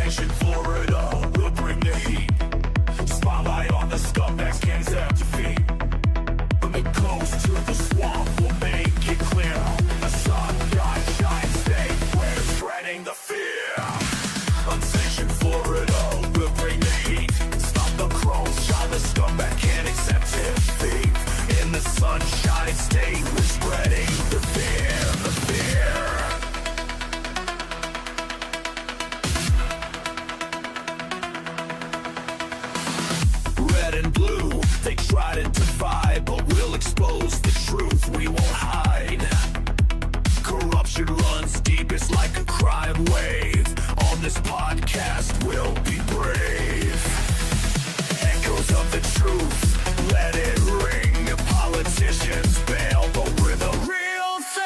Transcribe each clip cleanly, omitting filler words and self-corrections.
Unsanctioned Florida will bring the heat. Spotlight on the scumbags, can't accept defeat. From the coast to the swamp, we'll make it clear. A sun god shine state, we're spreading the fear. Unsanctioned Florida will bring the heat. Stop the crows, shine the scumbag, can't accept defeat. In the sunshine state, we're spreading the fear, the fear. Red and blue, they try to divide, but we'll expose the truth, we won't hide. Corruption runs deep, it's like a crime wave. On this podcast, we'll be brave. Echoes of the truth, let it ring. Politicians fail, but we're the real thing.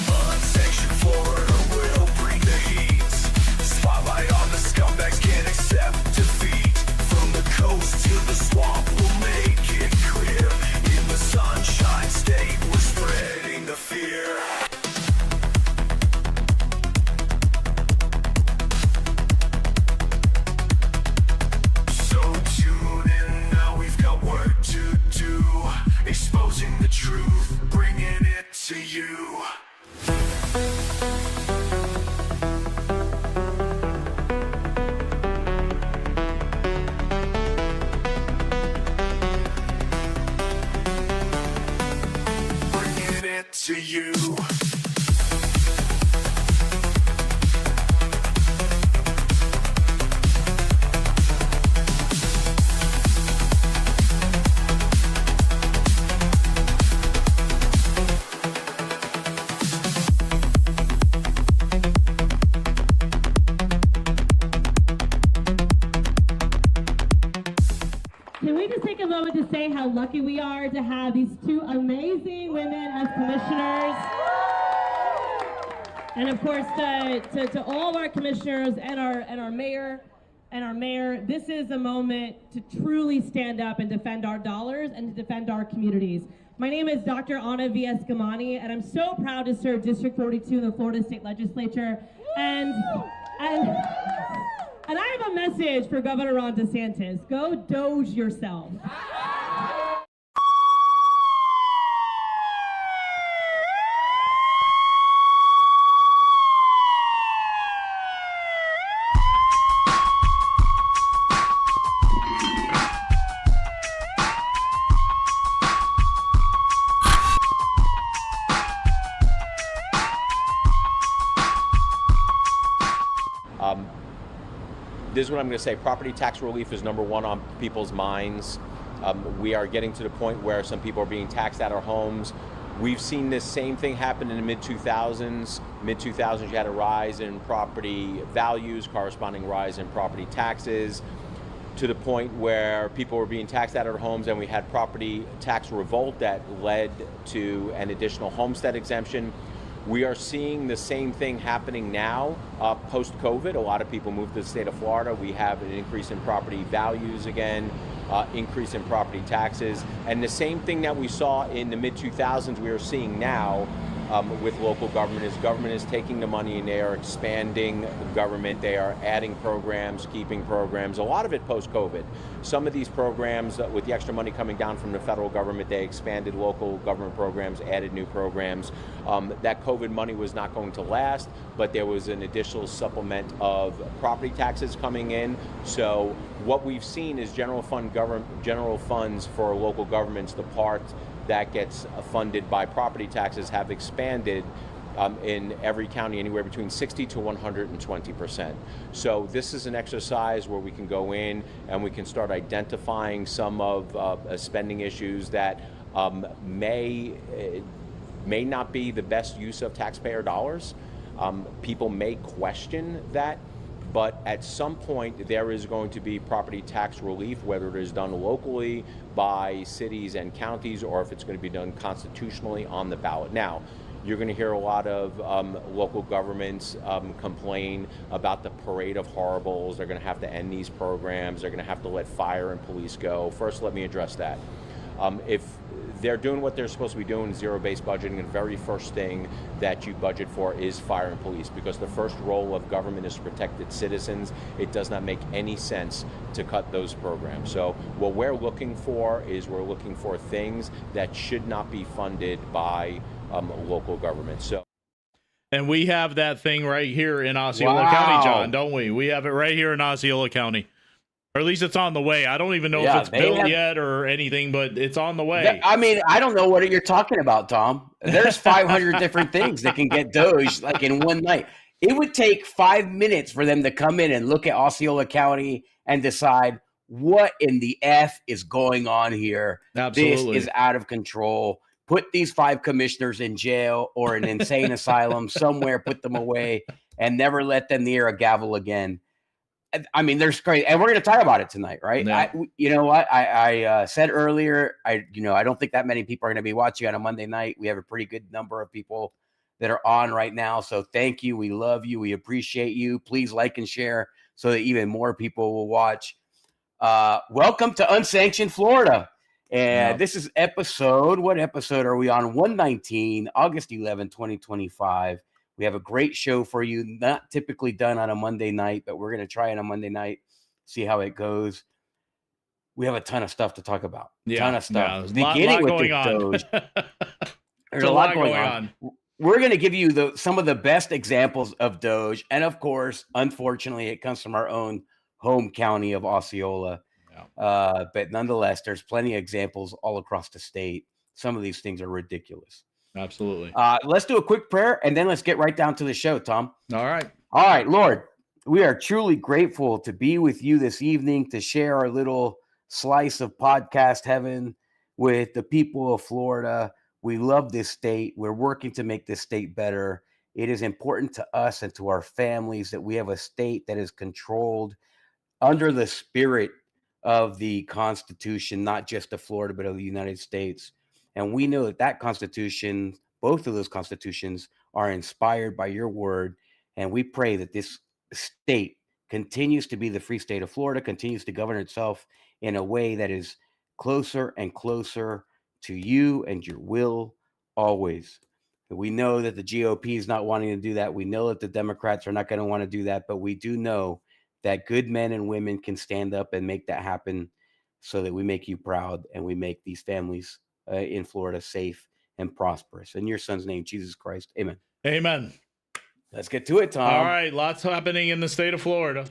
Unsanctioned Florida will bring the heat. Spotlight on the scumbags, can't accept defeat. From the coast to the swamp, we'll make it clear. In the sunshine state, we're spreading the fear. So tune in, now we've got work to do. Exposing the truth, bringing it to you. Bringing it to you. Can we just take a moment to say how lucky we are to have these two amazing women as commissioners? And of course, to all of our commissioners and our mayor, this is a moment to truly stand up and defend our dollars and to defend our communities. My name is Dr. Ana V.S.Gamani, and I'm so proud to serve District 42 in the Florida State Legislature. And I have a message for Governor Ron DeSantis. Go DOGE yourself. This is what I'm going to say. Property tax relief is number one on people's minds. We are getting to the point where some people are being taxed out of homes. We've seen this same thing happen in the mid-2000s. Mid-2000s, you had a rise in property values, corresponding rise in property taxes, to the point where people were being taxed out of their homes, and we had property tax revolt that led to an additional homestead exemption. We are seeing the same thing happening now, post-COVID. A lot of people moved to the state of Florida. We have an increase in property values again, increase in property taxes. And the same thing that we saw in the mid-2000s, we are seeing now with local government is taking the money and they are expanding government. They are adding programs, keeping programs, a lot of it post-COVID. Some of these programs, with the extra money coming down from the federal government, they expanded local government programs, added new programs. That COVID money was not going to last, but there was an additional supplement of property taxes coming in. So what we've seen is general funds for local governments, the part that gets funded by property taxes, have expanded in every county anywhere between 60 to 120%. So this is an exercise where we can go in and we can start identifying some of spending issues that may not be the best use of taxpayer dollars. People may question that, but at some point there is going to be property tax relief, whether it is done locally by cities and counties or if it's going to be done constitutionally on the ballot. Now, you're going to hear a lot of local governments complain about the parade of horribles. They're going to have to end these programs. They're going to have to let fire and police go. First, let me address that. If they're doing what they're supposed to be doing, zero-based budgeting, and the very first thing that you budget for is fire and police, because the first role of government is to protect its citizens. It does not make any sense to cut those programs. So what we're looking for is we're looking for things that should not be funded by local government. And we have that thing right here in Osceola County, John, don't we? We have it right here in Osceola County. Or at least it's on the way. I don't even know if it's built yet or anything, but it's on the way. I mean, I don't know what you're talking about, Tom. There's 500 different things that can get DOGE like in one night. It would take 5 minutes for them to come in and look at Osceola County and decide what in the F is going on here. Absolutely. This is out of control. Put these 5 commissioners in jail or an insane asylum somewhere, put them away, and never let them near a gavel again. I mean, there's crazy, and we're going to talk about it tonight, right? Yeah. You know what? I said earlier, I don't think that many people are going to be watching on a Monday night. We have a pretty good number of people that are on right now. So thank you. We love you. We appreciate you. Please like and share so that even more people will watch. Welcome to Unsanctioned Florida. And This is what episode are we on? 119, August 11, 2025. We have a great show for you, not typically done on a Monday night, but we're going to try it on a Monday night, see how it goes. We have a ton of stuff to talk about. Ton of stuff. Beginning with the DOGE. There's a lot going on. We're going to give you some of the best examples of DOGE. And of course, unfortunately, it comes from our own home county of Osceola. But nonetheless, there's plenty of examples all across the state. Some of these things are ridiculous. Absolutely. Let's do a quick prayer and then let's get right down to the show, Tom. All right, Lord, we are truly grateful to be with you this evening to share our little slice of podcast heaven with the people of Florida. We love this state. We're working to make this state better. It is important to us and to our families that we have a state that is controlled under the spirit of the Constitution, not just of Florida, but of the United States. And we know that Constitution, both of those constitutions, are inspired by your word. And we pray that this state continues to be the free state of Florida, continues to govern itself in a way that is closer and closer to you and your will always. We know that the GOP is not wanting to do that. We know that the Democrats are not going to want to do that. But we do know that good men and women can stand up and make that happen so that we make you proud and we make these families in Florida safe and prosperous. In your son's name, Jesus Christ. Amen. Amen. Let's get to it, Tom. All right. Lots happening in the state of Florida.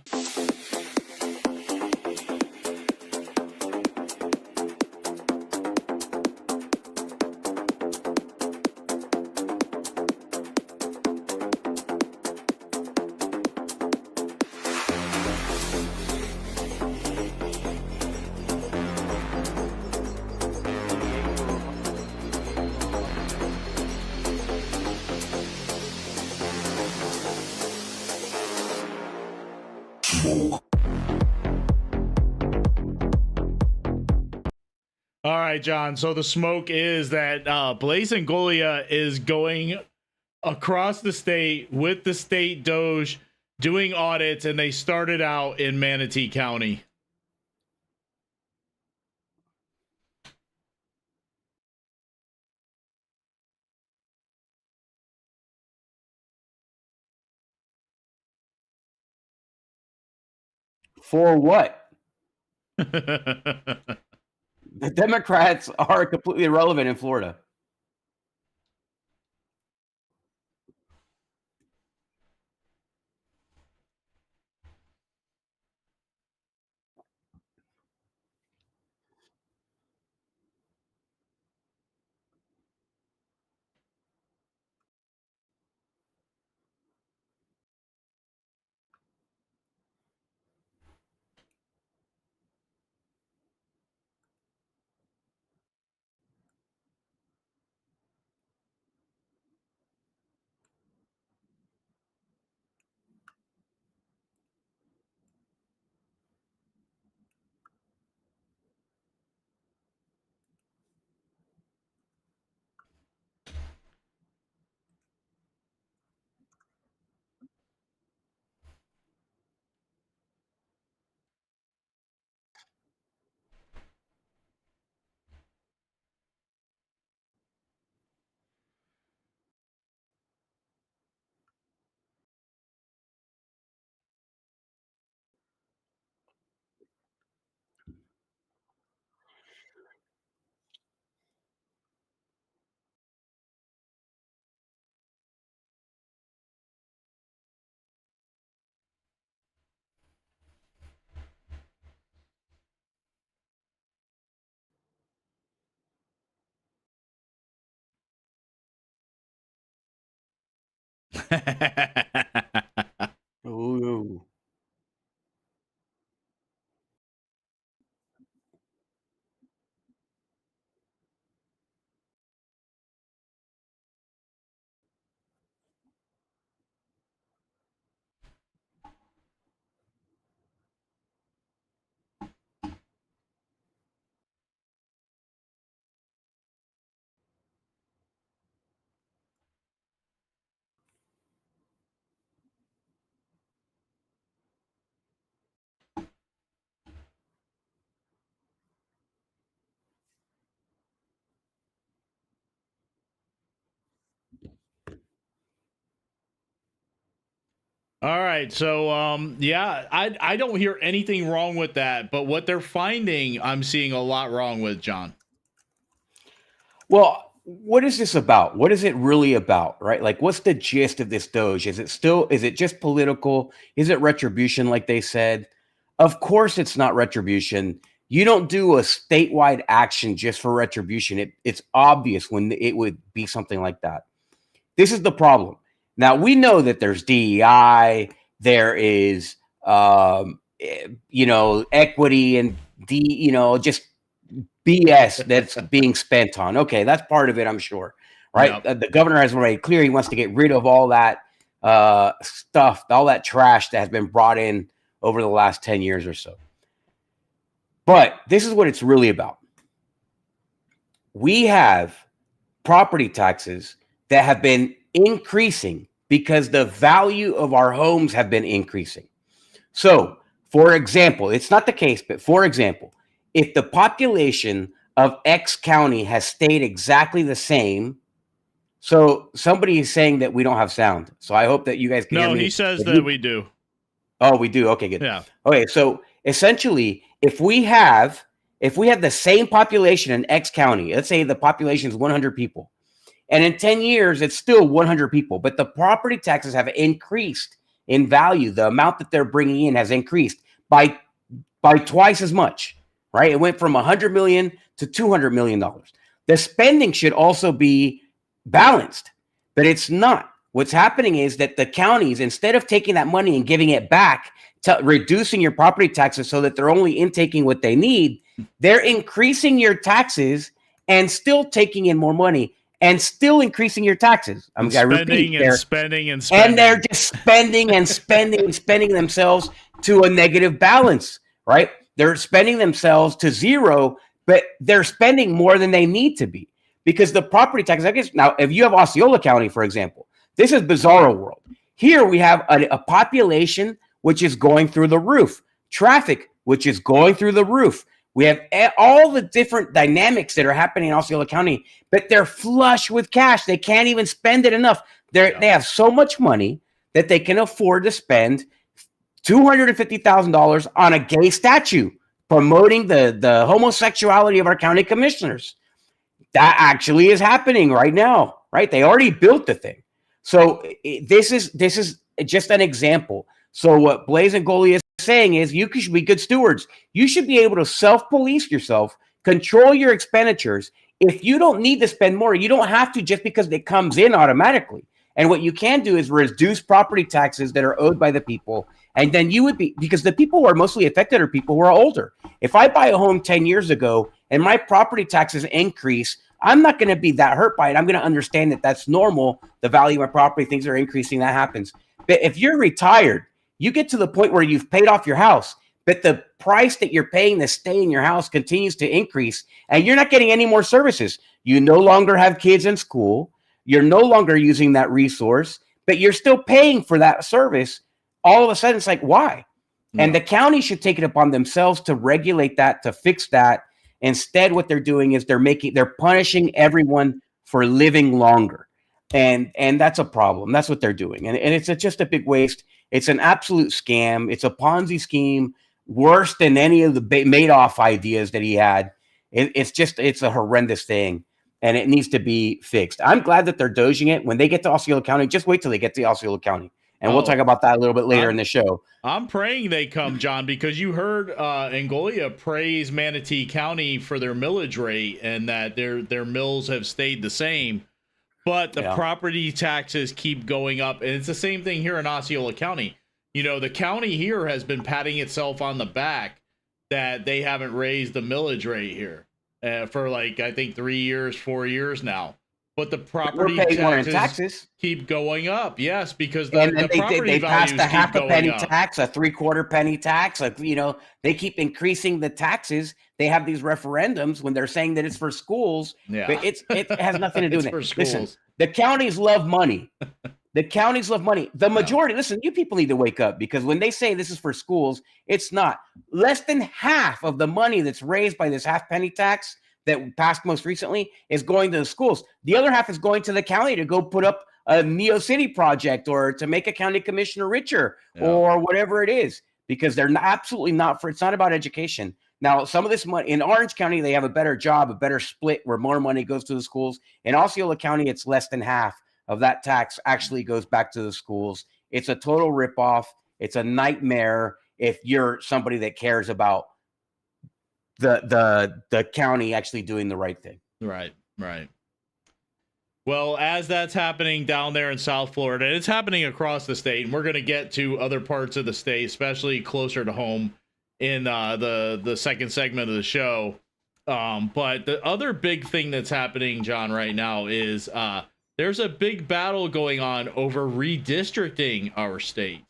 All right, John. So the smoke is that Blaise and Golia is going across the state with the state DOGE doing audits, and they started out in Manatee County. For what? The Democrats are completely irrelevant in Florida. Ooh. All right, so yeah, I don't hear anything wrong with that, but what they're finding, I'm seeing a lot wrong with, John. Well, what is this about? What is it really about, right? Like, what's the gist of this Doge? Is it just political? Is it retribution, like they said? Of course, it's not retribution. You don't do a statewide action just for retribution. It's obvious when it would be something like that. This is the problem. Now, we know that there's DEI, there is, equity and just BS that's being spent on. Okay, that's part of it, I'm sure. Right? Yep. The governor has already clear he wants to get rid of all that stuff, all that trash that has been brought in over the last 10 years or so. But this is what it's really about. We have property taxes that have been increasing because the value of our homes have been increasing. So, for example, it's not the case, but for example, if the population of X county has stayed exactly the same, so somebody is saying that we don't have sound. So I hope that you guys can hear me. No, he says that we do. Oh, we do. Okay, good. Yeah. Okay, so essentially, if we have the same population in X county, let's say the population is 100 people, and in 10 years it's still 100 people, but the property taxes have increased in value. The amount that they're bringing in has increased by twice as much. Right? It went from $100 million to $200 million. The spending should also be balanced, but it's not. What's happening is that the counties, instead of taking that money and giving it back to reducing your property taxes so that they're only intaking what they need, they're increasing your taxes and still taking in more money and still increasing your taxes. Spending and spending. And they're just spending and spending and spending themselves to a negative balance, right? They're spending themselves to zero, but they're spending more than they need to be because the property taxes. I guess now, if you have Osceola County, for example, this is bizarro world. Here we have a population which is going through the roof, traffic which is going through the roof. We have all the different dynamics that are happening in Osceola County, but they're flush with cash. They can't even spend it enough. They have so much money that they can afford to spend $250,000 on a gay statue promoting the homosexuality of our county commissioners. That actually is happening right now, right? They already built the thing. So this is just an example. So what Blaze and Goalie is saying is you should be good stewards. You should be able to self-police yourself, control your expenditures. If you don't need to spend more, you don't have to just because it comes in automatically. And what you can do is reduce property taxes that are owed by the people. And then you would be, because the people who are mostly affected are people who are older. If I buy a home 10 years ago and my property taxes increase, I'm not going to be that hurt by it. I'm going to understand that that's normal. The value of my property, things are increasing. That happens. But if you're retired, you get to the point where you've paid off your house, but the price that you're paying to stay in your house continues to increase and you're not getting any more services. You no longer have kids in school. You're no longer using that resource, but you're still paying for that service. All of a sudden, it's like, why? Yeah. And the county should take it upon themselves to regulate that, to fix that. Instead, what they're doing is they're punishing everyone for living longer. And that's a problem. That's what they're doing. And it's just a big waste. It's an absolute scam. It's a Ponzi scheme, worse than any of the Madoff ideas that he had. It's a horrendous thing. And it needs to be fixed. I'm glad that they're doging it. When they get to Osceola County, just wait till they get to Osceola County. And we'll talk about that a little bit later in the show. I'm praying they come, John, because you heard Angolia praise Manatee County for their millage rate and that their mills have stayed the same. but the property taxes keep going up. And it's the same thing here in Osceola County. You know, the county here has been patting itself on the back that they haven't raised the millage rate here for like, I think 3 years, 4 years now. But the property taxes keep going up. Yes, because the property they passed values a half keep a penny going up. tax, a 3/4 penny tax. Like, you know, they keep increasing the taxes. They have these referendums when they're saying that it's for schools. Yeah. But it has nothing to do with it. Listen, schools. the counties love money. The counties love money. The majority, listen, you people need to wake up, because when they say this is for schools, it's not. Less than half of the money that's raised by this half penny tax that passed most recently is going to the schools. The other half is going to the county to go put up a Neo City project or to make a county commissioner richer or whatever it is, because they're absolutely not for, it's not about education. Now, some of this money in Orange County, they have a better job, a better split where more money goes to the schools. In Osceola County, it's less than half of that tax actually goes back to the schools. It's a total ripoff. It's a nightmare if you're somebody that cares about the county actually doing the right thing. Right. Well, as that's happening down there in South Florida, it's happening across the state, and we're going to get to other parts of the state, especially closer to home in the second segment of the show. But the other big thing that's happening, John, right now is there's a big battle going on over redistricting our state.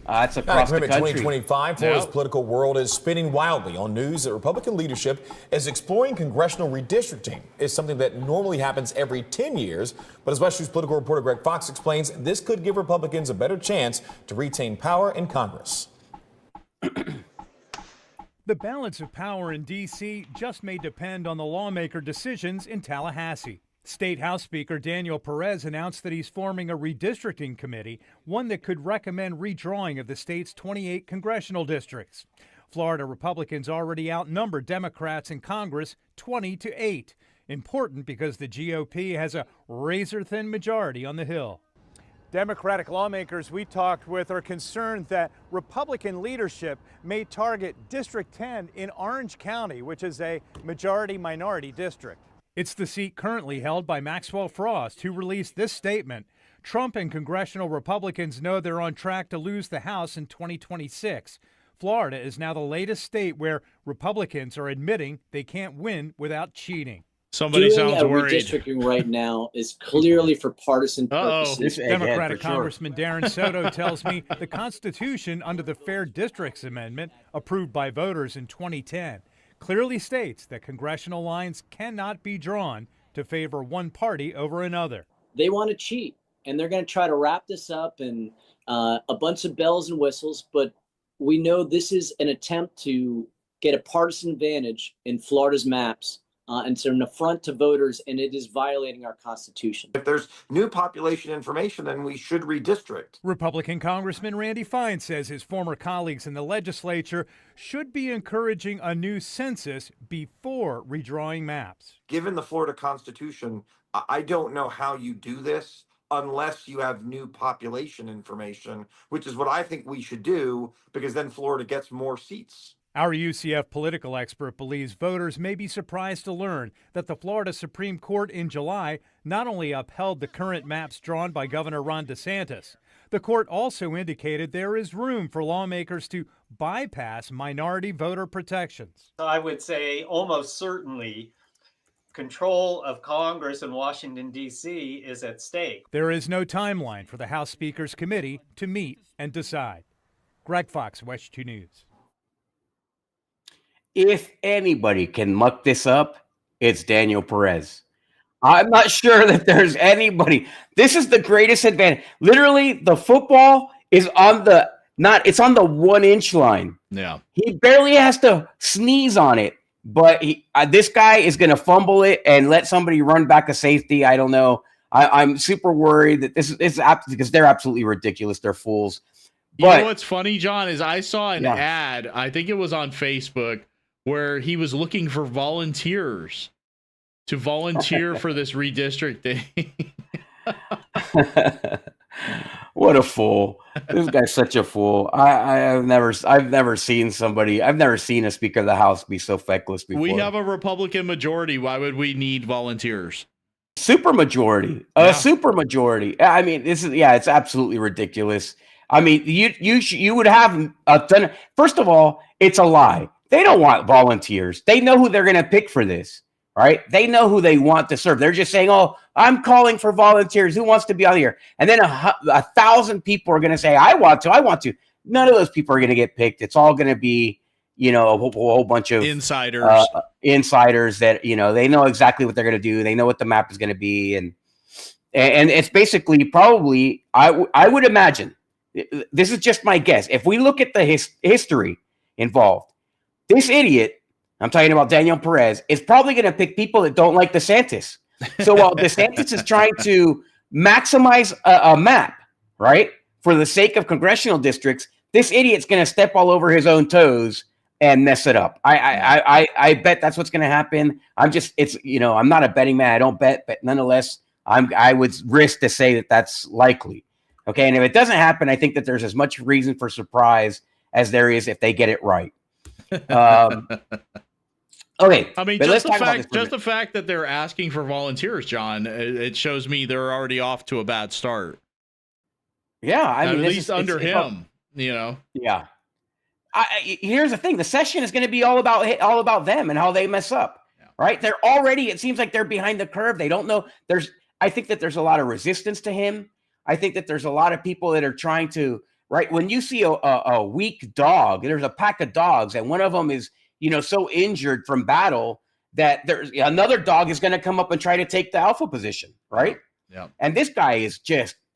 It's across the country. 2025, Florida's political world is spinning wildly on news that Republican leadership is exploring congressional redistricting. It's something that normally happens every 10 years. But as West News political reporter Greg Fox explains, this could give Republicans a better chance to retain power in Congress. The balance of power in D.C. just may depend on the lawmaker decisions in Tallahassee. State House Speaker Daniel Perez announced that he's forming a redistricting committee, one that could recommend redrawing of the state's 28 congressional districts. Florida Republicans already outnumber Democrats in Congress 20-8. Important because the GOP has a razor-thin majority on the Hill. Democratic lawmakers we talked with are concerned that Republican leadership may target District 10 in Orange County, which is a majority-minority district. It's the seat currently held by Maxwell Frost, who released this statement. Trump and congressional Republicans know they're on track to lose the House in 2026. Florida is now the latest state where Republicans are admitting they can't win without cheating. Somebody sounds worried. Redistricting right now is clearly for partisan purposes. Democratic Congressman Darren Soto tells me the Constitution under the Fair Districts Amendment, approved by voters in 2010, clearly states that congressional lines cannot be drawn to favor one party over another. They want to cheat, and they're going to try to wrap this up in a bunch of bells and whistles, but we know this is an attempt to get a partisan advantage in Florida's maps. And it's an affront to voters, and it is violating our Constitution. If there's new population information, then we should redistrict. Republican Congressman Randy Fine says his former colleagues in the legislature should be encouraging a new census before redrawing maps. Given the Florida Constitution, I don't know how you do this unless you have new population information, which is what I think we should do, because then Florida gets more seats. Our UCF political expert believes voters may be surprised to learn that the Florida Supreme Court in July not only upheld the current maps drawn by Governor Ron DeSantis, the court also indicated there is room for lawmakers to bypass minority voter protections. I would say almost certainly control of Congress in Washington, D.C. is at stake. There is no timeline for the House Speaker's committee to meet and decide. Greg Fox, West 2 News. If anybody can muck this up, it's Daniel Perez. I'm not sure that there's anybody. This is the greatest advantage. Literally, the football is on the it's on the 1-inch line. Yeah. He barely has to sneeze on it, but this guy is going to fumble it and let somebody run back a safety. I don't know. I'm super worried that this is because they're absolutely ridiculous. They're fools. But you know what's funny, John, is I saw an ad, I think it was on Facebook, where he was looking for volunteers to volunteer for this redistricting. What a fool. This guy's such a fool. I've never seen a Speaker of the House be so feckless before. We have a Republican majority. Why would we need volunteers? supermajority, a supermajority. I mean, this is it's absolutely ridiculous. I mean, you would have a ton. First of all, it's a lie. They don't want volunteers. They know who they're going to pick for this, right? They know who they want to serve. They're just saying, "Oh, I'm calling for volunteers. Who wants to be on here?" And then 1,000 people are going to say, "I want to. I want to." None of those people are going to get picked. It's all going to be, a whole bunch of insiders that they know exactly what they're going to do. They know what the map is going to be, and it's basically probably I would imagine. This is just my guess. If we look at the history involved, this idiot, I'm talking about Daniel Perez, is probably going to pick people that don't like DeSantis. So while DeSantis is trying to maximize a map, right, for the sake of congressional districts, this idiot's going to step all over his own toes and mess it up. I bet that's what's going to happen. I'm not a betting man. I don't bet, but nonetheless, I would risk to say that that's likely. Okay, and if it doesn't happen, I think that there's as much reason for surprise as there is if they get it right. Okay, I mean, just the fact that they're asking for volunteers, John, it shows me they're already off to a bad start. Yeah, at least under him, Yeah. Here's the thing: the session is going to be all about them and how they mess up. Yeah. Right? They're already. It seems like they're behind the curve. They don't know. I think that there's a lot of resistance to him. I think that there's a lot of people that are trying to, right? When you see a weak dog, there's a pack of dogs, and one of them is, so injured from battle that there's another dog is going to come up and try to take the alpha position, right? Yeah. And this guy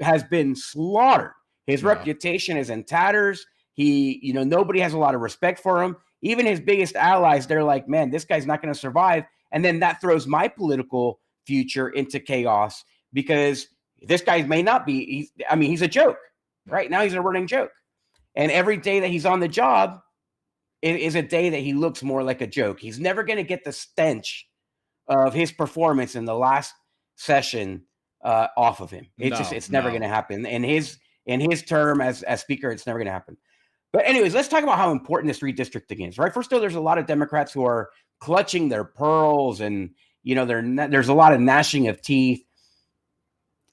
has been slaughtered. His reputation is in tatters. He, nobody has a lot of respect for him. Even his biggest allies, they're like, man, this guy's not going to survive. And then that throws my political future into chaos because this guy may not be, he's a joke. Right now he's a running joke. And every day that he's on the job is a day that he looks more like a joke. He's never going to get the stench of his performance in the last session off of him. It's never going to happen. In his term as speaker, it's never going to happen. But anyways, let's talk about how important this redistricting is, right? First of all, there's a lot of Democrats who are clutching their pearls and, there's a lot of gnashing of teeth.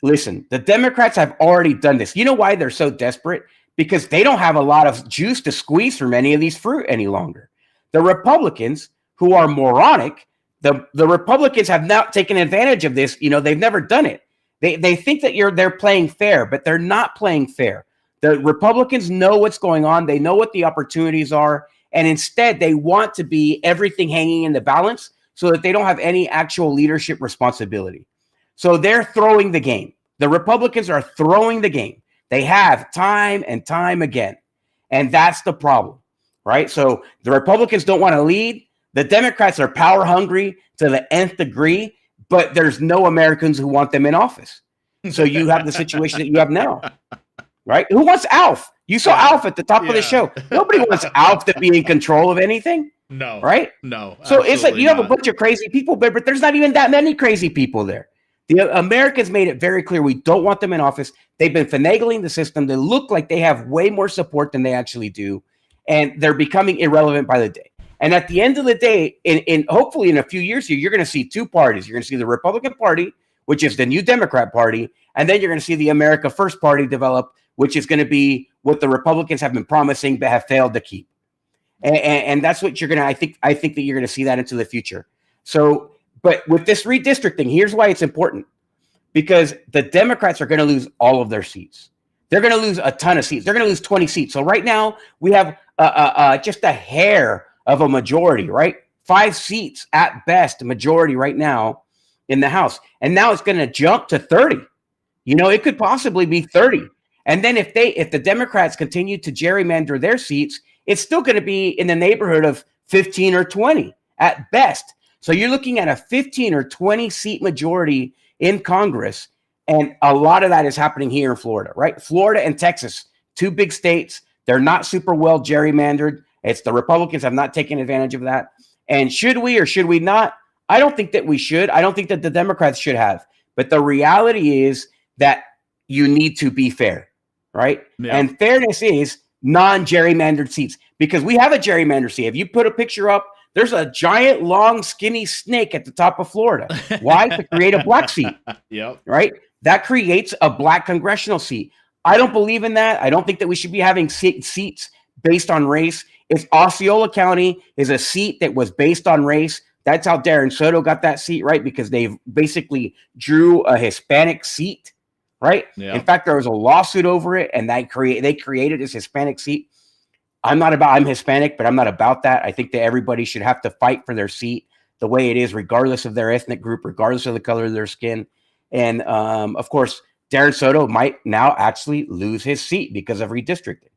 Listen, the Democrats have already done this. You know why they're so desperate? Because they don't have a lot of juice to squeeze from any of these fruit any longer. The Republicans, who are moronic, the Republicans have not taken advantage of this. They've never done it. They think that they're playing fair, but they're not playing fair. The Republicans know what's going on. They know what the opportunities are. And instead, they want to be everything hanging in the balance so that they don't have any actual leadership responsibility. So they're throwing the game. The Republicans are throwing the game. They have time and time again. And that's the problem, right? So the Republicans don't want to lead. The Democrats are power hungry to the nth degree, but there's no Americans who want them in office. So you have the situation that you have now, right? Who wants Alf? You saw Alf at the top of the show. Nobody wants Alf to be in control of anything. No. Right? No. So it's like you have a bunch of crazy people, but there's not even that many crazy people there. The Americans made it very clear we don't want them in office. They've been finagling the system. They look like they have way more support than they actually do, and they're becoming irrelevant by the day. And at the end of the day, in hopefully in a few years here, you're going to see two parties. You're going to see the Republican Party, which is the new Democrat Party, and then you're going to see the America First Party develop, which is going to be what the Republicans have been promising but have failed to keep. And that's what you're going to. I think that you're going to see that into the future. So. But with this redistricting, here's why it's important. Because the Democrats are going to lose all of their seats. They're going to lose a ton of seats. They're going to lose 20 seats. So right now, we have just a hair of a majority, right? 5 seats at best, majority right now in the House. And now it's going to jump to 30. It could possibly be 30. And then if the Democrats continue to gerrymander their seats, it's still going to be in the neighborhood of 15 or 20 at best. So you're looking at a 15 or 20 seat majority in Congress, and a lot of that is happening here in Florida, right? Florida and Texas, 2 big states. They're not super well gerrymandered. It's the Republicans have not taken advantage of that. And should we or should we not? I don't think that we should. I don't think that the Democrats should have. But the reality is that you need to be fair, right? Yeah. And fairness is non-gerrymandered seats, because we have a gerrymandered seat. If you put a picture up There's a giant, long, skinny snake at the top of Florida. Why? To create a black seat. Yep. Right? That creates a black congressional seat. I don't believe in that. I don't think that we should be having seats based on race. If Osceola County is a seat that was based on race, that's how Darren Soto got that seat, right? Because they basically drew a Hispanic seat, right? Yeah. In fact, there was a lawsuit over it, and they created this Hispanic seat. I'm Hispanic, but I'm not about that. I think that everybody should have to fight for their seat the way it is, regardless of their ethnic group, regardless of the color of their skin. And of course, Darren Soto might now actually lose his seat because of redistricting.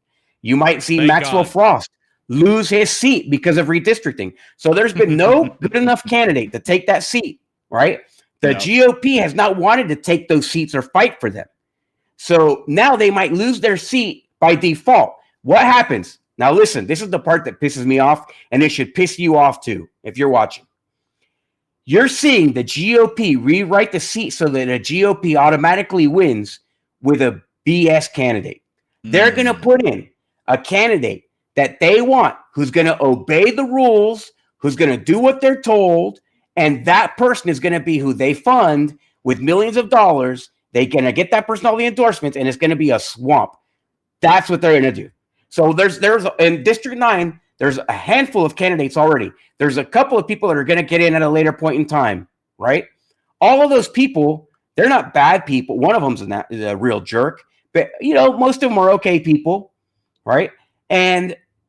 You might see Thank Maxwell God. Frost lose his seat because of redistricting. So there's been no good enough candidate to take that seat, right? The GOP has not wanted to take those seats or fight for them. So now they might lose their seat by default. What happens? Now listen, this is the part that pisses me off, and it should piss you off too if you're watching. You're seeing the GOP rewrite the seat so that a GOP automatically wins with a BS candidate. They're going to put in a candidate that they want, who's going to obey the rules, who's going to do what they're told, and that person is going to be who they fund with millions of dollars. They're going to get that person all the endorsements, and it's going to be a swamp. That's what they're going to do. So there's in District 9, there's a handful of candidates already. There's a couple of people that are going to get in at a later point in time, right? All of those people, they're not bad people. One of them's is a real jerk, but most of them are okay people, right?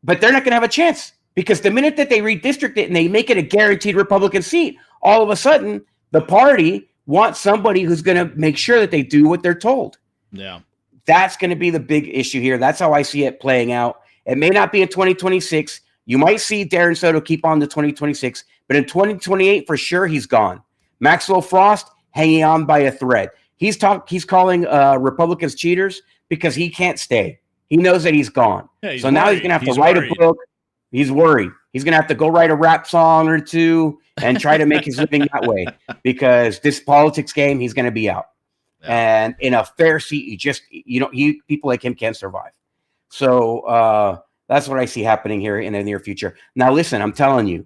But they're not going to have a chance because the minute that they redistrict it and they make it a guaranteed Republican seat, all of a sudden the party wants somebody who's going to make sure that they do what they're told. Yeah. That's going to be the big issue here. That's how I see it playing out. It may not be in 2026. You might see Darren Soto keep on to 2026, but in 2028, for sure, he's gone. Maxwell Frost hanging on by a thread. He's calling Republicans cheaters because he can't stay. He knows that he's gone. Yeah, he's so now he's going to have to write a book. He's worried. He's going to have to go write a rap song or two and try to make his living that way because this politics game, he's going to be out. Yeah. And in a fair seat, people like him can't survive. So that's what I see happening here in the near future. Now, listen, I'm telling you,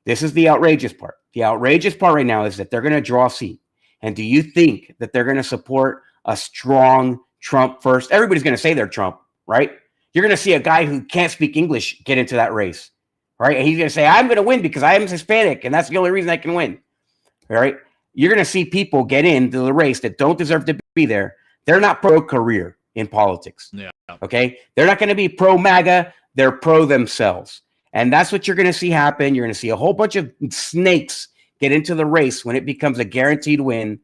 this is the outrageous part. The outrageous part right now is that they're going to draw a seat. And do you think that they're going to support a strong Trump first? Everybody's going to say they're Trump, right? You're going to see a guy who can't speak English get into that race, right? And he's going to say, I'm going to win because I am Hispanic, and that's the only reason I can win, all right? You're going to see people get into the race that don't deserve to be there. They're not pro-career in politics, okay? They're not going to be pro-MAGA. They're pro themselves. And that's what you're going to see happen. You're going to see a whole bunch of snakes get into the race when it becomes a guaranteed win.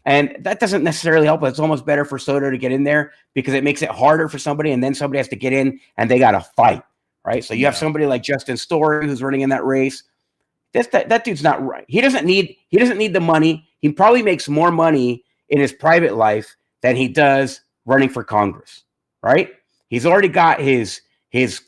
And that doesn't necessarily help. It's almost better for Soto to get in there because it makes it harder for somebody, and then somebody has to get in and they got to fight, right? So you have somebody like Justin Story who's running in that race. That dude's not right. He doesn't need the money. He probably makes more money in his private life than he does running for Congress, right? He's already got his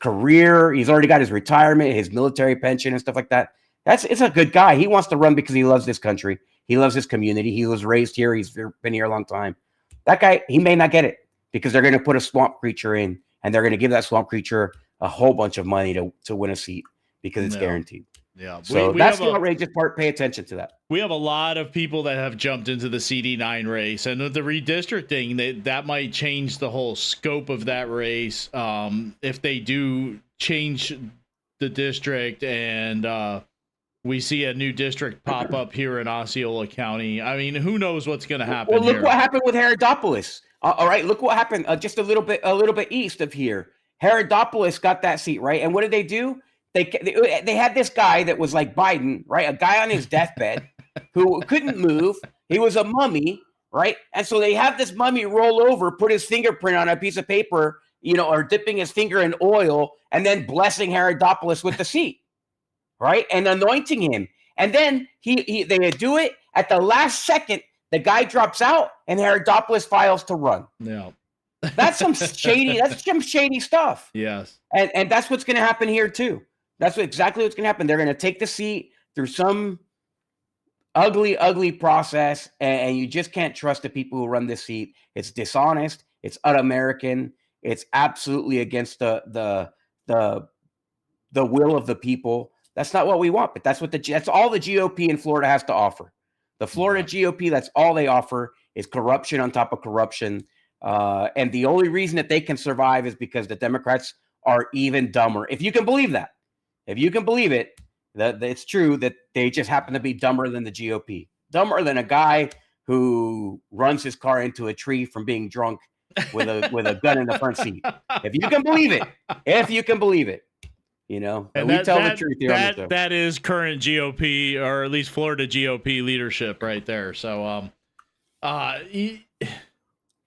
career. He's already got his retirement, his military pension and stuff like that. It's a good guy. He wants to run because he loves this country. He loves his community. He was raised here. He's been here a long time. That guy, he may not get it because they're going to put a swamp creature in, and they're going to give that swamp creature a whole bunch of money to win a seat because it's guaranteed. Yeah. So that's the outrageous part. Pay attention to that. We have a lot of people that have jumped into the CD9 race, and with the redistricting, that might change the whole scope of that race. If they do change the district and we see a new district pop up here in Osceola County, I mean, who knows what's going to happen? Well, look what happened with Herodopolis. All right, look what happened just a little bit east of here. Herodopolis got that seat, right? And what did they do? They had this guy that was like Biden, right? A guy on his deathbed who couldn't move. He was a mummy, right? And so they have this mummy roll over, put his fingerprint on a piece of paper, or dipping his finger in oil, and then blessing Herodopolis with the seat, right? And anointing him. And then they do it at the last second. The guy drops out, and Herodopolis files to run. Yeah. That's some shady stuff. Yes. And that's what's going to happen here too. That's exactly what's going to happen. They're going to take the seat through some ugly process, and you just can't trust the people who run this seat. It's dishonest. It's un-American. It's absolutely against the will of the people. That's not what we want, but that's all the GOP in Florida has to offer. The Florida GOP, that's all they offer is corruption on top of corruption. And the only reason that they can survive is because the Democrats are even dumber. If you can believe that, if you can believe it, that it's true that they just happen to be dumber than the GOP, dumber than a guy who runs his car into a tree from being drunk with a gun in the front seat. If you can believe it, you know, and we tell the truth here on the show. That is current GOP, or at least Florida GOP leadership right there. So, you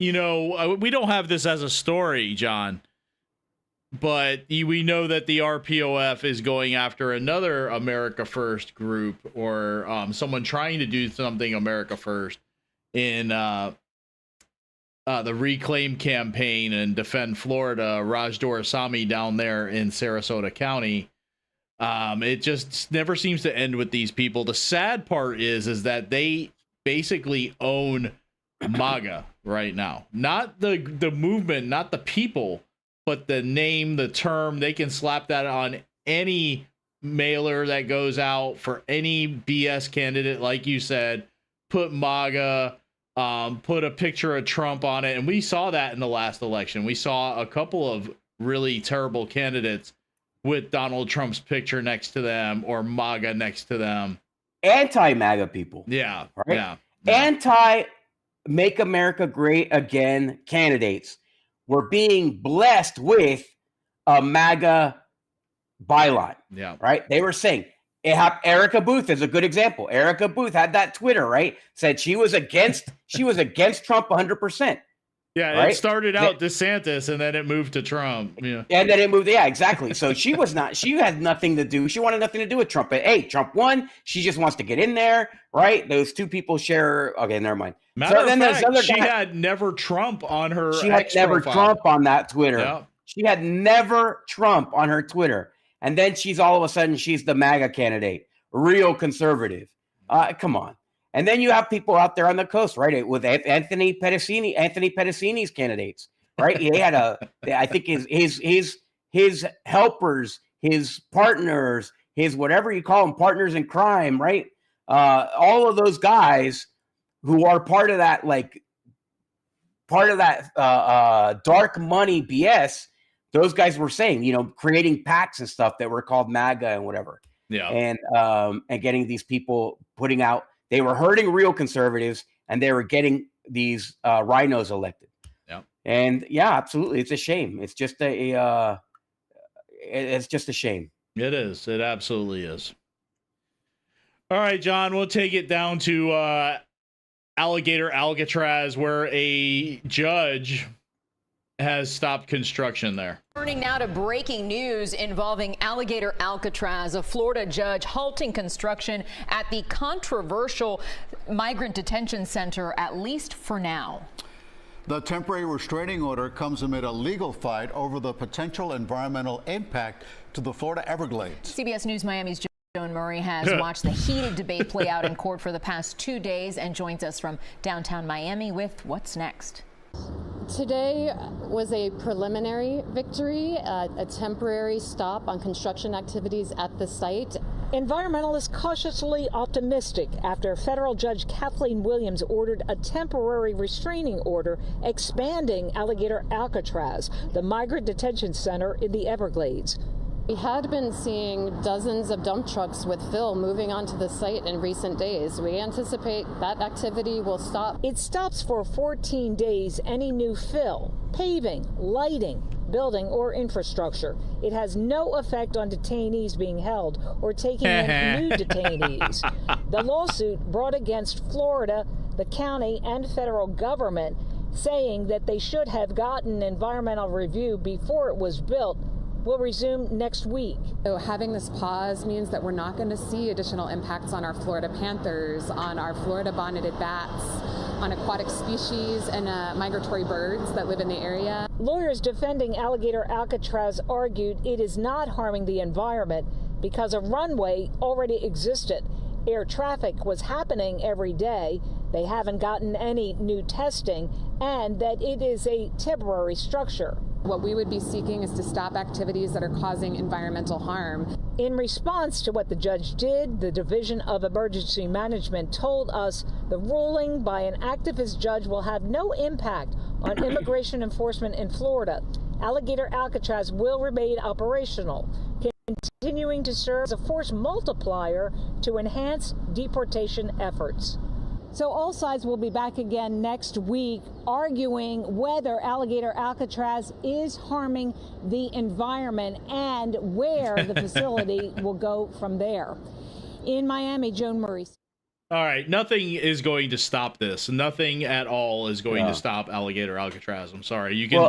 know, we don't have this as a story, John, but we know that the RPOF is going after another America First group, or someone trying to do something America First in the Reclaim campaign and Defend Florida. Raj Doraisamy down there in Sarasota County. It just never seems to end with these people. The sad part is that they basically own MAGA right now. Not the movement, not the people, but the name, the term. They can slap that on any mailer that goes out for any BS candidate, like you said. Put MAGA, put a picture of Trump on it. And we saw that in the last election. We saw a couple of really terrible candidates with Donald Trump's picture next to them or MAGA next to them. Anti-MAGA people. Yeah. Right? Yeah. Anti-Make America Great Again candidates were being blessed with a MAGA byline. Yeah. Right? They were saying, Erica Booth is a good example. Erica Booth had that Twitter, right? Said she was against Trump 100%. Yeah, right? It started out DeSantis and then it moved to Trump. Yeah. And then it moved, yeah, exactly. So she had nothing to do. She wanted nothing to do with Trump. But hey, Trump won. She just wants to get in there, right? Those two people share. Okay, never mind. Matter of fact, she had never Trump on her. She had never Trump on that Twitter. Yeah. She had never Trump on her Twitter. And then she's all of a sudden, she's the MAGA candidate, real conservative. Come on. And then you have people out there on the coast, right? With Anthony Pedicini's candidates, right? He had I think his helpers, his partners, his whatever you call them, partners in crime, right? All of those guys who are part of that dark money BS. Those guys were saying, you know, creating PACs and stuff that were called MAGA and whatever. Yeah. And getting these people putting out. They were hurting real conservatives, and they were getting these rhinos elected. Yeah, and yeah, absolutely, it's a shame. It's just it's just a shame. It is. It absolutely is. All right, John, we'll take it down to Alligator Alcatraz, where a judge has stopped construction there. Turning now to breaking news involving Alligator Alcatraz, a Florida judge halting construction at the controversial migrant detention center, at least for now. The temporary restraining order comes amid a legal fight over the potential environmental impact to the Florida Everglades. CBS News Miami's Joan Murray has watched the heated debate play out in court for the past 2 days and joins us from downtown Miami with what's next. Today was a preliminary victory, a temporary stop on construction activities at the site. Environmentalists cautiously optimistic after federal judge Kathleen Williams ordered a temporary restraining order expanding Alligator Alcatraz, the migrant detention center in the Everglades. We had been seeing dozens of dump trucks with fill moving onto the site in recent days. We anticipate that activity will stop. It stops for 14 days any new fill, paving, lighting, building, or infrastructure. It has no effect on detainees being held or taking in new detainees. The lawsuit brought against Florida, the county, and federal government, saying that they should have gotten environmental review before it was built, will resume next week. So having this pause means that we're not going to see additional impacts on our Florida panthers, on our Florida bonneted bats, on aquatic species and migratory birds that live in the area. Lawyers defending Alligator Alcatraz argued it is not harming the environment because a runway already existed. Air traffic was happening every day. They haven't gotten any new testing, and that it is a temporary structure. What we would be seeking is to stop activities that are causing environmental harm. In response to what the judge did, the Division of Emergency Management told us the ruling by an activist judge will have no impact on immigration enforcement in Florida. Alligator Alcatraz will remain operational, continuing to serve as a force multiplier to enhance deportation efforts. So all sides will be back again next week arguing whether Alligator Alcatraz is harming the environment and where the facility will go from there. In Miami, Joan Murray. All right, nothing is going to stop this. Nothing at all is going to stop Alligator Alcatraz. I'm sorry. You can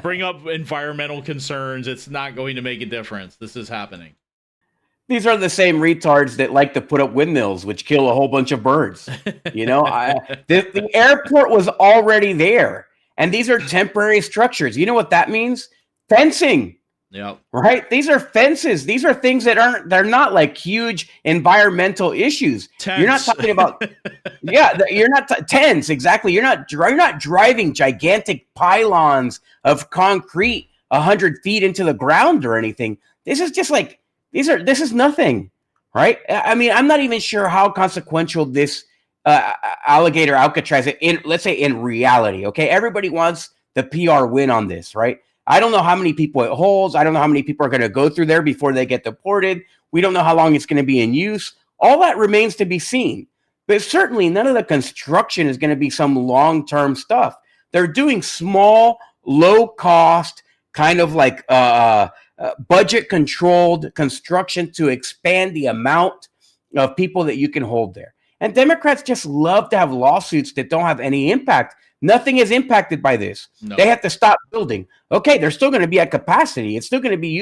bring up environmental concerns. It's not going to make a difference. This is happening. These are the same retards that like to put up windmills, which kill a whole bunch of birds. You know, the airport was already there, and these are temporary structures. You know what that means? Fencing. Yeah. Right. These are fences. These are things that they're not like huge environmental issues. Tents. You're not talking about. You're not tents. Exactly. You're not driving gigantic pylons of concrete 100 feet into the ground or anything. This is just like. This is nothing, right? I mean, I'm not even sure how consequential this Alligator Alcatraz, let's say in reality, okay? Everybody wants the PR win on this, right? I don't know how many people it holds. I don't know how many people are going to go through there before they get deported. We don't know how long it's going to be in use. All that remains to be seen. But certainly none of the construction is going to be some long-term stuff. They're doing small, low-cost, kind of like budget-controlled construction to expand the amount of people that you can hold there. And Democrats just love to have lawsuits that don't have any impact. Nothing is impacted by this. No. They have to stop building. Okay, they're still going to be at capacity. It's still going to be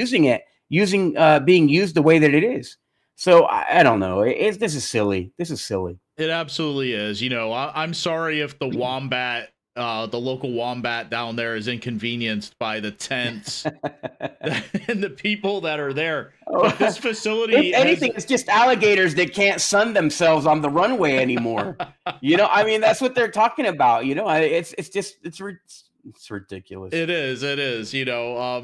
being used the way that it is. So I don't know. This is silly. This is silly. It absolutely is. You know, I'm sorry if the wombat. The local wombat down there is inconvenienced by the tents and the people that are there. But this facility, if anything, it's just alligators that can't sun themselves on the runway anymore. You know, I mean, that's what they're talking about. You know, it's ridiculous. It is. You know,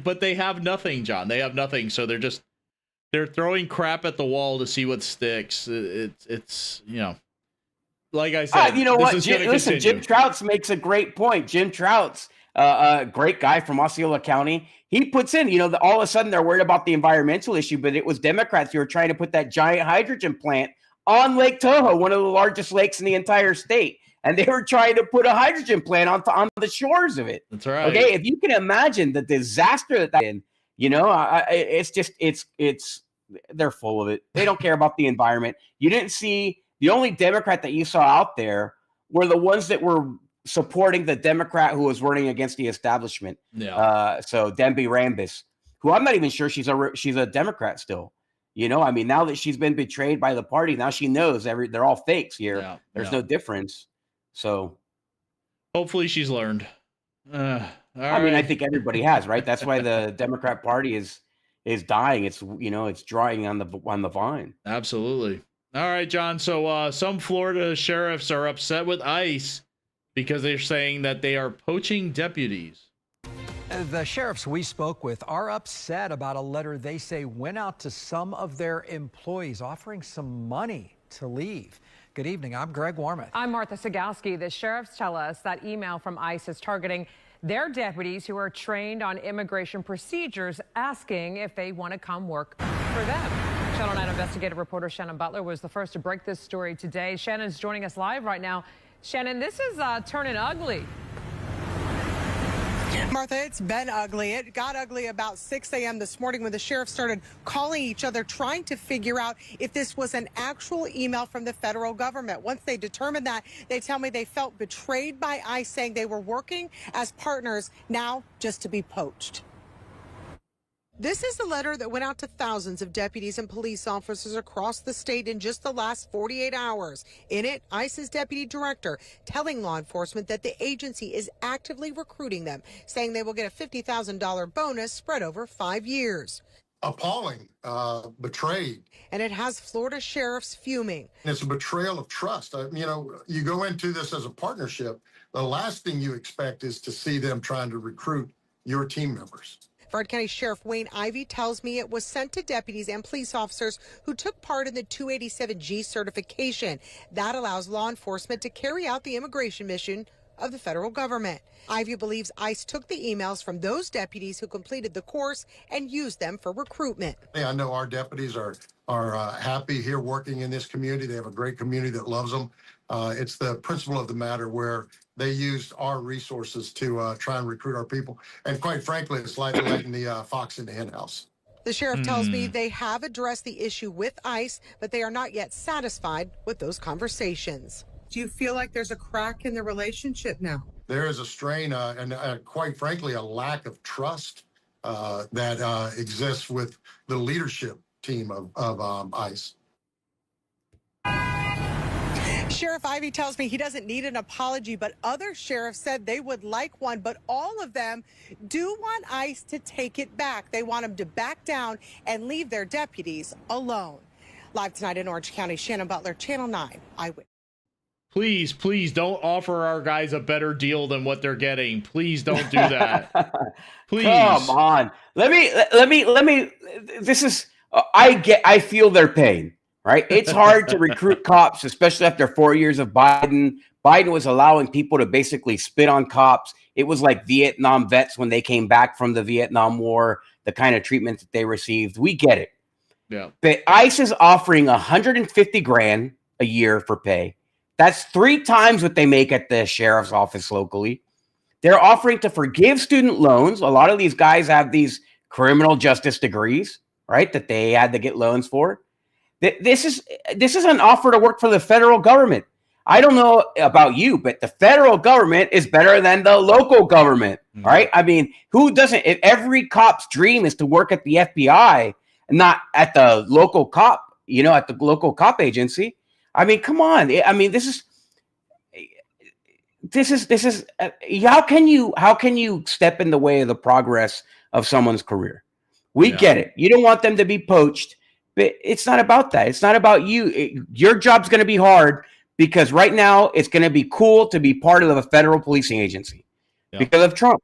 but they have nothing, John. They have nothing, so they're throwing crap at the wall to see what sticks. It's you know. Like I said, you know what? Listen, Jim Trouts makes a great point. Jim Trouts, a great guy from Osceola County, he puts in, you know, all of a sudden they're worried about the environmental issue, but it was Democrats who were trying to put that giant hydrogen plant on Lake TOHO, one of the largest lakes in the entire state. And they were trying to put a hydrogen plant on the shores of it. That's right. Okay, if you can imagine the disaster that in, you know, it's they're full of it. They don't care about the environment. You didn't see. The only Democrat that you saw out there were the ones that were supporting the Democrat who was running against the establishment. Yeah. So Demby Rambis, who I'm not even sure she's a Democrat still. You know, I mean, now that she's been betrayed by the party, now she knows they're all fakes here. Yeah, There's no difference. So hopefully she's learned. I mean, I think everybody has, right? That's why the Democrat Party is dying. It's, you know, it's drying on the vine. Absolutely. All right, John. So some Florida sheriffs are upset with ICE because they're saying that they are poaching deputies. The sheriffs we spoke with are upset about a letter they say went out to some of their employees offering some money to leave. Good evening. I'm Greg Warmoth. I'm Martha Sagowski. The sheriffs tell us that email from ICE is targeting their deputies who are trained on immigration procedures, asking if they want to come work for them. Channel 9 investigative reporter Shannon Butler was the first to break this story today. Shannon's joining us live right now. Shannon, this is turning ugly. Martha, it's been ugly. It got ugly about 6 a.m. this morning when the sheriff started calling each other, trying to figure out if this was an actual email from the federal government. Once they determined that, they tell me they felt betrayed by ICE, saying they were working as partners, now just to be poached. This is the letter that went out to thousands of deputies and police officers across the state in just the last 48 hours. In it, ICE's deputy director telling law enforcement that the agency is actively recruiting them, saying they will get a $50,000 bonus spread over 5 years. appalling, betrayed. And it has Florida sheriffs fuming. It's a betrayal of trust. You go into this as a partnership. The last thing you expect is to see them trying to recruit your team members. Broward County Sheriff Wayne Ivey tells me it was sent to deputies and police officers who took part in the 287G certification. That allows law enforcement to carry out the immigration mission of the federal government. Ivey believes ICE took the emails from those deputies who completed the course and used them for recruitment. I know our deputies are happy here working in this community. They have a great community that loves them. It's the principle of the matter where they used our resources to try and recruit our people. And quite frankly, it's like letting the fox in the hen house. The sheriff tells me they have addressed the issue with ICE, but they are not yet satisfied with those conversations. Do you feel like there's a crack in the relationship now? There is a strain and quite frankly, a lack of trust that exists with the leadership team of ICE. Sheriff Ivey tells me he doesn't need an apology, but other sheriffs said they would like one, but all of them do want ICE to take it back. They want them to back down and leave their deputies alone. Live tonight in Orange County, Shannon Butler, Channel 9 Eyewitness. Please don't offer our guys a better deal than what they're getting. Please don't do that. Please. Come on. Let me, this is, I feel their pain, right? It's hard to recruit cops, especially after 4 years of Biden. Biden was allowing people to basically spit on cops. It was like Vietnam vets when they came back from the Vietnam War, the kind of treatment that they received. We get it. Yeah. But ICE is offering $150,000 a year for pay. That's 3 times what they make at the sheriff's office locally. They're offering to forgive student loans. A lot of these guys have these criminal justice degrees, right, that they had to get loans for. This is an offer to work for the federal government. I don't know about you, but the federal government is better than the local government, right? I mean, who doesn't? If every cop's dream is to work at the FBI and not at the local cop, at the local cop agency. I mean, come on. I mean, this is how can you step in the way of the progress of someone's career? We get it. You don't want them to be poached, but it's not about that. It's not about you. Your job's going to be hard because right now it's going to be cool to be part of a federal policing agency because of Trump,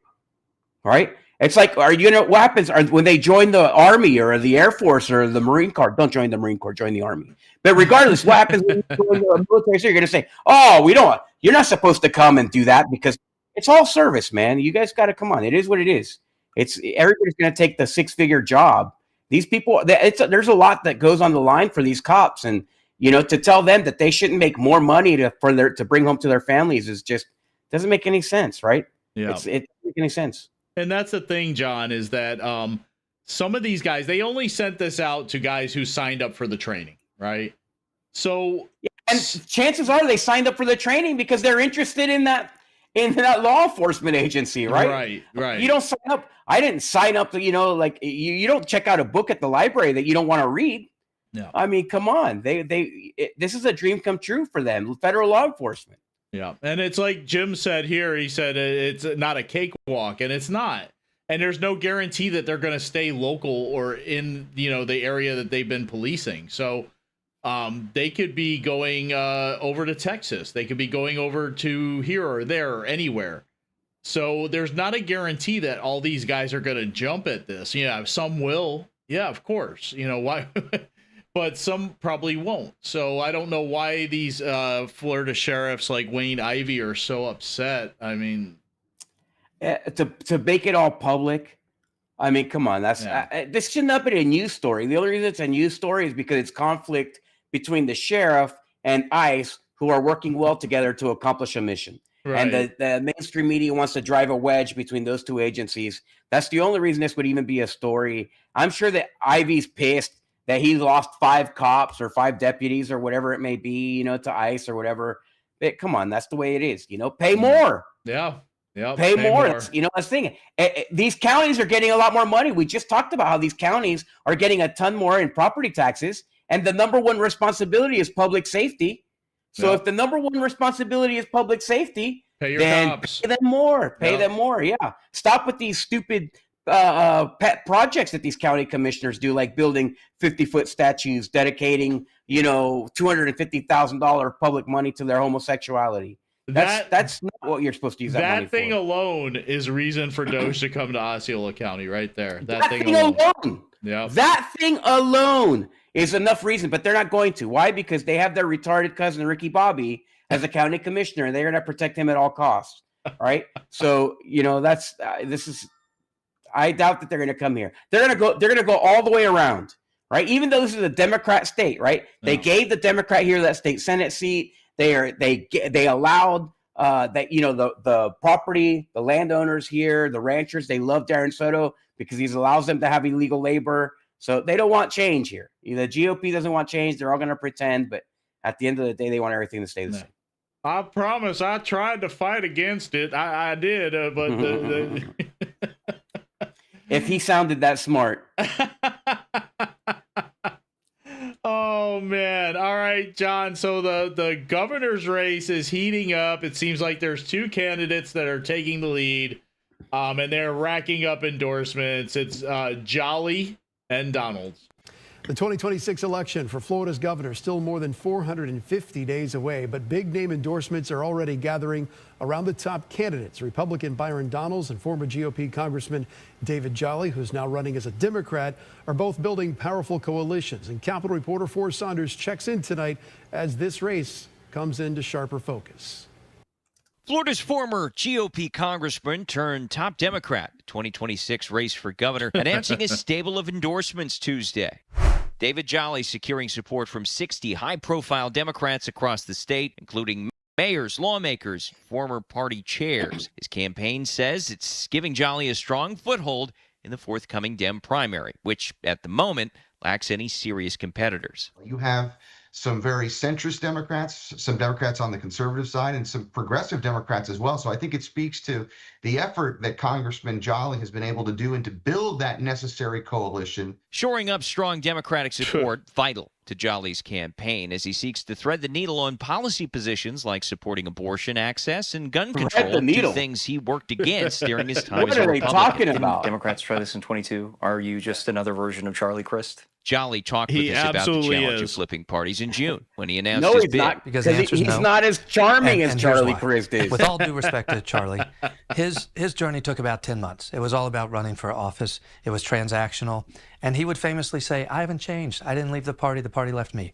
right? It's like, what happens when they join the Army or the Air Force or the Marine Corps? Don't join the Marine Corps, join the Army. But regardless, what happens when you join the military? So you're going to say, oh, you're not supposed to come and do that because it's all service, man. You guys got to come on. It is what it is. Everybody's going to take the 6-figure job. These people, there's a lot that goes on the line for these cops. And, to tell them that they shouldn't make more money to bring home to their families is just doesn't make any sense, right? Yeah. It doesn't make any sense. And that's the thing, John, is that some of these guys, they only sent this out to guys who signed up for the training, right? So, and chances are they signed up for the training because they're interested in that law enforcement agency, right? Right. You don't sign up. I didn't sign up to, you don't check out a book at the library that you don't want to read. No. I mean, come on. This is a dream come true for them, federal law enforcement. Yeah. And it's like Jim said here, he said it's not a cakewalk, and it's not. And there's no guarantee that they're going to stay local or in, the area that they've been policing. So they could be going over to Texas. They could be going over to here or there or anywhere. So there's not a guarantee that all these guys are going to jump at this. Yeah, some will. Yeah, of course. Why? But some probably won't. So I don't know why these Florida sheriffs like Wayne Ivey are so upset. I mean, to make it all public. I mean, come on. This should not be a news story. The only reason it's a news story is because it's conflict between the sheriff and ICE, who are working well together to accomplish a mission. Right. And the mainstream media wants to drive a wedge between those two agencies. That's the only reason this would even be a story. I'm sure that Ivey's pissed that he lost 5 cops or 5 deputies or whatever it may be, to ICE or whatever. But come on, that's the way it is. Pay more. Yeah. Pay more. That's the thing. These counties are getting a lot more money. We just talked about how these counties are getting a ton more in property taxes, and the number one responsibility is public safety. So if the number one responsibility is public safety, pay your then cops. Pay them more. Pay them more. Yeah. Stop with these stupid pet projects that these county commissioners do, like building 50-foot statues, dedicating, $250,000 public money to their homosexuality. That's not what you're supposed to use that money for. That thing alone is reason for DOGE to come to Osceola County right there. That thing alone. Yeah. That thing alone is enough reason, but they're not going to. Why? Because they have their retarded cousin, Ricky Bobby, as a county commissioner, and they're going to protect him at all costs. Right? So, I doubt that they're going to come here. They're going to go all the way around, right? Even though this is a Democrat state, right? They gave the Democrat here that state Senate seat. They allowed that, the property, the landowners here, the ranchers, they love Darren Soto because he allows them to have illegal labor. So they don't want change here. The GOP doesn't want change. They're all going to pretend, but at the end of the day, they want everything to stay the same. I promise I tried to fight against it. I did, but if he sounded that smart. Oh, man. All right, John. So the governor's race is heating up. It seems like there's two candidates that are taking the lead, and they're racking up endorsements. It's Jolly and Donalds. The 2026 election for Florida's governor still more than 450 days away, but big name endorsements are already gathering around the top candidates. Republican Byron Donalds and former GOP Congressman David Jolly, who's now running as a Democrat, are both building powerful coalitions. And Capitol reporter Forrest Saunders checks in tonight as this race comes into sharper focus. Florida's former GOP congressman turned top Democrat, 2026 race for governor, announcing a stable of endorsements Tuesday. David Jolly securing support from 60 high-profile Democrats across the state, including mayors, lawmakers, former party chairs. His campaign says it's giving Jolly a strong foothold in the forthcoming Dem primary, which at the moment lacks any serious competitors. You have some very centrist Democrats, some Democrats on the conservative side, and some progressive Democrats as well. So I think it speaks to the effort that Congressman Jolly has been able to do and to build that necessary coalition. Shoring up strong Democratic support, vital to Jolly's campaign as he seeks to thread the needle on policy positions like supporting abortion access and gun control, two things he worked against during his time as a Republican. What are they talking about? Democrats try this in 22. Are you just another version of Charlie Crist? Jolly talked with us about the challenge of flipping parties in June when he announced no, his he's bid. not, because he's not as charming as Charlie Crist is. With all due respect to Charlie, his journey took about 10 months. It was all about running for office. It was transactional. And he would famously say, I haven't changed. I didn't leave the party left me.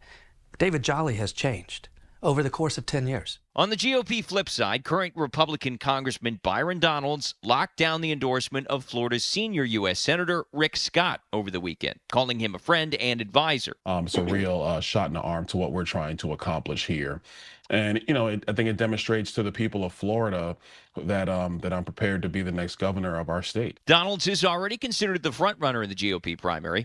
David Jolly has changed over the course of 10 years. On the GOP flip side, current Republican Congressman Byron Donalds locked down the endorsement of Florida's senior U.S. Senator Rick Scott over the weekend, calling him a friend and advisor. It's a real shot in the arm to what we're trying to accomplish here. And, I think it demonstrates to the people of Florida that I'm prepared to be the next governor of our state. Donalds is already considered the front runner in the GOP primary.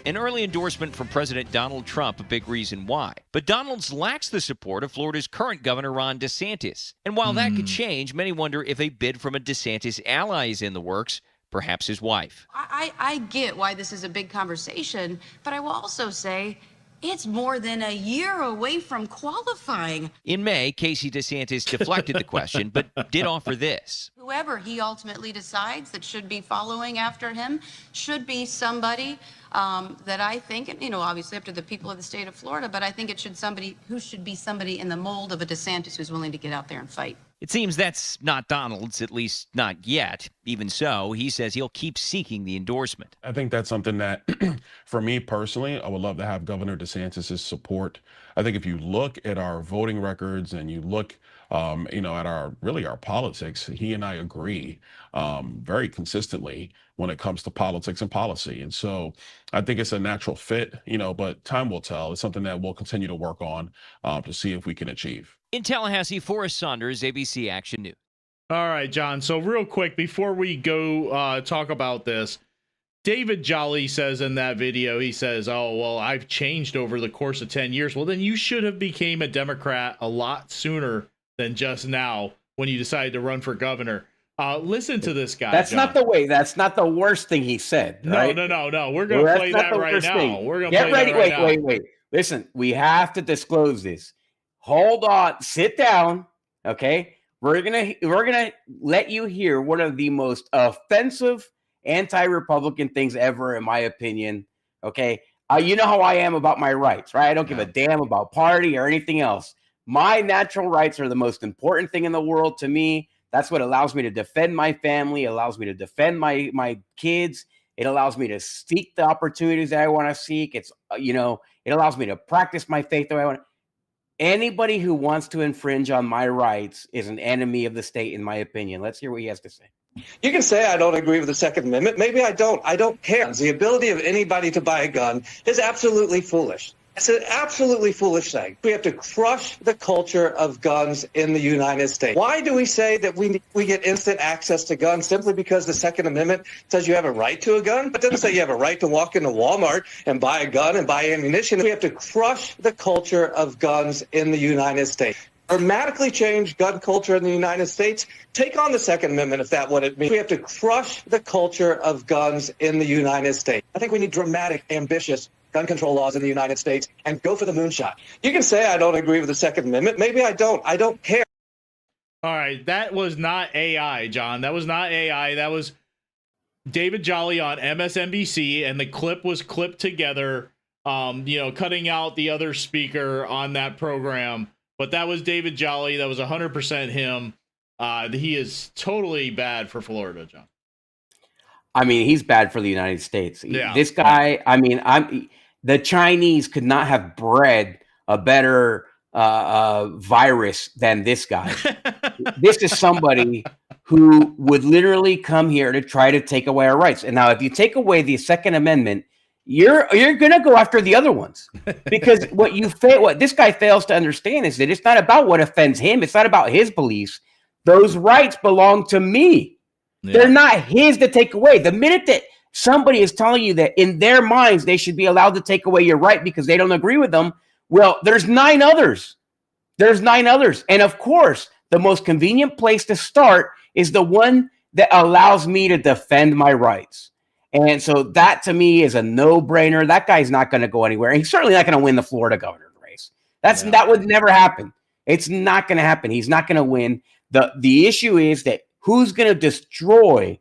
An early endorsement from President Donald Trump, a big reason why. But Donalds lacks the support of Florida's current governor, Ron DeSantis. And while that could change, many wonder if a bid from a DeSantis ally is in the works, perhaps his wife. I get why this is a big conversation, but I will also say it's more than a year away from qualifying. In May, Casey DeSantis deflected the question, but did offer this. Whoever he ultimately decides that should be following after him should be somebody that I think, and obviously up to the people of the state of Florida, but I think it should be somebody in the mold of a DeSantis who's willing to get out there and fight. It seems that's not Donalds, at least not yet. Even so, he says he'll keep seeking the endorsement. I think that's something that, for me personally, I would love to have Governor DeSantis' support. I think if you look at our voting records and you look, at our politics, he and I agree very consistently when it comes to politics and policy. And so I think it's a natural fit, but time will tell. It's something that we'll continue to work on to see if we can achieve. In Tallahassee, Forrest Saunders, ABC Action News. All right, John. So real quick, before we go talk about this, David Jolly says in that video, he says, oh, well, I've changed over the course of 10 years. Well, then you should have became a Democrat a lot sooner than just now when you decided to run for governor. Listen to this guy. That's John. not the way. That's not the worst thing he said. Right? No. We're going to play that right now. We're going to play ready. that right now. Wait. Listen, we have to disclose this. Hold on. Sit down. Okay. we're gonna let you hear one of the most offensive anti-Republican things ever, in my opinion. Okay, you know how I am about my rights, right? I don't give a damn about party or anything else. My natural rights are the most important thing in the world to me. That's what allows me to defend my family, allows me to defend my kids. It allows me to seek the opportunities that I want to seek. It's, it allows me to practice my faith the way I want. Anybody who wants to infringe on my rights is an enemy of the state, in my opinion. Let's hear what he has to say. You can say I don't agree with the Second Amendment. Maybe I don't. I don't care. The ability of anybody to buy a gun is absolutely foolish. It's an absolutely foolish thing. We have to crush the culture of guns in the United States. Why do we say that we get instant access to guns simply because the Second Amendment says you have a right to a gun? But it doesn't say you have a right to walk into Walmart and buy a gun and buy ammunition. We have to crush the culture of guns in the United States. Dramatically change gun culture in the United States. Take on the Second Amendment if that's what it means. We have to crush the culture of guns in the United States. I think we need dramatic, ambitious gun control laws in the United States and go for the moonshot. You can say I don't agree with the Second Amendment. Maybe I don't. I don't care. All right, that was not AI, John. That was not AI. That was David Jolly on MSNBC, and the clip was clipped together, cutting out the other speaker on that program. But that was David Jolly. That was 100% him. He is totally bad for Florida, John. I mean, he's bad for the United States. Yeah. This guy, the Chinese could not have bred a better virus than this guy. This is somebody who would literally come here to try to take away our rights. And now if you take away the Second Amendment, you're going to go after the other ones, because what this guy fails to understand is that it's not about what offends him. It's not about his beliefs. Those rights belong to me. Yeah. They're not his to take away. The minute that somebody is telling you that in their minds they should be allowed to take away your right because they don't agree with them, well, there's 9 others. There's 9 others. And of course, the most convenient place to start is the one that allows me to defend my rights. And so that to me is a no-brainer. That guy's not going to go anywhere. He's certainly not going to win the Florida governor's race. That would never happen. It's not going to happen. He's not going to win. The issue is that who's going to destroy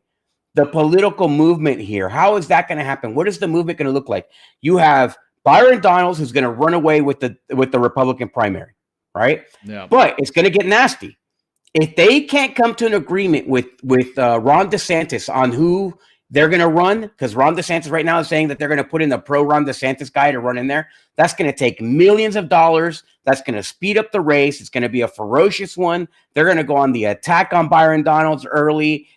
the political movement here? How is that going to happen? What is the movement going to look like? You have Byron Donalds, who's going to run away with the Republican primary, right? Yeah. But it's going to get nasty. If they can't come to an agreement with Ron DeSantis on who they're going to run, because Ron DeSantis right now is saying that they're going to put in the pro-Ron DeSantis guy to run in there. That's going to take millions of dollars. That's going to speed up the race. It's going to be a ferocious one. They're going to go on the attack on Byron Donalds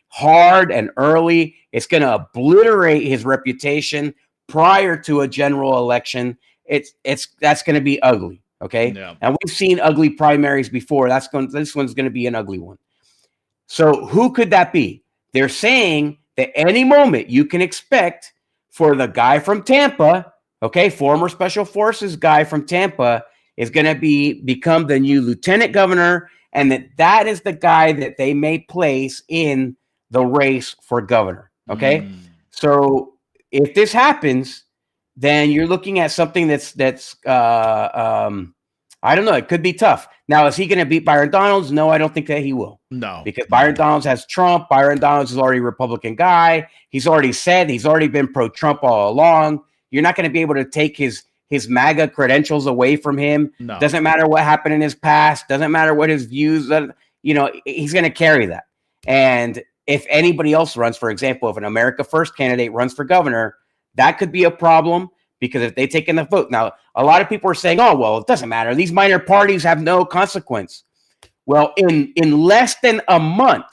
hard and early. It's going to obliterate his reputation prior to a general election. That's going to be ugly. Okay. Yeah. And we've seen ugly primaries before. This one's going to be an ugly one. So who could that be? They're saying at any moment you can expect for the guy from Tampa, former special forces guy from Tampa, is going to become the new lieutenant governor, and that is the guy that they may place in the race for governor. So if this happens, then you're looking at something that's I don't know. It could be tough. Now, is he going to beat Byron Donalds? No, I don't think that he will. No. Because Byron Donalds has Trump. Byron Donalds is already a Republican guy. He's already been pro-Trump all along. You're not going to be able to take his MAGA credentials away from him. No. Doesn't matter what happened in his past. Doesn't matter what his views are. He's going to carry that. And if anybody else runs, for example, if an America First candidate runs for governor, that could be a problem. Because if they take in the vote. Now, a lot of people are saying, oh, well, it doesn't matter. These minor parties have no consequence. Well, in less than a month,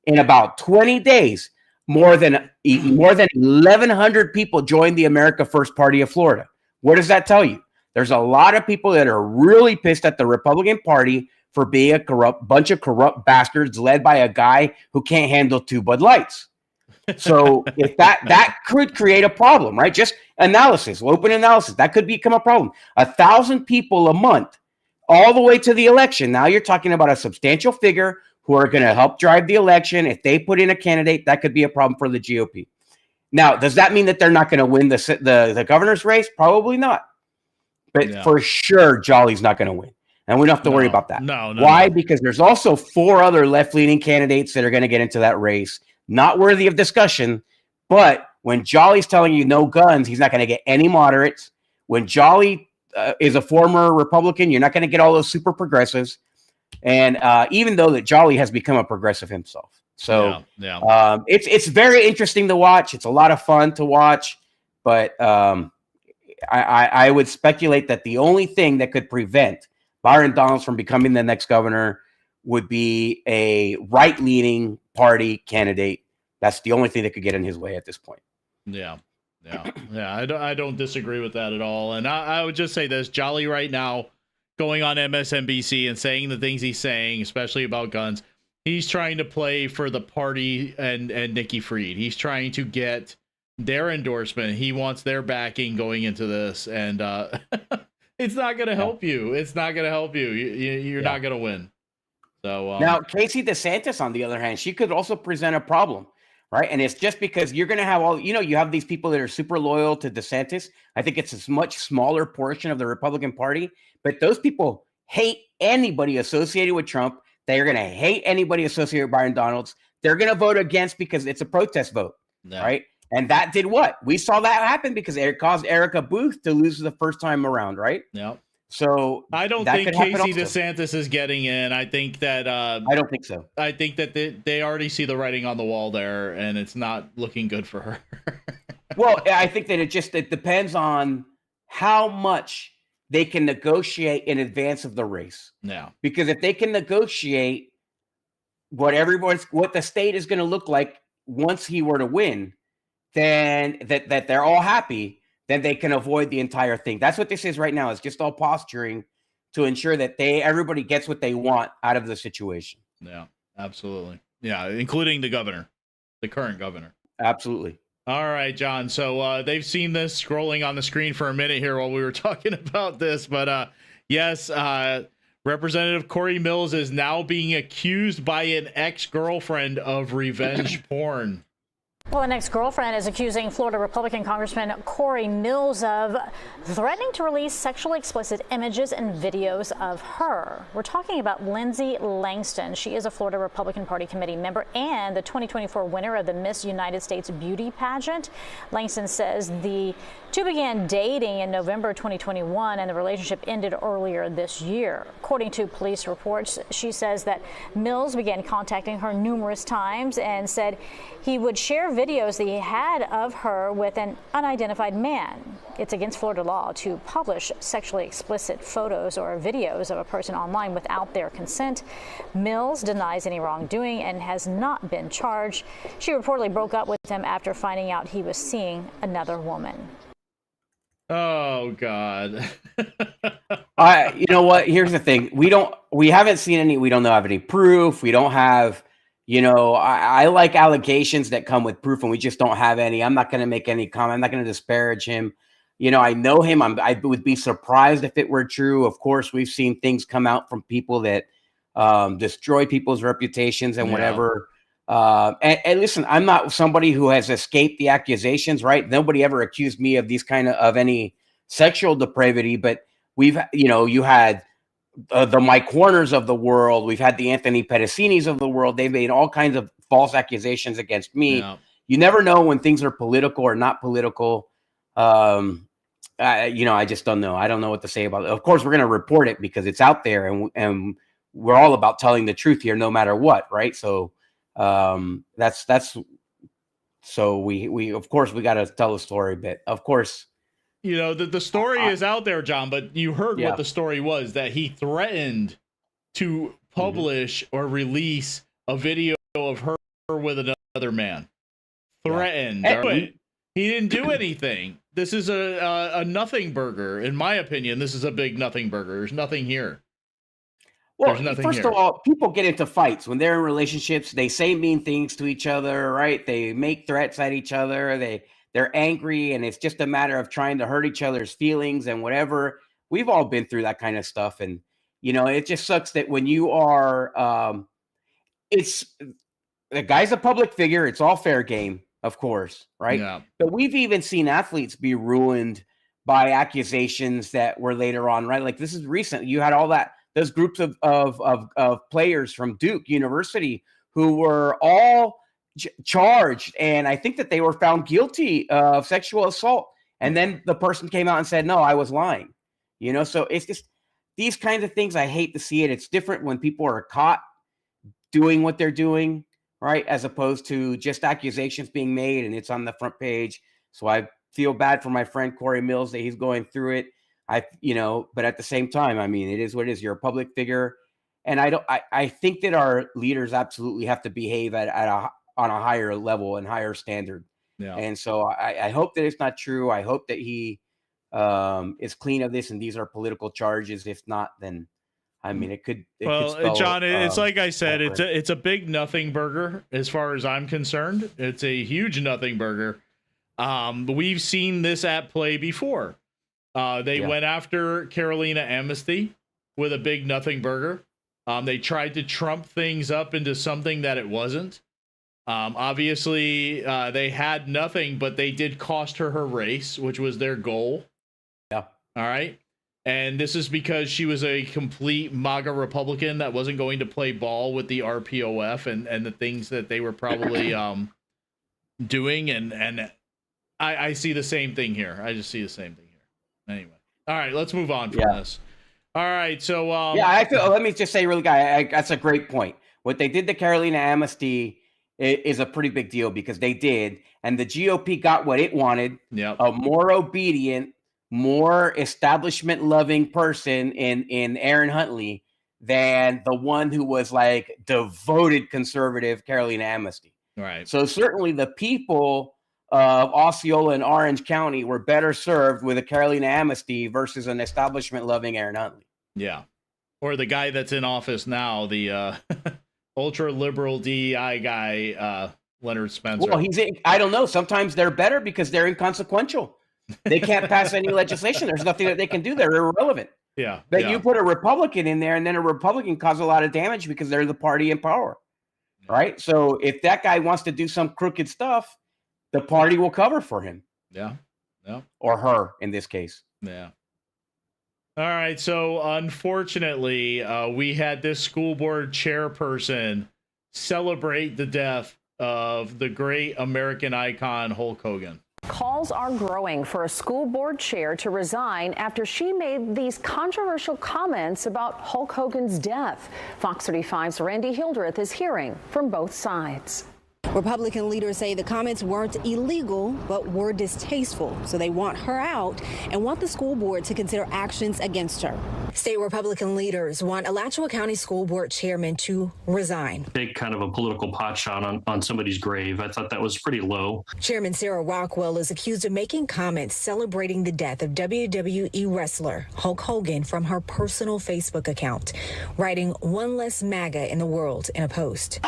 in about 20 days, more than 1,100 people joined the America First Party of Florida. What does that tell you? There's a lot of people that are really pissed at the Republican Party for being a bunch of corrupt bastards led by a guy who can't handle 2 Bud Lights. So if that could create a problem, right? Just open analysis, that could become a problem. 1,000 people a month, all the way to the election. Now you're talking about a substantial figure who are going to help drive the election. If they put in a candidate, that could be a problem for the GOP. Now, does that mean that they're not going to win the governor's race? Probably not. But for sure, Jolly's not going to win. And we don't have to worry about that. No. Why? Because there's also 4 other left-leaning candidates that are going to get into that race. Not worthy of discussion, but when Jolly's telling you no guns, he's not going to get any moderates. When Jolly is a former Republican, you're not going to get all those super progressives. And even though that Jolly has become a progressive himself. So it's very interesting to watch. It's a lot of fun to watch. But I would speculate that the only thing that could prevent Byron Donalds from becoming the next governor would be a right-leaning party candidate. That's the only thing that could get in his way at this point. Yeah. I don't disagree with that at all. And I would just say this: Jolly right now going on MSNBC and saying the things he's saying, especially about guns, he's trying to play for the party and Nikki Fried. He's trying to get their endorsement. He wants their backing going into this, and it's not going to help you. It's not going to help you. You're not going to win. So now, Casey DeSantis, on the other hand, she could also present a problem, right? And it's just because you're going to have you have these people that are super loyal to DeSantis. I think it's a much smaller portion of the Republican Party, but those people hate anybody associated with Trump. They're going to hate anybody associated with Byron Donalds. They're going to vote against because it's a protest vote, right? And that did what? We saw that happen because it caused Erica Booth to lose the first time around, right? Yeah. So I don't think Casey DeSantis is getting in. I think that I don't think so. I think that they already see the writing on the wall there, and it's not looking good for her. Well, I think that it depends on how much they can negotiate in advance of the race. Yeah. Because if they can negotiate what the state is going to look like once he were to win, then that they're all happy, then they can avoid the entire thing. That's what this is right now. It's just all posturing to ensure that everybody gets what they want out of the situation. Yeah, absolutely. Yeah, including the governor, the current governor. Absolutely. All right, John. So they've seen this scrolling on the screen for a minute here while we were talking about this. But yes, Representative Corey Mills is now being accused by an ex-girlfriend of revenge porn. Well, an ex-girlfriend is accusing Florida Republican Congressman Corey Mills of threatening to release sexually explicit images and videos of her. We're talking about Lindsay Langston. She is a Florida Republican Party committee member and the 2024 winner of the Miss United States beauty pageant. Langston says the two began dating in November 2021 and the relationship ended earlier this year. According to police reports, she says that Mills began contacting her numerous times and said he would share videos that he had of her with an unidentified man. It's against Florida law to publish sexually explicit photos or videos of a person online without their consent. Mills denies any wrongdoing and has not been charged. She reportedly broke up with him after finding out he was seeing another woman. Oh, God. You know what? Here's the thing. We haven't seen any, we don't have any proof. We don't have, I like allegations that come with proof and we just don't have any. I'm not going to make any comment. I'm not going to disparage him. I know him. I would be surprised if it were true. Of course, we've seen things come out from people that destroy people's reputations and whatever. And listen, I'm not somebody who has escaped the accusations, right? Nobody ever accused me of these of any sexual depravity, but we've, you had the Mike Warners of the world. We've had the Anthony Pedicinis of the world. They've made all kinds of false accusations against me. Yeah. You never know when things are political or not political. I just don't know. I don't know what to say about it. Of course, we're going to report it because it's out there and we're all about telling the truth here, no matter what. Right. So, so we of course we got to tell the story, but of course, the story is out there, John, but you heard what the story was, that he threatened to publish or release a video of her with another man. Threatened. He didn't do anything. This is a nothing burger. In my opinion, this is a big nothing burger. There's nothing here. Well, first of all, people get into fights when they're in relationships. They say mean things to each other, right? They make threats at each other. They're angry, and it's just a matter of trying to hurt each other's feelings and whatever. We've all been through that kind of stuff, and it just sucks that when you are, the guy's a public figure. It's all fair game, of course, right? Yeah. But we've even seen athletes be ruined by accusations that were later on, right? Like this is recent. You had all that those groups of players from Duke University who were all charged, and I think that they were found guilty of sexual assault. And then the person came out and said, no, I was lying. So it's just these kinds of things. I hate to see it. It's different when people are caught doing what they're doing, right? As opposed to just accusations being made and it's on the front page. So I feel bad for my friend Corey Mills that he's going through it. But at the same time, I mean, it is what it is. You're a public figure. And I think that our leaders absolutely have to behave on a higher level and higher standard. Yeah. And so I hope that it's not true. I hope that he is clean of this and these are political charges. If not, then I mean, it could spell, John, it's like I said, it's a big nothing burger as far as I'm concerned. It's a huge nothing burger. We've seen this at play before. They went after Carolina Amnesty with a big nothing burger. They tried to trump things up into something that it wasn't. Obviously, they had nothing, but they did cost her race, which was their goal. Yeah. All right. And this is because she was a complete MAGA Republican that wasn't going to play ball with the RPOF and the things that they were probably doing. And I see the same thing here. I just see the same thing here. Anyway. All right, let's move on from this. All right, so I feel. Let me just say, really, guy, that's a great point. What they did to Carolina Amnesty is a pretty big deal because they did, and the GOP got what it wanted. Yeah, a more obedient, more establishment-loving person in Aaron Huntley than the one who was like devoted conservative Carolina Amnesty. Right. So certainly the people of Osceola and Orange County were better served with a Carolina Amnesty versus an establishment-loving Aaron Huntley. Yeah. Or the guy that's in office now, the ultra-liberal DEI guy, Leonard Spencer. Well, I don't know. Sometimes they're better because they're inconsequential. They can't pass any legislation. There's nothing that they can do. They're irrelevant. Yeah. But you put a Republican in there, and then a Republican causes a lot of damage because they're the party in power. Right? So if that guy wants to do some crooked stuff, the party will cover for him. Yeah. Yeah. Or her in this case. Yeah. All right. So unfortunately, we had this school board chairperson celebrate the death of the great American icon Hulk Hogan. Calls are growing for a school board chair to resign after she made these controversial comments about Hulk Hogan's death. Fox 35's Randy Hildreth is hearing from both sides. Republican leaders say the comments weren't illegal, but were distasteful. So they want her out and want the school board to consider actions against her. State Republican leaders want Alachua County School Board chairman to resign. Take kind of a political pot shot on somebody's grave. I thought that was pretty low. Chairman Sarah Rockwell is accused of making comments celebrating the death of WWE wrestler Hulk Hogan from her personal Facebook account, writing "One less MAGA in the world" in a post.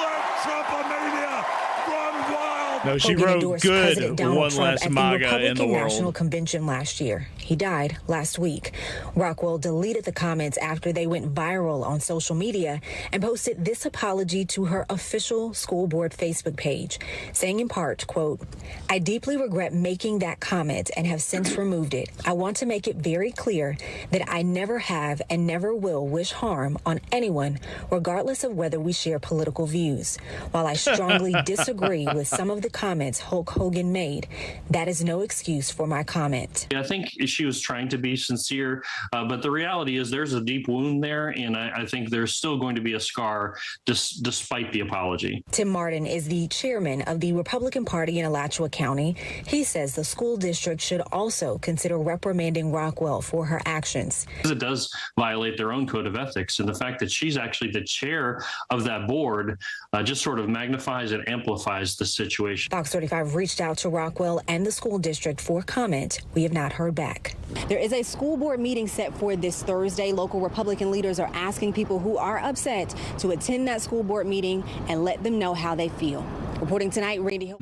No, she Hogan wrote good Donald one Trump less at the MAGA Republican in the world. National Convention last year. He died last week. Rockwell deleted the comments after they went viral on social media and posted this apology to her official school board Facebook page, saying in part, quote, "I deeply regret making that comment and have since removed it. I want to make it very clear that I never have and never will wish harm on anyone, regardless of whether we share political views. While I strongly disagree with some of the comments Hulk Hogan made, that is no excuse for my comment." I think she was trying to be sincere, but the reality is there's a deep wound there, and I think there's still going to be a scar despite the apology. Tim Martin is the chairman of the Republican Party in Alachua County. He says the school district should also consider reprimanding Rockwell for her actions. It does violate their own code of ethics, and the fact that she's actually the chair of that board just sort of magnifies and amplifies the situation. Fox 35 reached out to Rockwell and the school district for comment. We have not heard back. There is a school board meeting set for this Thursday. Local Republican leaders are asking people who are upset to attend that school board meeting and let them know how they feel. Reporting tonight, Randy Hill.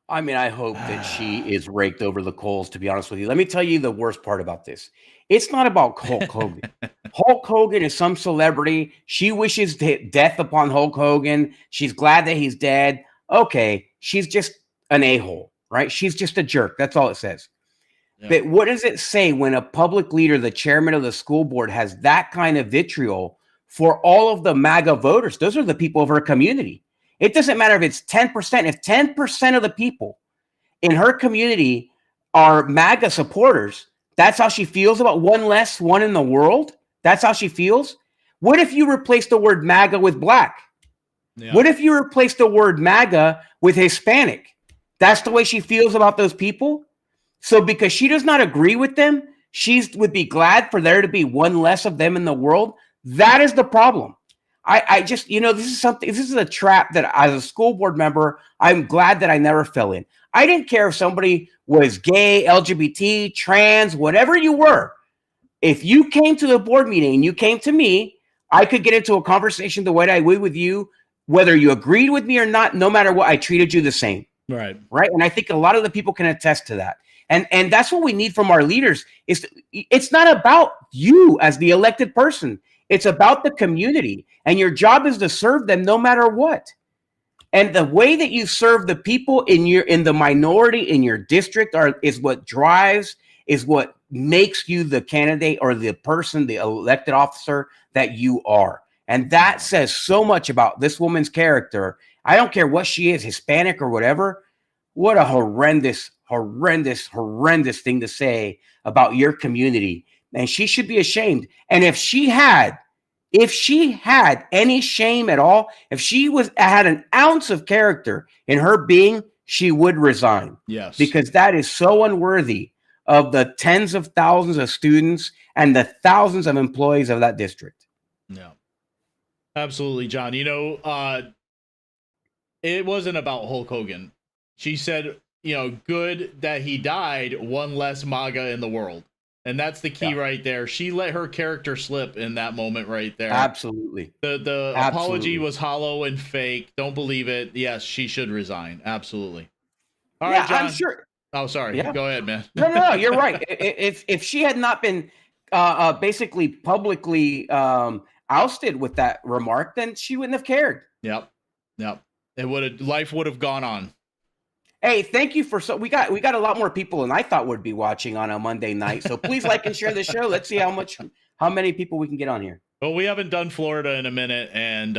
I mean, I hope that she is raked over the coals, to be honest with you. Let me tell you the worst part about this. It's not about Hulk Hogan. Hulk Hogan is some celebrity. She wishes death upon Hulk Hogan. She's glad that he's dead. Okay, she's just an a-hole, right? She's just a jerk. That's all it says. But what does it say when a public leader, the chairman of the school board, has that kind of vitriol for all of the MAGA voters? Those are the people of her community. It doesn't matter if it's 10%. If 10% of the people in her community are MAGA supporters, that's how she feels about one less one in the world? That's how she feels? What if you replace the word MAGA with black? Yeah. What if you replace the word MAGA with Hispanic? That's the way she feels about those people? So because she does not agree with them, she would be glad for there to be one less of them in the world. That is the problem. I just, this is a trap that as a school board member, I'm glad that I never fell in. I didn't care if somebody was gay, LGBT, trans, whatever you were. If you came to the board meeting and you came to me, I could get into a conversation the way I would with you, whether you agreed with me or not. No matter what, I treated you the same. Right. And I think a lot of the people can attest to that. And that's what we need from our leaders. It's not about you as the elected person. It's about the community. And your job is to serve them no matter what. And the way that you serve the people in the minority in your district is what makes you the candidate or the person, the elected officer that you are. And that says so much about this woman's character. I don't care what she is, Hispanic or whatever. What a horrendous thing to say about your community. And she should be ashamed. And if she had any shame at all, if she had an ounce of character in her being, she would resign. Yes. Because that is so unworthy of the tens of thousands of students and the thousands of employees of that district. Yeah. Absolutely, John. It wasn't about Hulk Hogan. She said, good that he died, one less MAGA in the world. And that's the key right there. She let her character slip in that moment right there. Absolutely. The apology was hollow and fake. Don't believe it. Yes, she should resign. Absolutely. All right, John. I'm sure. Oh, sorry. Yeah. Go ahead, man. No, you're right. If she had not been basically publicly ousted with that remark, then she wouldn't have cared. Yep. Life would have gone on. Hey, thank you we got a lot more people than I thought would be watching on a Monday night. So please like and share the show. Let's see how many people we can get on here. Well, we haven't done Florida in a minute, and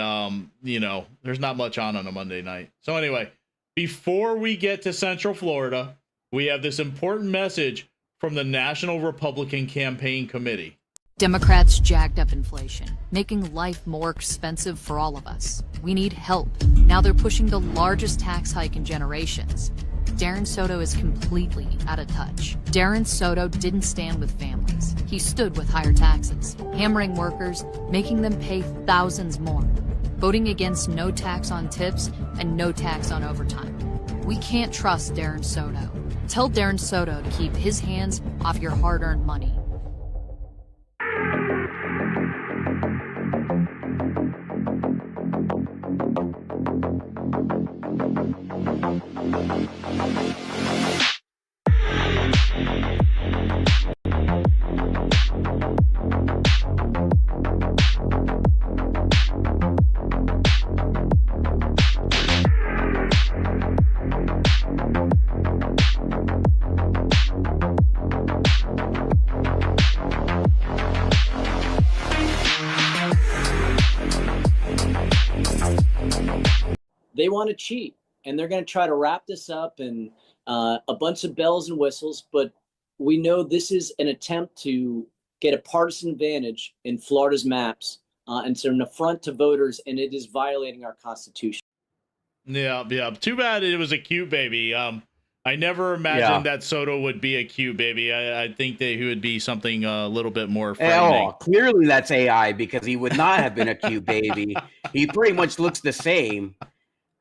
there's not much on a Monday night. So anyway, before we get to Central Florida, we have this important message from the National Republican Campaign Committee. Democrats jacked up inflation, making life more expensive for all of us. We need help. Now they're pushing the largest tax hike in generations. Darren Soto is completely out of touch. Darren Soto didn't stand with families. He stood with higher taxes, hammering workers, making them pay thousands more, voting against no tax on tips and no tax on overtime. We can't trust Darren Soto. Tell Darren Soto to keep his hands off your hard-earned money. They want to cheat, and they're going to try to wrap this up in a bunch of bells and whistles. But we know this is an attempt to get a partisan advantage in Florida's maps and to an affront to voters, and it is violating our Constitution. Yeah. Too bad it was a cute baby. I never imagined that Soto would be a cute baby. I think that he would be something a little bit more frightening. Oh, clearly that's AI, because he would not have been a cute baby. He pretty much looks the same.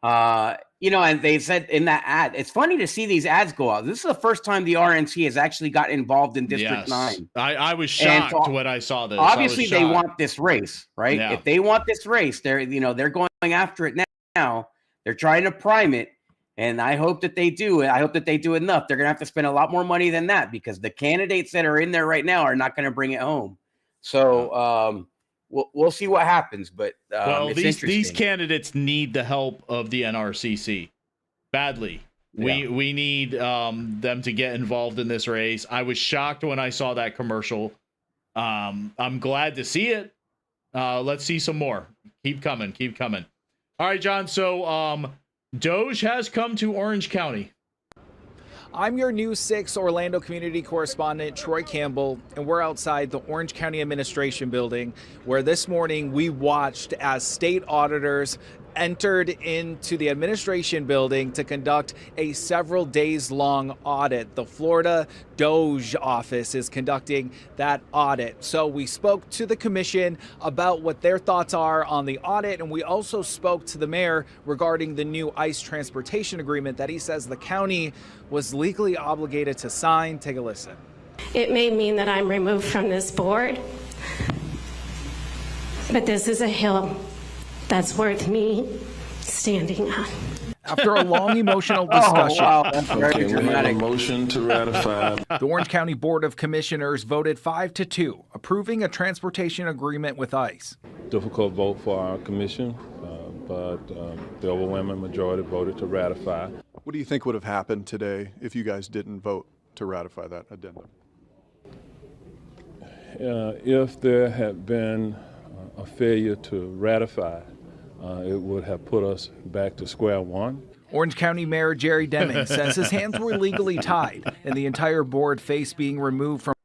And they said in that ad, it's funny to see these ads go out. This is the first time the RNC has actually got involved in District 9. I was shocked when I saw this. Obviously, they want this race, right? Yeah. If they want this race, they're going after it now. They're trying to prime it, and I hope that they do. I hope that they do enough. They're going to have to spend a lot more money than that, because the candidates that are in there right now are not going to bring it home. So, we'll see what happens, but it's these candidates need the help of the NRCC badly. We need them to get involved in this race. I was shocked when I saw that commercial. I'm glad to see it. Let's see some more. Keep coming. All right, John. So DOGE has come to Orange County. I'm your News 6 Orlando community correspondent, Troy Campbell, and we're outside the Orange County Administration Building, where this morning we watched as state auditors entered into the administration building to conduct a several days long audit. The Florida DOGE office is conducting that audit. So we spoke to the commission about what their thoughts are on the audit, and we also spoke to the mayor regarding the new ICE transportation agreement that he says the county was legally obligated to sign. Take a listen. It may mean that I'm removed from this board, but this is a hill that's worth me standing on. After a long emotional discussion, That's very dramatic. Motion to ratify. The Orange County Board of Commissioners voted 5-2, approving a transportation agreement with ICE. Difficult vote for our commission, but the overwhelming majority voted to ratify. What do you think would have happened today if you guys didn't vote to ratify that addendum? If there had been a failure to ratify, it would have put us back to square one. Orange County Mayor Jerry Deming says his hands were legally tied, and the entire board faced being removed from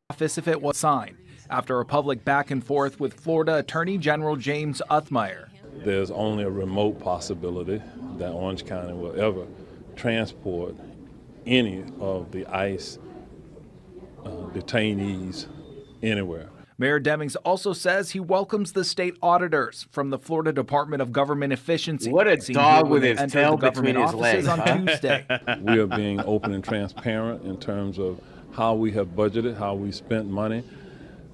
office if it was signed, after a public back and forth with Florida Attorney General James Uthmeier. There's only a remote possibility that Orange County will ever transport any of the ICE detainees anywhere. Mayor Demings also says he welcomes the state auditors from the Florida Department of Government Efficiency. What a dog with his tail between his legs. On Tuesday. We are being open and transparent in terms of how we have budgeted, how we spent money.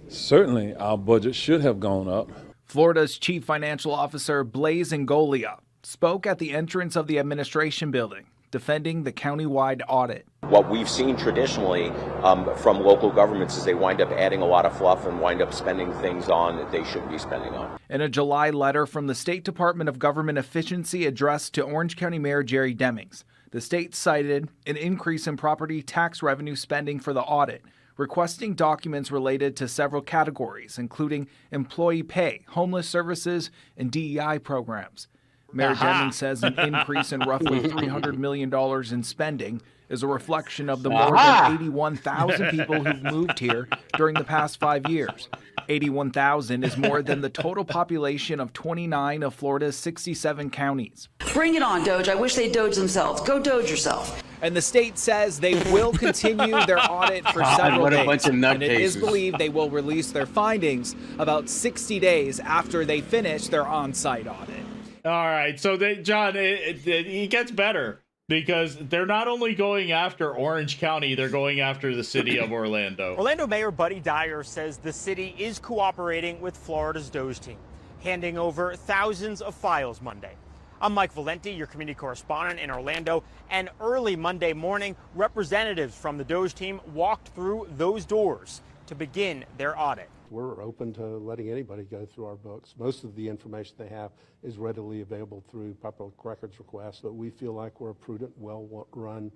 Certainly, our budget should have gone up. Florida's Chief Financial Officer Blaise Ngolia spoke at the entrance of the administration building, defending the countywide audit. What we've seen traditionally from local governments is they wind up adding a lot of fluff and wind up spending things on that they shouldn't be spending on. In a July letter from the State Department of Government Efficiency addressed to Orange County Mayor Jerry Demings, the state cited an increase in property tax revenue spending for the audit, requesting documents related to several categories, including employee pay, homeless services, and DEI programs. Mayor Demings says an increase in roughly $300 million in spending is a reflection of the more than 81,000 people who've moved here during the past 5 years. 81,000 is more than the total population of 29 of Florida's 67 counties. Bring it on, DOGE. I wish they'd DOGE themselves. Go DOGE yourself. And the state says they will continue their audit for several days. And it is believed they will release their findings about 60 days after they finish their on-site audit. All right, so John, it gets better because they're not only going after Orange County, they're going after the city of Orlando. Orlando Mayor Buddy Dyer says the city is cooperating with Florida's DOGE team, handing over thousands of files Monday. I'm Mike Valenti, your community correspondent in Orlando, and early Monday morning, representatives from the DOGE team walked through those doors to begin their audit. We're open to letting anybody go through our books. Most of the information they have is readily available through public records requests, but we feel like we're a prudent, well-run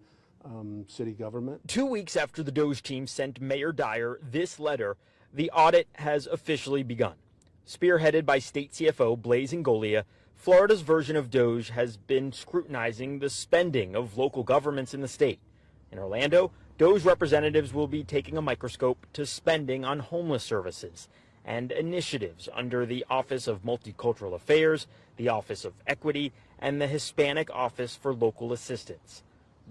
city government. 2 weeks after the DOGE team sent Mayor Dyer this letter, the audit has officially begun. Spearheaded by State CFO Blaise Ngolia, Florida's version of DOGE has been scrutinizing the spending of local governments in the state. In Orlando, DOGE representatives will be taking a microscope to spending on homeless services and initiatives under the Office of Multicultural Affairs, the Office of Equity, and the Hispanic Office for Local Assistance.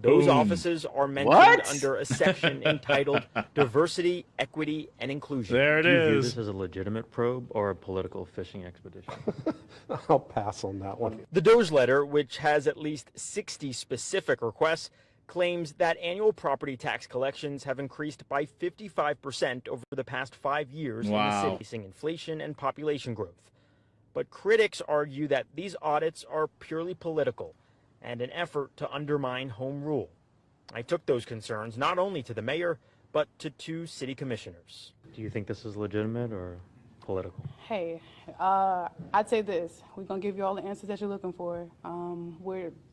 Those offices are mentioned under a section entitled Diversity, Equity, and Inclusion. There it Do you view is. this as a legitimate probe or a political fishing expedition? I'll pass on that one. The DOGE letter, which has at least 60 specific requests, claims that annual property tax collections have increased by 55% over the past 5 years in the city, facing inflation and population growth. But critics argue that these audits are purely political and an effort to undermine home rule. I took those concerns not only to the mayor, but to 2 city commissioners. Do you think this is legitimate or? political? Hey, I'd say this. We're going to give you all the answers that you're looking for.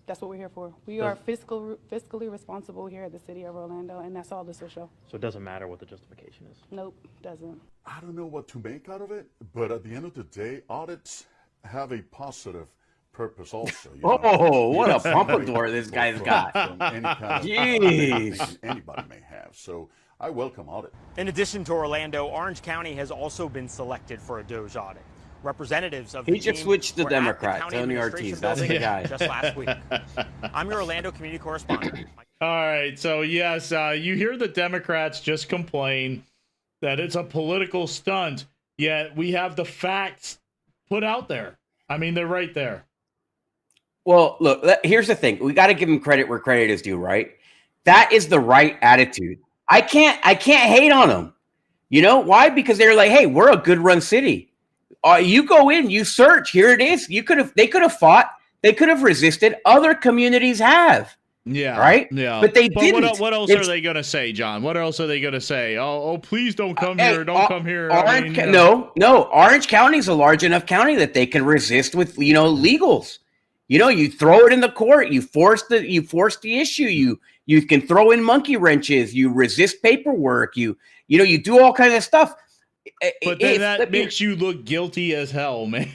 That's what we're here for. We are fiscally responsible here at the city of Orlando, and that's all this will show. So it doesn't matter what the justification is? Nope, doesn't. I don't know what to make out of it, but at the end of the day, audits have a positive purpose also. What a pompadour this guy's got. From any kind of Jeez. anybody may have. So I welcome audit. In addition to Orlando, Orange County has also been selected for a DOGE audit. Representatives of He the just team switched to were at the Democrat, county Tony administration Ortiz. That's the building guy. just last week. I'm your Orlando community correspondent. All right, so yes, you hear the Democrats just complain that it's a political stunt, yet we have the facts put out there. I mean, they're right there. Well, look, here's the thing. We got to give them credit where credit is due, right? That is the right attitude. I can't hate on them. You know why? Because they're like, hey, we're a good run city. You go in, you search. Here it is. They could have fought. They could have resisted. Other communities have. Yeah. Right. Yeah. But they didn't. What else are they going to say, John? What else are they going to say? Oh, please don't come here. Don't come here. No. Orange County is a large enough county that they can resist with legals. You throw it in the court. You force the issue. You can throw in monkey wrenches. You resist paperwork. You do all kinds of stuff. But then that makes you look guilty as hell, man.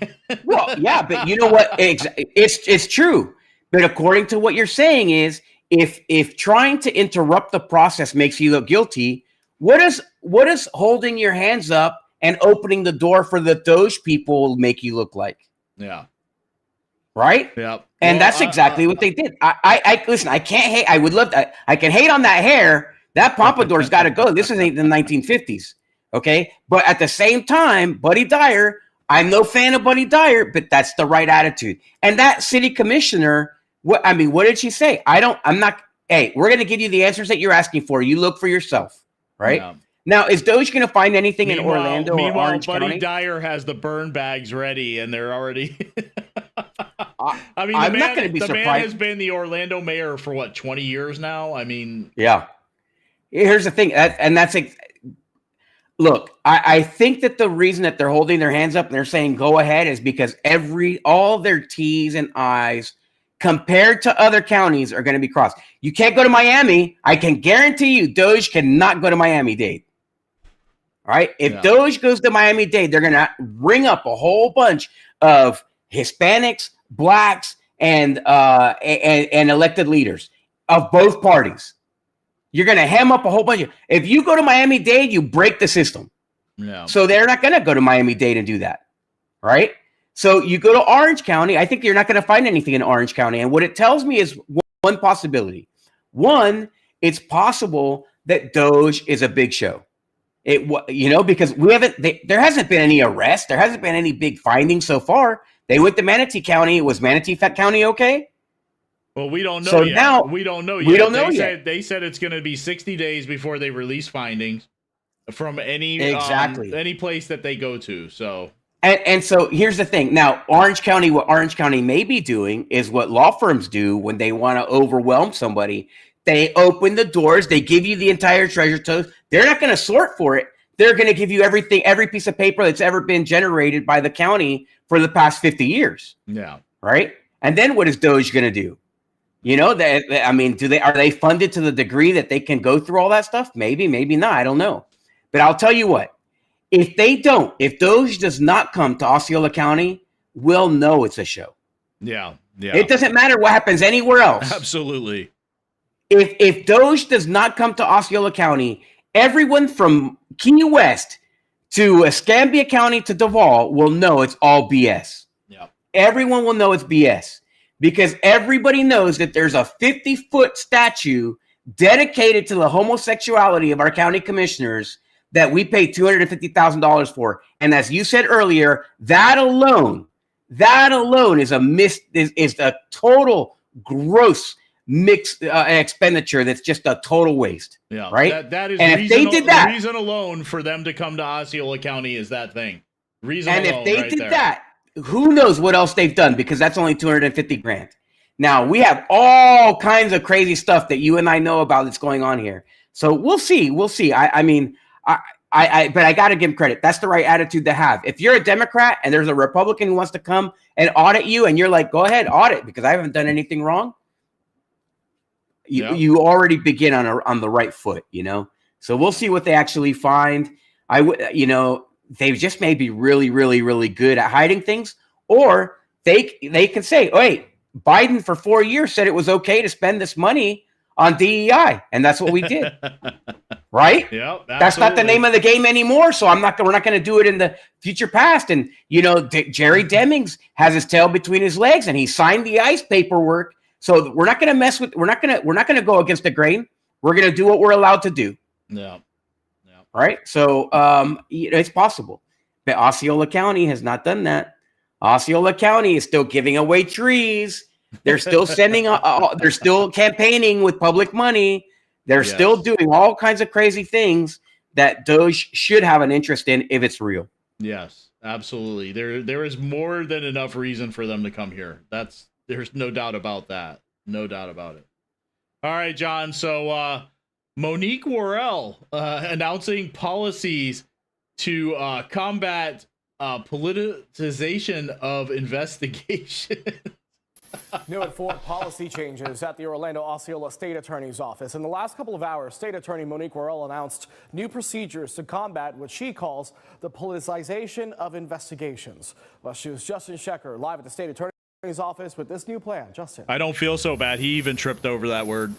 Well, yeah, but you know what? It's true. But according to what you're saying is, if trying to interrupt the process makes you look guilty, what does holding your hands up and opening the door for the DOGE people make you look like? Yeah. Right? Yeah. And that's exactly what they did. I listen, I can't hate. I would love to. I can hate on that hair. That pompadour's got to go. This ain't the 1950s. Okay. But at the same time, Buddy Dyer, I'm no fan of Buddy Dyer, but that's the right attitude. And that city commissioner, what did she say? Hey, we're going to give you the answers that you're asking for. You look for yourself. Right. Yeah. Now, is DOGE going to find anything in Orlando or Orange County? Buddy Dyer has the burn bags ready, and they're already. I'm not going to be surprised. The man has been the Orlando mayor for 20 years now. I mean, yeah. Here's the thing, look, I think that the reason that they're holding their hands up and they're saying go ahead is because all their T's and I's compared to other counties are going to be crossed. You can't go to Miami. I can guarantee you, DOGE cannot go to Miami-Dade. All right. If DOGE goes to Miami-Dade, they're going to ring up a whole bunch of Hispanics, blacks, and elected leaders of both parties. You're going to hem up a whole bunch. If you go to Miami-Dade, you break the system. Yeah. So they're not going to go to Miami-Dade and do that. Right. So you go to Orange County. I think you're not going to find anything in Orange County. And what it tells me is one possibility. One, it's possible that DOGE is a big show. Because there hasn't been any arrest. There hasn't been any big findings so far. They went to Manatee County. Was Manatee County okay? Well, we don't know so yet. Now, we don't know yet. We don't know yet. They said it's going to be 60 days before they release findings from any place that they go to. So and so here's the thing. Now, what Orange County may be doing is what law firms do when they want to overwhelm somebody. They open the doors. They give you the entire treasure trove. They're not going to sort for it. They're going to give you everything, every piece of paper that's ever been generated by the county for the past 50 years. Yeah. Right. And then what is DOGE going to do? Are they funded to the degree that they can go through all that stuff? Maybe, maybe not. I don't know. But I'll tell you what, if DOGE does not come to Osceola County, we'll know it's a show. Yeah. Yeah. It doesn't matter what happens anywhere else. Absolutely. If DOGE does not come to Osceola County, everyone from Key West to Escambia County to Duval will know it's all BS. Yeah. Everyone will know it's BS because everybody knows that there's a 50-foot statue dedicated to the homosexuality of our county commissioners that we paid $250,000 for. And as you said earlier, that alone is a total gross mixed expenditure that's just a total waste. Yeah, right. That is, and if they did that, reason alone for them to come to Osceola County is that thing. Reason and alone, if they right did there. that, who knows what else they've done? Because that's only $250,000. Now we have all kinds of crazy stuff that you and I know about that's going on here. So we'll see. I But I got to give him credit. That's the right attitude to have. If you're a Democrat and there's a Republican who wants to come and audit you, and you're like, go ahead, audit, because I haven't done anything wrong. You already begin on the right foot, So we'll see what they actually find. They just may be really, really, really good at hiding things, or they can say, oh, wait, Biden for 4 years said it was okay to spend this money on DEI, and that's what we did. Right? Yeah, that's not the name of the game anymore. So we're not going to do it in the future past. And Jerry Demings has his tail between his legs, and he signed the ICE paperwork. So we're not going to we're not going to go against the grain. We're going to do what we're allowed to do. Yeah. Right. So it's possible, but Osceola County has not done that. Osceola County is still giving away trees. They're still sending. They're still campaigning with public money. They're still doing all kinds of crazy things that DOGE should have an interest in if it's real. Yes, absolutely. There is more than enough reason for them to come here. There's no doubt about that. No doubt about it. All right, John. So Monique Worrell announcing policies to combat politicization of investigation. New and forward policy changes at the Orlando Osceola State Attorney's Office. In the last couple of hours, State Attorney Monique Worrell announced new procedures to combat what she calls the politicization of investigations. Well, she was Justin Shecker live at the State Attorney's Office with this new plan. Justin. I don't feel so bad. He even tripped over that word.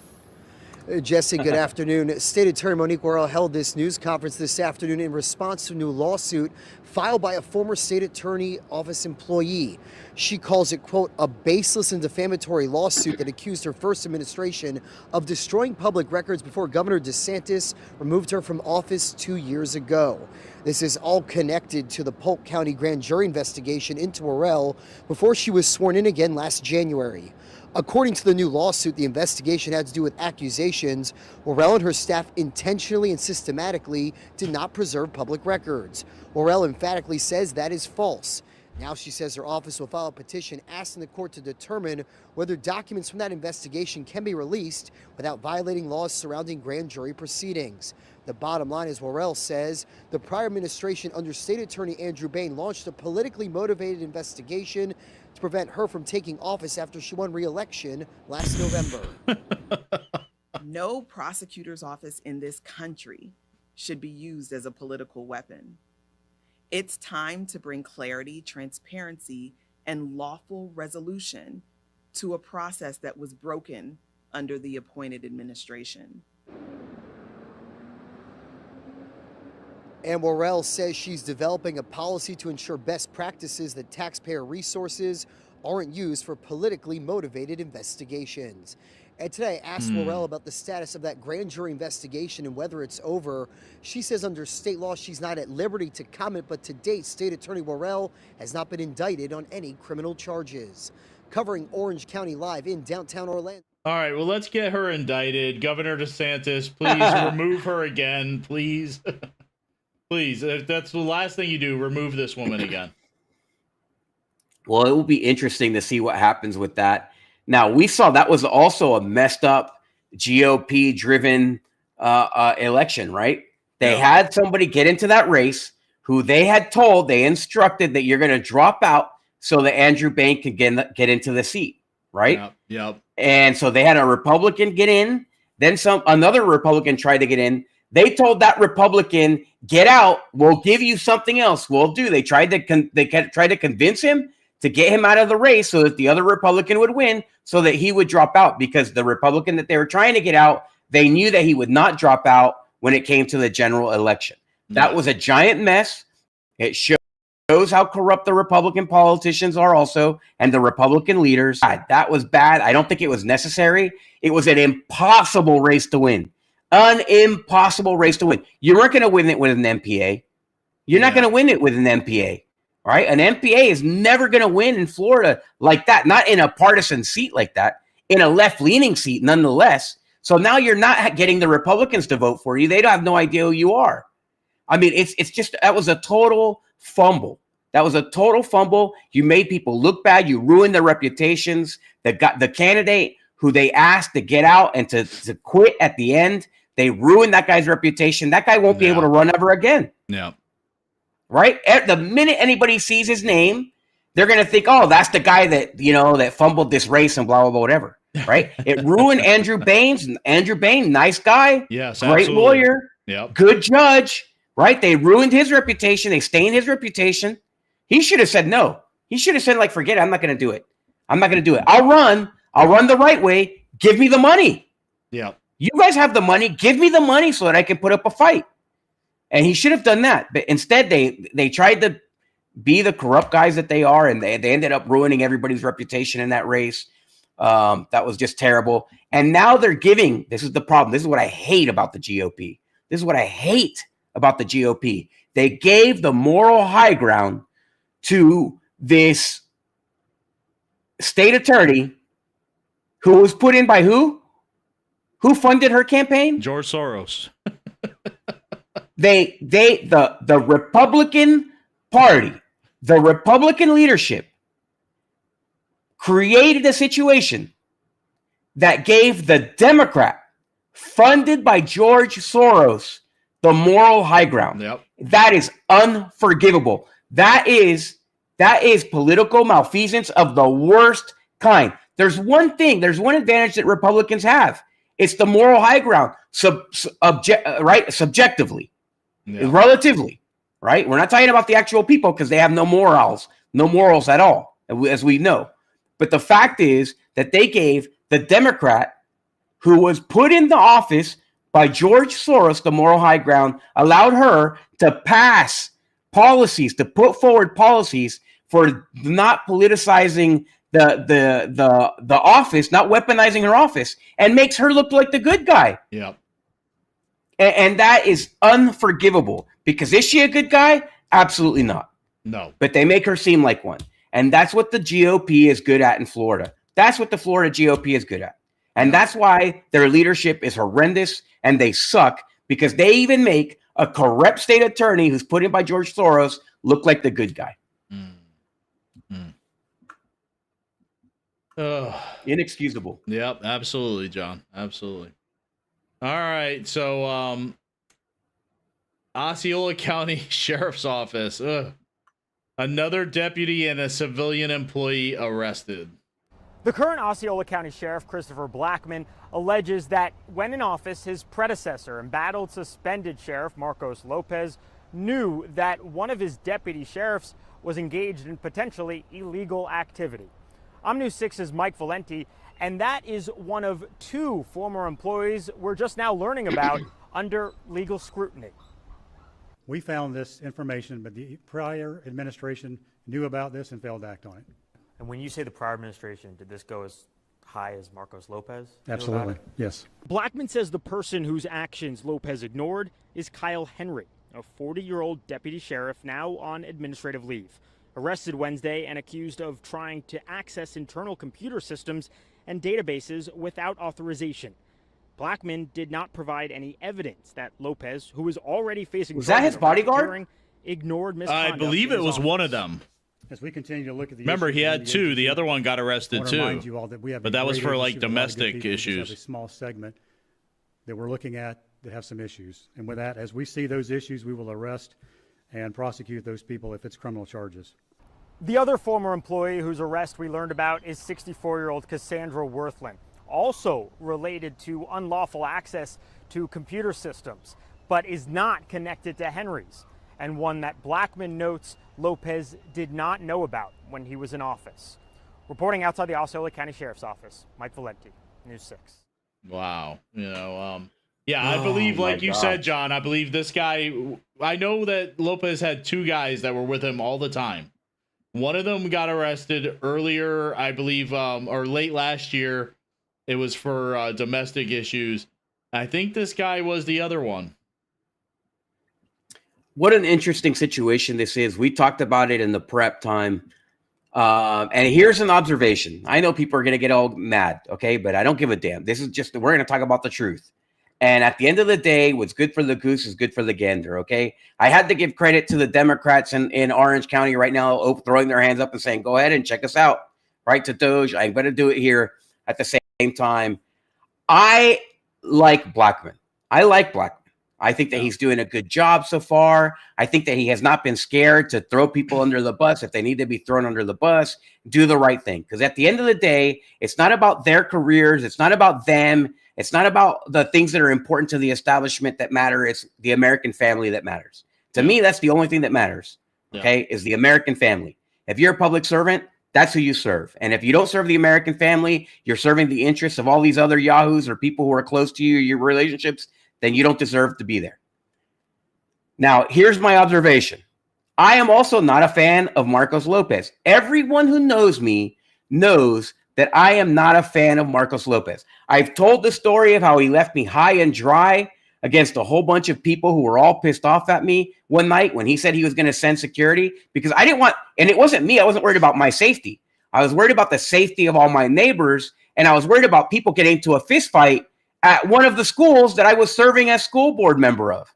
Jesse, good afternoon. State Attorney Monique Worrell held this news conference this afternoon in response to a new lawsuit filed by a former state attorney office employee. She calls it, quote, a baseless and defamatory lawsuit that accused her first administration of destroying public records before Governor DeSantis removed her from office 2 years ago. This is all connected to the Polk County grand jury investigation into Worrell before she was sworn in again last January. According to the new lawsuit, the investigation had to do with accusations Worrell and her staff intentionally and systematically did not preserve public records. Worrell emphatically says that is false. Now she says her office will file a petition asking the court to determine whether documents from that investigation can be released without violating laws surrounding grand jury proceedings. The bottom line is Worrell says the prior administration under State Attorney Andrew Bain launched a politically motivated investigation to prevent her from taking office after she won re-election last November. No prosecutor's office in this country should be used as a political weapon. It's time to bring clarity, transparency, and lawful resolution to a process that was broken under the appointed administration. And Worrell says she's developing a policy to ensure best practices that taxpayer resources aren't used for politically motivated investigations. And today I asked Worrell about the status of that grand jury investigation and whether it's over. She says under state law she's not at liberty to comment, but to date, State Attorney Worrell has not been indicted on any criminal charges. Covering Orange County Live in downtown Orlando. All right, well, let's get her indicted. Governor DeSantis, please remove her again, please. Please, if that's the last thing you do, remove this woman again. Well, it will be interesting to see what happens with that. Now, we saw that was also a messed up GOP-driven election, right? They had somebody get into that race who they instructed that you're going to drop out so that Andrew Bain could get into the seat, right? Yep. And so they had a Republican get in, then another Republican tried to get in. They told that Republican, get out, we'll give you something else. We'll do. They tried to convince him to get him out of the race so that the other Republican would win, so that he would drop out, because the Republican that they were trying to get out, they knew that he would not drop out when it came to the general election. That was a giant mess. It shows how corrupt the Republican politicians are also, and the Republican leaders. That was bad. I don't think it was necessary. It was an impossible race to win. An impossible race to win. You weren't going to win it with an MPA. You're not going to win it with an MPA. All right. An MPA is never going to win in Florida like that. Not in a partisan seat like that, in a left-leaning seat nonetheless. So now you're not getting the Republicans to vote for you. They don't have no idea who you are. I mean, it's just, that was a total fumble. That was a total fumble. You made people look bad. You ruined their reputations. The candidate who they asked to get out and to quit at the end, They ruined that guy's reputation. That guy won't be able to run ever again. Yeah. Right? The minute anybody sees his name, they're going to think, oh, that's the guy that, that fumbled this race and blah, blah, blah, whatever. Right? It ruined Andrew Baines. Andrew Baines, nice guy. Yes, great absolutely. lawyer. Yep. Good judge. Right? They ruined his reputation. They stained his reputation. He should have said no. He should have said, like, forget it. I'm not going to do it. I'm not going to do it. I'll run the right way. Give me the money. Yeah. You guys have the money. Give me the money so that I can put up a fight. And he should have done that. But instead, they tried to be the corrupt guys that they are, and they ended up ruining everybody's reputation in that race. That was just terrible. And now they're giving, this is the problem. This is what I hate about the GOP. This is what I hate about the GOP. They gave the moral high ground to this state attorney who was put in by who? Who funded her campaign? George Soros. The Republican Party, the Republican leadership created a situation that gave the Democrat funded by George Soros the moral high ground. Yep. That is unforgivable. That is political malfeasance of the worst kind. There's one advantage that Republicans have. It's the moral high ground, subjectively, relatively, right? We're not talking about the actual people because they have no morals at all, as we know. But the fact is that they gave the Democrat who was put into office by George Soros the moral high ground, allowed her to pass policies, to put forward policies for not politicizing the office, not weaponizing her office, and makes her look like the good guy. Yeah. And that is unforgivable, because is she a good guy? Absolutely not. No. But they make her seem like one. And that's what the GOP is good at in Florida. That's what the Florida GOP is good at. And that's why their leadership is horrendous and they suck, because they even make a corrupt state attorney who's put in by George Soros look like the good guy. Inexcusable. Yep, absolutely, John. Absolutely. All right, so Osceola County Sheriff's Office. Another deputy and a civilian employee arrested. The current Osceola County Sheriff, Christopher Blackman, alleges that when in office, his predecessor, embattled suspended Sheriff Marcos Lopez, knew that one of his deputy sheriffs was engaged in potentially illegal activity. I'm News 6's Mike Valenti, and that is one of two former employees we're just now learning about under legal scrutiny. We found this information, but the prior administration knew about this and failed to act on it. And when you say the prior administration, did this go as high as Marcos Lopez? Absolutely, yes. Blackman says the person whose actions Lopez ignored is Kyle Henry, a 40-year-old deputy sheriff now on administrative leave, arrested Wednesday and accused of trying to access internal computer systems and databases without authorization. Blackman did not provide any evidence that Lopez, who was already facing was that his bodyguard? Ignored misconduct. I believe it was one of them. As we continue to look at the remember, he had two. agency, The other one got arrested too. But that was for like agency domestic people. issues. We just have a small segment that we're looking at that have some issues. And with that, as we see those issues, we will arrest and prosecute those people if it's criminal charges. The other former employee whose arrest we learned about is 64-year-old Cassandra Worthland, also related to unlawful access to computer systems, but is not connected to Henry's, and one that Blackman notes Lopez did not know about when he was in office. Reporting outside the Osceola County Sheriff's Office, Mike Valenti, News 6. Wow. Yeah, I believe, like you said, John, I believe this guy, I know that Lopez had two guys that were with him all the time. One of them got arrested earlier, I believe, or late last year. It was for domestic issues. I think this guy was the other one. What an interesting situation this is. We talked about it in the prep time. And here's an observation. I know people are going to get all mad, okay? But I don't give a damn. This is just, we're going to talk about the truth. And at the end of the day, what's good for the goose is good for the gander, okay? I had to give credit to the Democrats in Orange County right now, throwing their hands up and saying, go ahead and check us out, right, to DOGE. I'm going to do it here at the same time. I like Blackman. I like Blackman. I think that he's doing a good job so far. I think that he has not been scared to throw people under the bus if they need to be thrown under the bus, do the right thing. Because at the end of the day, it's not about their careers. It's not about them. It's not about the things that are important to the establishment that matter. It's the American family that matters. To me, that's the only thing that matters, okay, is the American family. If you're a public servant, that's who you serve. And if you don't serve the American family, you're serving the interests of all these other yahoos or people who are close to you, your relationships, then you don't deserve to be there. Now, here's my observation. I am also not a fan of Marcos Lopez. Everyone who knows me knows that I am not a fan of Marcos Lopez. I've told the story of how he left me high and dry against a whole bunch of people who were all pissed off at me one night when he said he was going to send security, because I didn't want, and it wasn't me, I wasn't worried about my safety. I was worried about the safety of all my neighbors, and I was worried about people getting into a fist fight at one of the schools that I was serving as school board member of.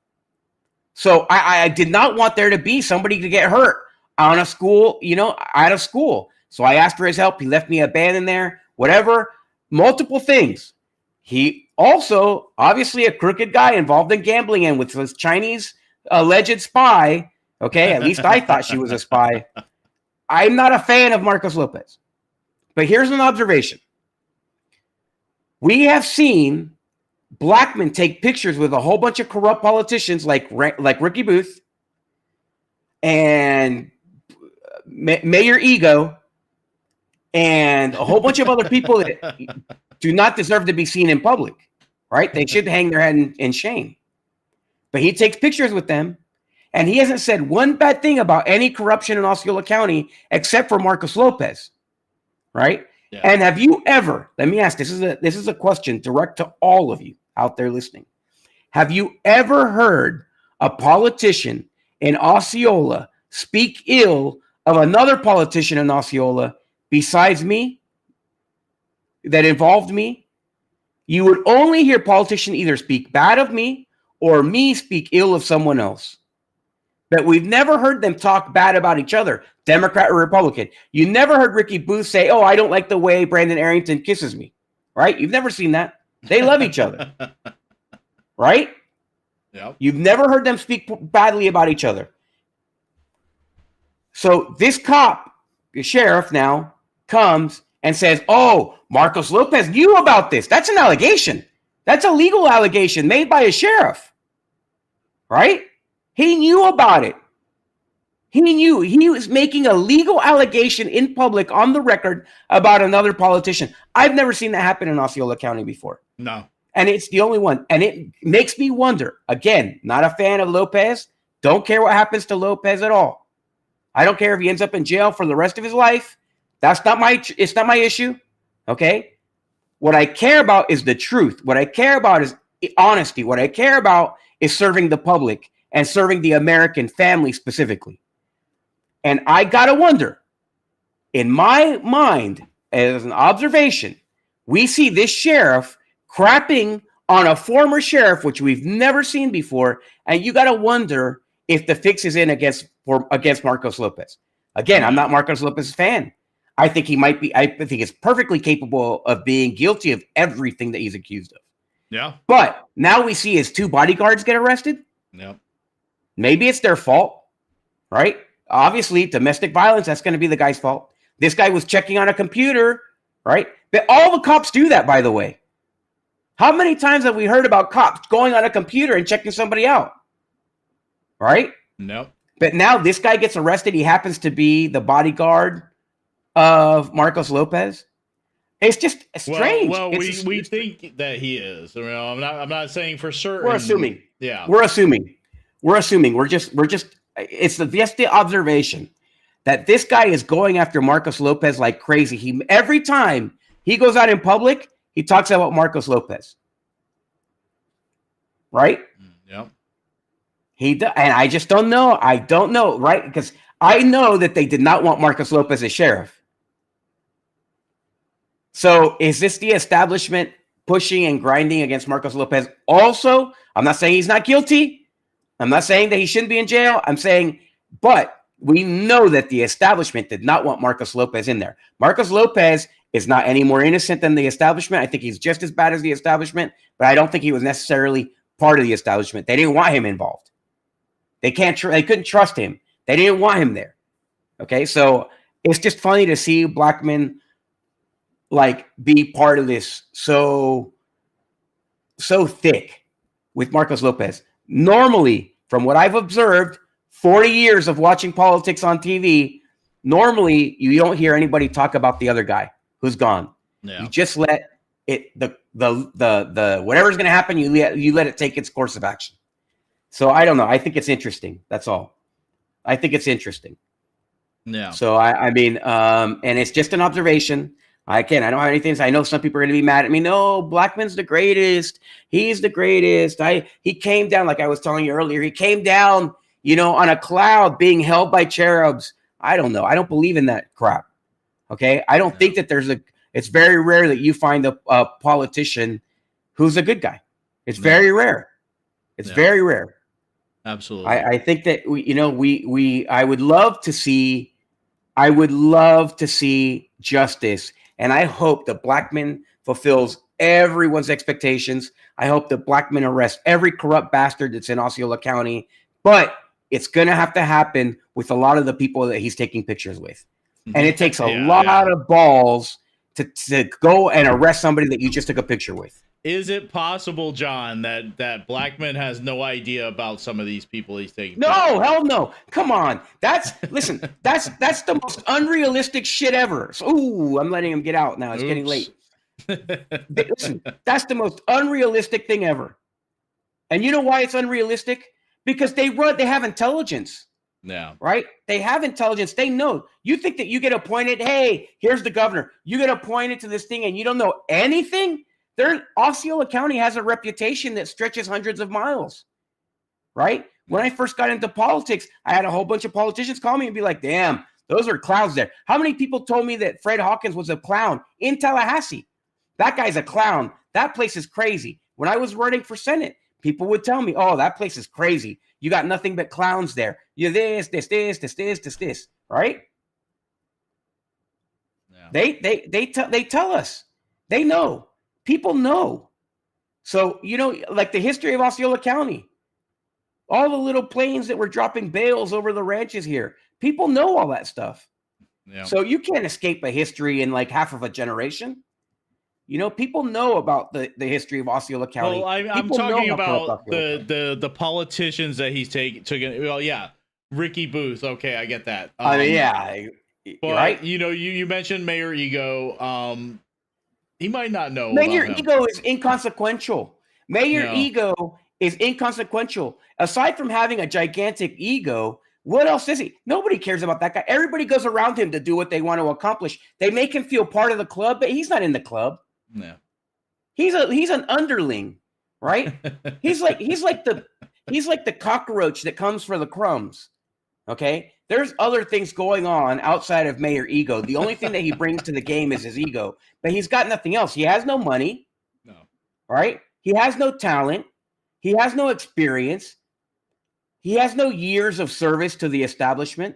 So I did not want there to be somebody to get hurt on a school, you know, out of school. So I asked for his help. He left me abandoned there, whatever, multiple things. He also, obviously a crooked guy involved in gambling and with this Chinese alleged spy. Okay, at least I thought she was a spy. I'm not a fan of Marcos Lopez. But here's an observation. We have seen Blackman take pictures with a whole bunch of corrupt politicians like Ricky Booth and Mayor Ego and a whole bunch of other people that do not deserve to be seen in public, right? They should hang their head in shame. But he takes pictures with them, and he hasn't said one bad thing about any corruption in Osceola County except for Marcos Lopez, right? Yeah. And have you ever, let me ask, this is a question direct to all of you out there listening. Have you ever heard a politician in Osceola speak ill of another politician in Osceola besides me that involved me? You would only hear politicians either speak bad of me or me speak ill of someone else. But we've never heard them talk bad about each other, Democrat or Republican. You never heard Ricky Booth say, oh, I don't like the way Brandon Arrington kisses me, right? You've never seen that. They love each other, right? Yep. You've never heard them speak badly about each other. So this cop, the sheriff now, comes and says, oh, Marcos Lopez knew about this. That's an allegation. That's a legal allegation made by a sheriff, right? He knew about it. He knew. He was making a legal allegation in public on the record about another politician. I've never seen that happen in Osceola County before. No. And it's the only one. And it makes me wonder, again, not a fan of Lopez. Don't care what happens to Lopez at all. I don't care if he ends up in jail for the rest of his life. It's not my issue. Okay. What I care about is the truth. What I care about is honesty. What I care about is serving the public and serving the American family specifically. And I got to wonder, in my mind, as an observation, we see this sheriff crapping on a former sheriff, which we've never seen before. And you got to wonder if the fix is in against Marcos Lopez. Again, I'm not Marcos Lopez's fan. I think he might be. I think he's perfectly capable of being guilty of everything that he's accused of. Yeah. But now we see his two bodyguards get arrested. Yeah. Maybe it's their fault, right? Obviously, domestic violence, that's going to be the guy's fault. This guy was checking on a computer, right? But all the cops do that, by the way. How many times have we heard about cops going on a computer and checking somebody out? Right? Nope. But now this guy gets arrested. He happens to be the bodyguard of Marcos Lopez. It's just strange. Well, we think that he is. You know, I'm not saying for certain. We're assuming. Yeah. We're assuming. It's just the observation that this guy is going after Marcos Lopez like crazy. Every time he goes out in public, he talks about Marcos Lopez. Right? Yeah. And I just don't know. I don't know, right? Because I know that they did not want Marcos Lopez as sheriff. So is this the establishment pushing and grinding against Marcos Lopez? Also, I'm not saying he's not guilty. I'm not saying that he shouldn't be in jail. I'm saying, but we know that the establishment did not want Marcos Lopez in there. Marcos Lopez is not any more innocent than the establishment. I think he's just as bad as the establishment, but I don't think he was necessarily part of the establishment. They didn't want him involved. They couldn't trust him. They didn't want him there. Okay, so it's just funny to see Blackman like be part of this so thick with Marcos Lopez. Normally, from what I've observed, 40 years of watching politics on TV, normally you don't hear anybody talk about the other guy who's gone. Yeah. You just let it the whatever's going to happen, you let it take its course of action. So I don't know. I think it's interesting. That's all. I think it's interesting. Yeah. So I mean, and it's just an observation. I don't have anything. I know some people are going to be mad at me. No, Blackman's the greatest. He's the greatest. He came down, like I was telling you earlier. He came down, on a cloud, being held by cherubs. I don't know. I don't believe in that crap. Okay, I don't think that it's very rare that you find a politician who's a good guy. It's very rare. It's very rare. Absolutely. I think that I would love to see justice, and I hope that Blackman fulfills everyone's expectations. I hope that Blackman arrests every corrupt bastard that's in Osceola County, but it's going to have to happen with a lot of the people that he's taking pictures with. And it takes a lot of balls to go and arrest somebody that you just took a picture with. Is it possible, John, that Blackman has no idea about some of these people he's taking? No, hell no. Come on. That's the most unrealistic shit ever. So, I'm letting him get out now. It's getting late. Listen, that's the most unrealistic thing ever. And you know why it's unrealistic? Because they have intelligence. Yeah. Right? They have intelligence. They know. You think that you get appointed, hey, here's the governor. You get appointed to this thing and you don't know anything? Osceola County has a reputation that stretches hundreds of miles, right? When I first got into politics, I had a whole bunch of politicians call me and be like, damn, those are clowns there. How many people told me that Fred Hawkins was a clown in Tallahassee? That guy's a clown. That place is crazy. When I was running for Senate, people would tell me, oh, that place is crazy. You got nothing but clowns there. You're this, right? Yeah. They tell us. They know. People know. So, like the history of Osceola County, all the little planes that were dropping bales over the ranches here, people know all that stuff. Yeah. So you can't escape a history in like half of a generation. People know about the history of Osceola County. Well, I'm talking about the politicians that he's taken. Well, yeah, Ricky Booth. Okay, I get that. Yeah, but, right. You mentioned Mayor Ego. He might not know. Mayor Ego is inconsequential. Mayor Ego is inconsequential. Aside from having a gigantic ego, what else is he? Nobody cares about that guy. Everybody goes around him to do what they want to accomplish. They make him feel part of the club, but he's not in the club. No. He's an underling, right? he's like the cockroach that comes for the crumbs. Okay? There's other things going on outside of Mayor Ego. The only thing that he brings to the game is his ego, but he's got nothing else. He has no money. No. Right? He has no talent. He has no experience. He has no years of service to the establishment.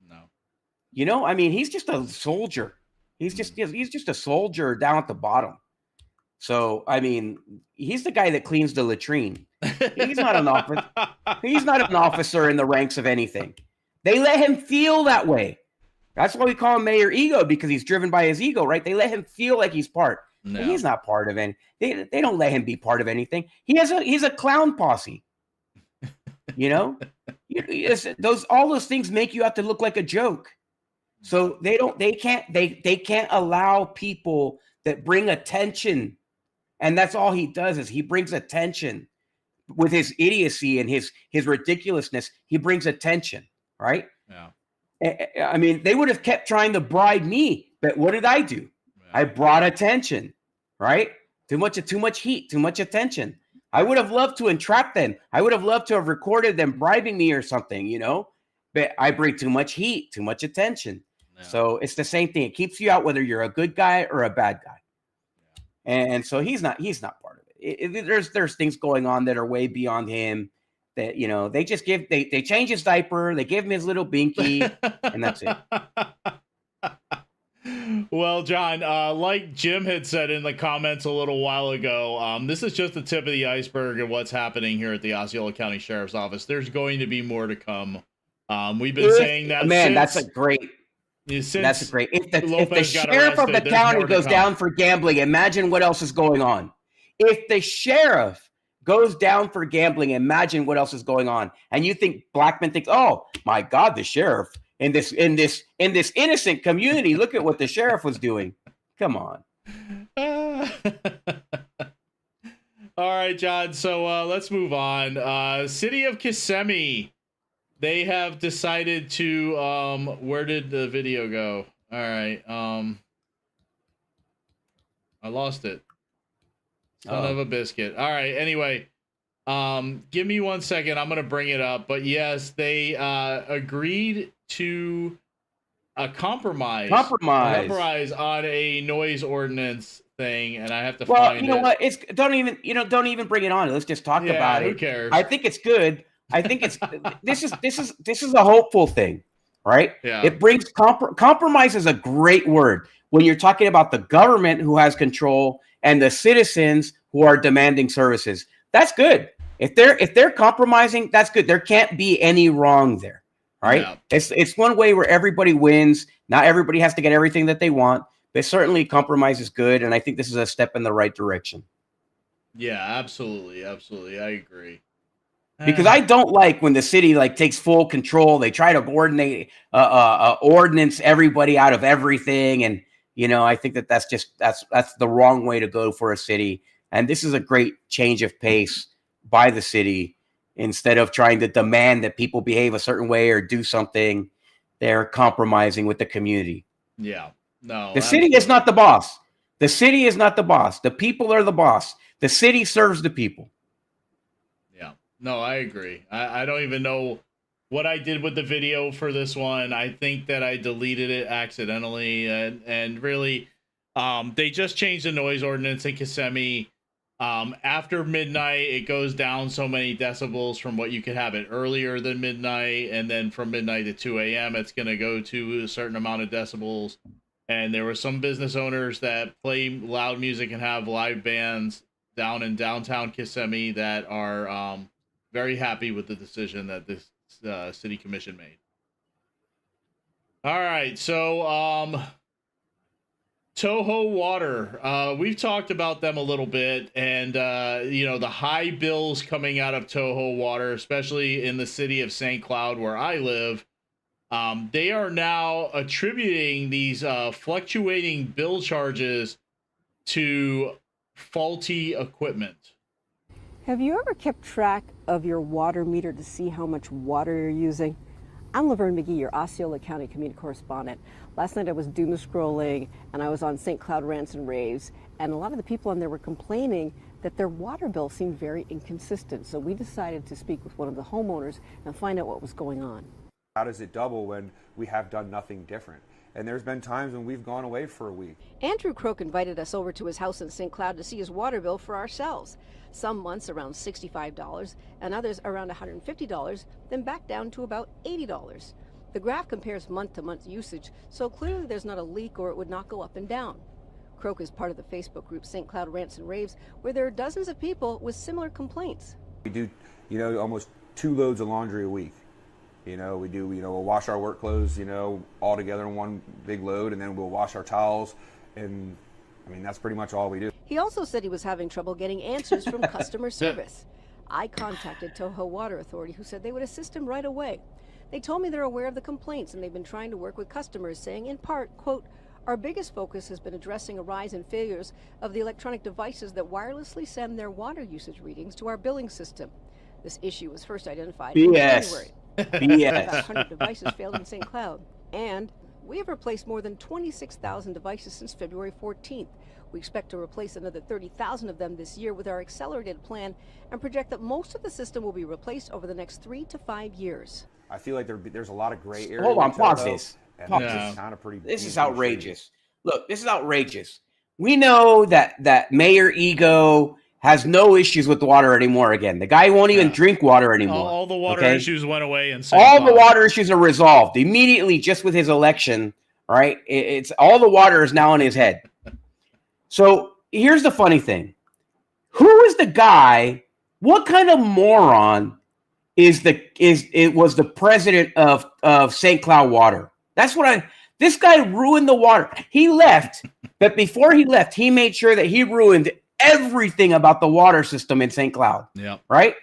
No. I mean, he's just a soldier. He's just a soldier down at the bottom. So, I mean, he's the guy that cleans the latrine. He's not an officer. He's not an officer in the ranks of anything. They let him feel that way. That's why we call him Mayor Ego, because he's driven by his ego, right? They let him feel like he's part. No. He's not part of any. They don't let him be part of anything. He's a clown posse. All those things make you have to look like a joke. So they can't allow people that bring attention. And that's all he does is he brings attention with his idiocy and his ridiculousness. He brings attention, right? Yeah. I mean, they would have kept trying to bribe me, but what did I do? Yeah. I brought attention, right? Too much heat, too much attention. I would have loved to entrap them. I would have loved to have recorded them bribing me or something, but I bring too much heat, too much attention. Yeah. So it's the same thing. It keeps you out whether you're a good guy or a bad guy. Yeah. And so he's not part of it. There's things going on that are way beyond him that, they just they change his diaper, they give him his little binky, and that's it. Well, John, like Jim had said in the comments a little while ago, this is just the tip of the iceberg of what's happening here at the Osceola County Sheriff's Office. There's going to be more to come. We've been saying that. Man, that's a great. That's a great. If the got sheriff of the arrested, there's county more to goes come. down for gambling, imagine what else is going on. If the sheriff goes down for gambling, imagine what else is going on. And you think Blackman thinks, oh my God, the sheriff in this innocent community, look at what the sheriff was doing. Come on. All right, John. So let's move on. City of Kissimmee. They have decided to where did the video go? All right. I lost it. Son of a biscuit. All right. Anyway, give me 1 second. I'm going to bring it up. But yes, they agreed to a compromise on a noise ordinance thing, and I have to find it. You know what? Don't even bring it on. Let's just talk about it. Who cares? I think it's good. I think it's this is a hopeful thing, right? Yeah. It brings compromise is a great word when you're talking about the government who has control and the citizens who are demanding services. That's good. If they're compromising, that's good. There can't be any wrong there, right? Yeah. It's one way where everybody wins. Not everybody has to get everything that they want, but certainly compromise is good, and I think this is a step in the right direction. Yeah, absolutely, I agree. Because I don't like when the city takes full control. They try to coordinate, ordinance everybody out of everything, and I think that's the wrong way to go for a city. And this is a great change of pace by the city. Instead of trying to demand that people behave a certain way or do something, they're compromising with the community. Yeah, no. The city is not the boss. The city is not the boss. The people are the boss. The city serves the people. No, I agree. I don't even know what I did with the video for this one. I think that I deleted it accidentally, and really, they just changed the noise ordinance in Kissimmee. After midnight, it goes down so many decibels from what you could have it earlier than midnight, and then from midnight to 2 a.m., it's going to go to a certain amount of decibels. And there were some business owners that play loud music and have live bands down in downtown Kissimmee that are very happy with the decision that this city commission made. All right, so TOHO Water. We've talked about them a little bit, and the high bills coming out of TOHO Water, especially in the city of St. Cloud where I live. They are now attributing these fluctuating bill charges to faulty equipment. Have you ever kept track of your water meter to see how much water you're using? I'm Laverne McGee, your Osceola County community correspondent. Last night I was doom scrolling and I was on St. Cloud Rants and Raves, and a lot of the people on there were complaining that their water bill seemed very inconsistent. So we decided to speak with one of the homeowners and find out what was going on. How does it double when we have done nothing different? And there's been times when we've gone away for a week. Andrew Croak invited us over to his house in St. Cloud to see his water bill for ourselves. Some months around $65 and others around $150, then back down to about $80. The graph compares month-to-month usage, so clearly there's not a leak or it would not go up and down. Croak is part of the Facebook group St. Cloud Rants and Raves, where there are dozens of people with similar complaints. We do, almost 2 loads of laundry a week. We'll wash our work clothes, all together in one big load, and then we'll wash our towels. And that's pretty much all we do. He also said he was having trouble getting answers from customer service. I contacted TOHO Water Authority, who said they would assist him right away. They told me they're aware of the complaints and they've been trying to work with customers, saying in part, quote, our biggest focus has been addressing a rise in failures of the electronic devices that wirelessly send their water usage readings to our billing system. This issue was first identified in January. About 100 devices failed in St. Cloud. And we have replaced more than 26,000 devices since February 14th. We expect to replace another 30,000 of them this year with our accelerated plan and project that most of the system will be replaced over the next 3 to 5 years. I feel like there's a lot of gray area. Hold on, pause this. This is outrageous. Look, this is outrageous. We know that Mayor Ego has no issues with the water anymore again. The guy won't even drink water anymore. All the water issues went away. And all the water issues are resolved immediately just with his election right? It's all the water is now in his head. So here's the funny thing. Who is the guy? What kind of moron was the president of St. Cloud Water? This guy ruined the water. He left, but before he left, he made sure that he ruined everything about the water system in St. Cloud. Yeah. Right?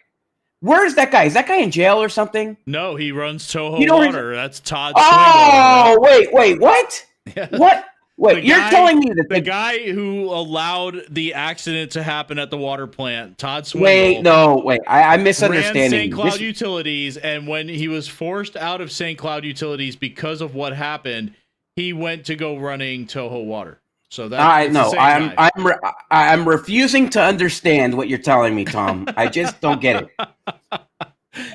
Where's that guy? Is that guy in jail or something? No, he runs TOHO You know Water. That's Todd. Oh, Swingle. wait, what? Yeah. What? Wait, you're telling me that the guy who allowed the accident to happen at the water plant, Todd Swingle. Wait. I'm misunderstanding. Ran St. Cloud Utilities, and when he was forced out of St. Cloud Utilities because of what happened, he went to go running TOHO Water. So that's I'm refusing to understand what you're telling me, Tom. I just don't get it.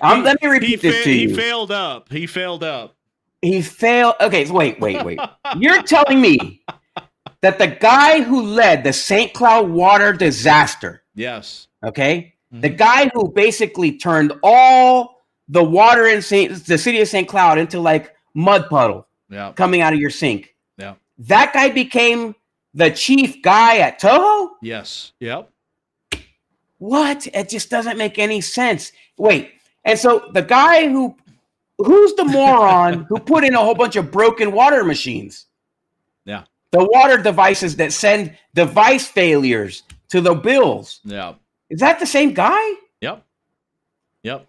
Let me repeat this to you. He failed up. He failed. Okay, so wait. You're telling me that the guy who led the St. Cloud water disaster, yes, okay, the guy who basically turned all the water in the city of St. Cloud into like mud puddle coming out of your sink. Yeah, that guy became the chief guy at TOHO? Yes. Yep. What? It just doesn't make any sense. Wait, and so the guy who's the moron who put in a whole bunch of broken water machines? Yeah. The water devices that send device failures to the bills. Yeah. Is that the same guy? Yep.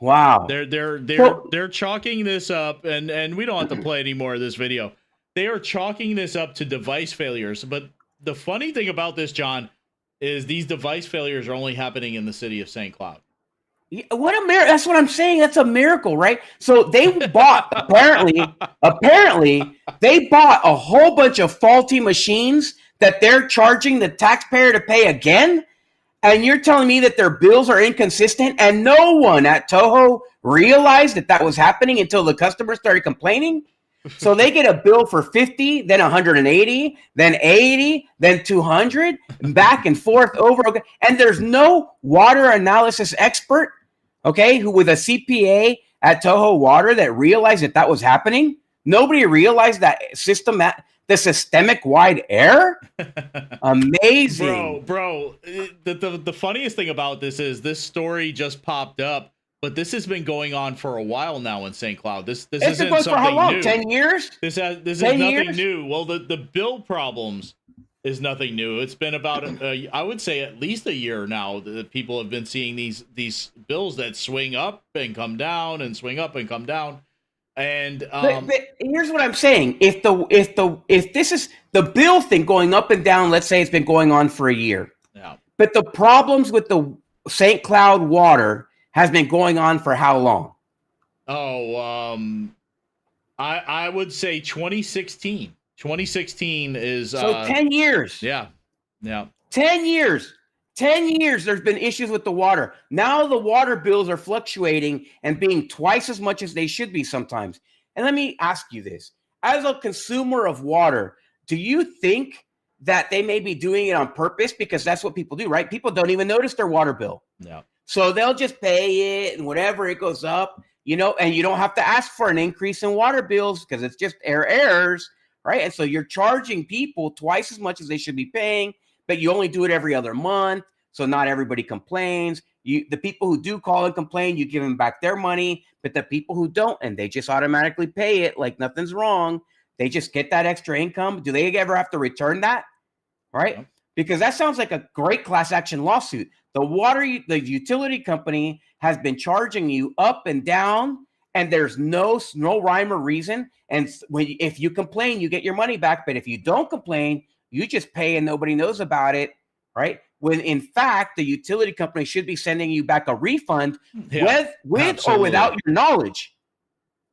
Wow. They're chalking this up, and we don't have to play any more of this video. They are chalking this up to device failures. But the funny thing about this, John, is these device failures are only happening in the city of St. Cloud. What a miracle. That's what I'm saying. That's a miracle, right? So they bought, apparently, they bought a whole bunch of faulty machines that they're charging the taxpayer to pay again. And you're telling me that their bills are inconsistent and no one at TOHO realized that was happening until the customers started complaining? So they get a bill for 50, then 180, then 80, then 200, back and forth over. And there's no water analysis expert, okay, who with a CPA at TOHO Water that realized that was happening. Nobody realized that the systemic wide error. Amazing, bro. The funniest thing about this is this story just popped up. But this has been going on for a while now in St. Cloud. This isn't something for how long? new. 10 years? This is nothing new. Well, the bill problems is nothing new. It's been about I would say at least a year now that people have been seeing these bills that swing up and come down and swing up and come down. And but here's what I'm saying: if this is the bill thing going up and down, let's say it's been going on for a year. Yeah. But the problems with the St. Cloud water has been going on for how long? I would say 2016. 2016 is so 10 years. Yeah. 10 years. 10 years there's been issues with the water. Now the water bills are fluctuating and being twice as much as they should be sometimes. And let me ask you this. As a consumer of water, do you think that they may be doing it on purpose? Because that's what people do, right? People don't even notice their water bill. Yeah. So they'll just pay it and whatever it goes up, and you don't have to ask for an increase in water bills because it's just errors, right? And so you're charging people twice as much as they should be paying, but you only do it every other month. So not everybody complains. The people who do call and complain, you give them back their money, but the people who don't, and they just automatically pay it like nothing's wrong, they just get that extra income. Do they ever have to return that? Right? Yeah. Because that sounds like a great class action lawsuit. The utility company has been charging you up and down, and there's no rhyme or reason. And if you complain, you get your money back. But if you don't complain, you just pay and nobody knows about it, right? When in fact, the utility company should be sending you back a refund with or without your knowledge,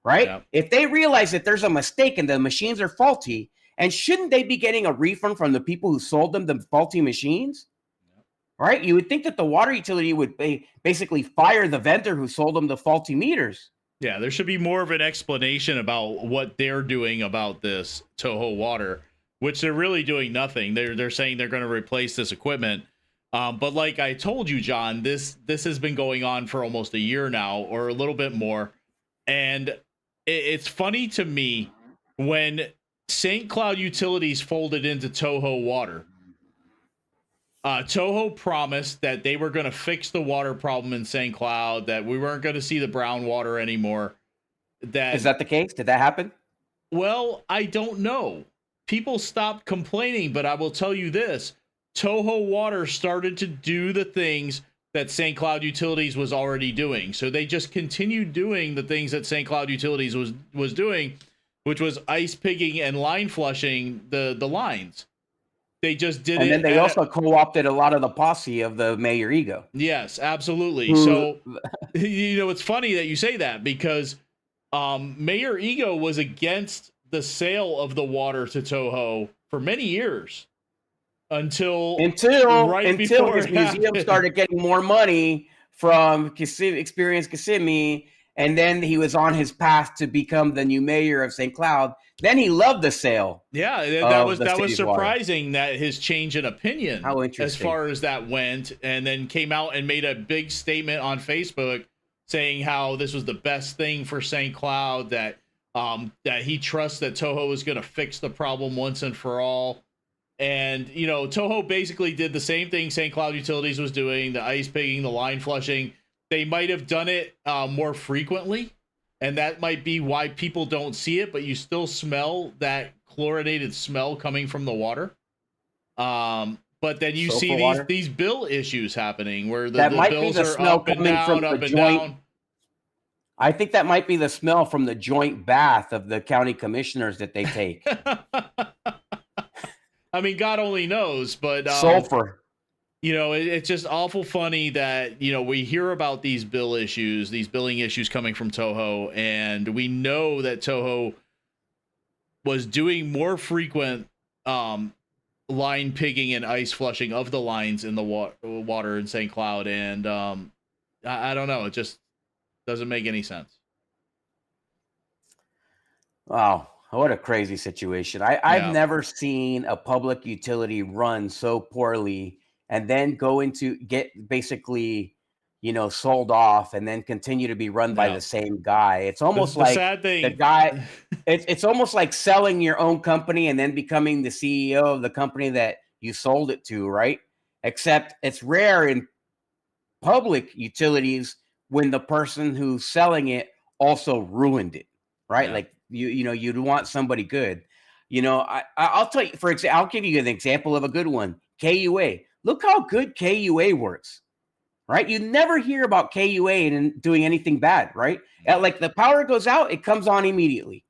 right? Yeah. If they realize that there's a mistake and the machines are faulty, and shouldn't they be getting a refund from the people who sold them the faulty machines? Right? You would think that the water utility would basically fire the vendor who sold them the faulty meters. Yeah, there should be more of an explanation about what they're doing about this TOHO water, which they're really doing nothing. They're saying they're going to replace this equipment. But like I told you, John, this has been going on for almost a year now, or a little bit more. And it's funny to me when St. Cloud Utilities folded into TOHO Water. TOHO promised that they were going to fix the water problem in St. Cloud, that we weren't going to see the brown water anymore. Is that the case? Did that happen? Well, I don't know. People stopped complaining, but I will tell you this. TOHO Water started to do the things that St. Cloud Utilities was already doing. So they just continued doing the things that St. Cloud Utilities was doing, which was ice pigging and line flushing the lines. They just did it. And then they also co-opted a lot of the posse of the Mayor Ego. Yes, absolutely. So, it's funny that you say that, because Mayor Ego was against the sale of the water to TOHO for many years until before his museum started getting more money from Experience Kissimmee, and then he was on his path to become the new mayor of St. Cloud. Then he loved the sale. Yeah, that was surprising, that his change in opinion, how interesting, as far as that went, and then came out and made a big statement on Facebook saying how this was the best thing for St. Cloud, that he trusts that TOHO is going to fix the problem once and for all. And, TOHO basically did the same thing St. Cloud Utilities was doing, the ice pigging, the line flushing. They might have done it more frequently, and that might be why people don't see it, but you still smell that chlorinated smell coming from the water. But then you see these bill issues happening where the bills are up and down, up and down. I think that might be the smell from the joint bath of the county commissioners that they take. I mean, God only knows, but sulfur. It's just awful funny that, we hear about these billing issues coming from TOHO, and we know that TOHO was doing more frequent line pigging and ice flushing of the lines in the water in St. Cloud, and I don't know, it just doesn't make any sense. Wow. What a crazy situation. I've never seen a public utility run so poorly and then go into get basically, sold off and then continue to be run by the same guy. It's almost like sad thing. The guy, it's almost like selling your own company and then becoming the CEO of the company that you sold it to, right? Except it's rare in public utilities when the person who's selling it also ruined it, right? Like you'd want somebody good. I'll tell you, for example, I'll give you an example of a good one. KUA. Look how good KUA works, right? You never hear about KUA and doing anything bad, right? Like the power goes out, it comes on immediately.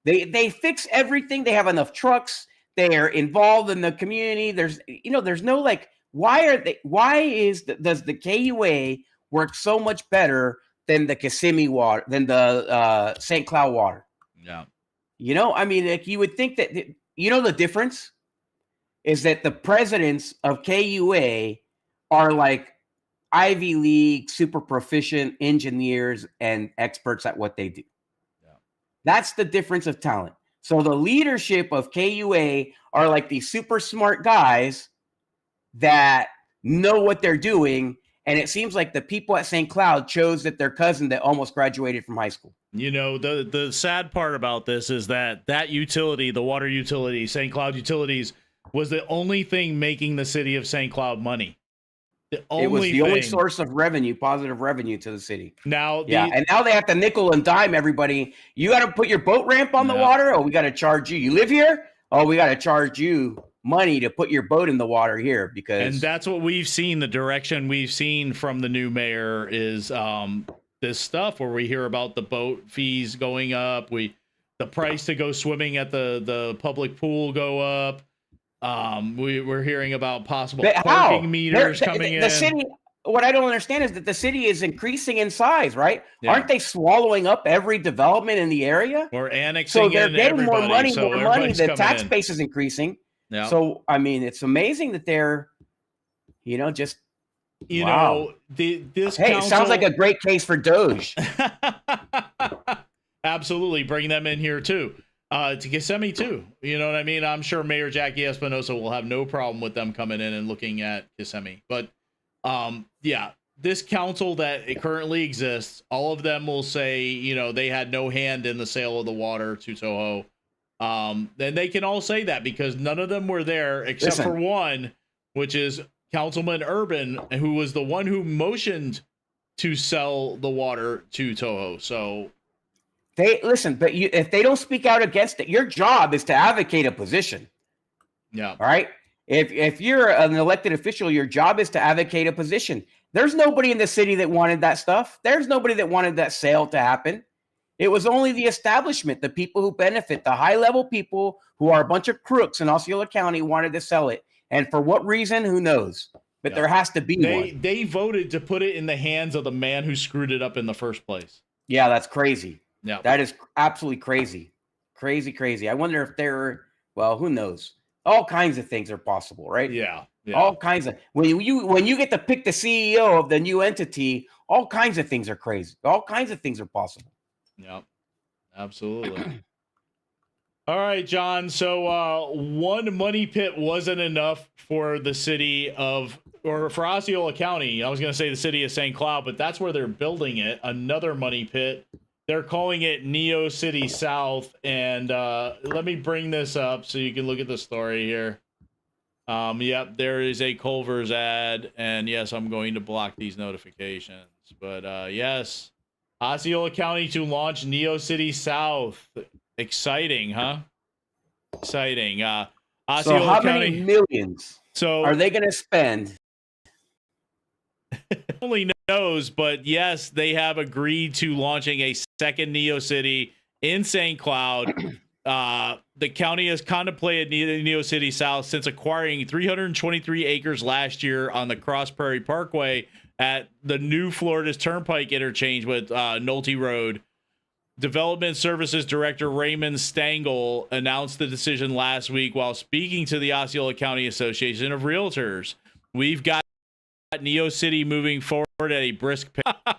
They fix everything. They have enough trucks. They are involved in the community. There's no like, does the KUA work so much better than the Kissimmee water, than the St. Cloud water? Yeah. Like you would think that, the difference is that the presidents of KUA are like Ivy League, super proficient engineers and experts at what they do. Yeah. That's the difference of talent. So the leadership of KUA are like these super smart guys that know what they're doing. And it seems like the people at St. Cloud chose that their cousin that almost graduated from high school. The sad part about this is that utility, the water utility, St. Cloud Utilities, was the only thing making the city of St. Cloud money. It was the only source of revenue, positive revenue to the city. Now, and now they have to nickel and dime everybody. You got to put your boat ramp on the water. Oh, we got to charge you. You live here? Oh, we got to charge you money to put your boat in the water here, because. And that's what we've seen. The direction we've seen from the new mayor is this stuff where we hear about the boat fees going up. The price to go swimming at the public pool go up. We're hearing about possible parking meters coming in. The city, what I don't understand is that the city is increasing in size, right? Yeah. Aren't they swallowing up every development in the area? Or annexing, so they're getting more money. The tax in. base is increasing. Yeah. So it's amazing that they're, this. This council, it sounds like a great case for DOGE. Absolutely, bring them in here too. To Kissimmee too. You know what I mean? I'm sure Mayor Jackie Espinosa will have no problem with them coming in and looking at Kissimmee. But this council that it currently exists, all of them will say, they had no hand in the sale of the water to TOHO. And they can all say that because none of them were there except for one, which is Councilman Urban, who was the one who motioned to sell the water to TOHO. So but if they don't speak out against it, your job is to advocate a position. Yeah. All right. If you're an elected official, your job is to advocate a position. There's nobody in the city that wanted that stuff. There's nobody that wanted that sale to happen. It was only the establishment, the people who benefit, the high-level people who are a bunch of crooks in Osceola County wanted to sell it. And for what reason, who knows? But there has to be one. They voted to put it in the hands of the man who screwed it up in the first place. Yeah, that's crazy. Yeah. That is absolutely crazy. Crazy. I wonder if well, who knows? All kinds of things are possible, right? Yeah. All kinds of when you get to pick the CEO of the new entity, all kinds of things are crazy. All kinds of things are possible. Yep. Absolutely. All right, John. So one money pit wasn't enough for the city or for Osceola County. I was going to say the city of St. Cloud, but that's where they're building it. Another money pit. They're calling it Neo City South. And let me bring this up so you can look at the story here. Yep, there is a Culver's ad. And yes, I'm going to block these notifications. But yes, Osceola County to launch Neo City South. Exciting, huh? Exciting. Osceola So how County, many millions are they going to spend? Only knows, but yes, they have agreed to launching a second Neo City in St. Cloud. The county has contemplated Neo City South since acquiring 323 acres last year on the Cross Prairie Parkway at the new Florida's Turnpike interchange with Nolte Road. Development Services Director Raymond Stengel announced the decision last week while speaking to the Osceola County Association of Realtors. We've got Neo City moving forward at a brisk pace,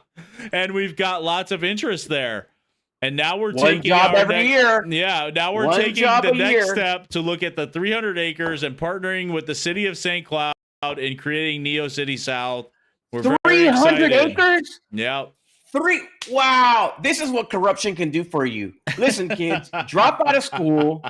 and we've got lots of interest there. And now we're taking job every year. Yeah, now we're taking the next step to look at the 300 acres and partnering with the city of St. Cloud in creating Neo City South. We're 300 acres? Yeah. Wow, this is what corruption can do for you. Listen, kids, drop out of school.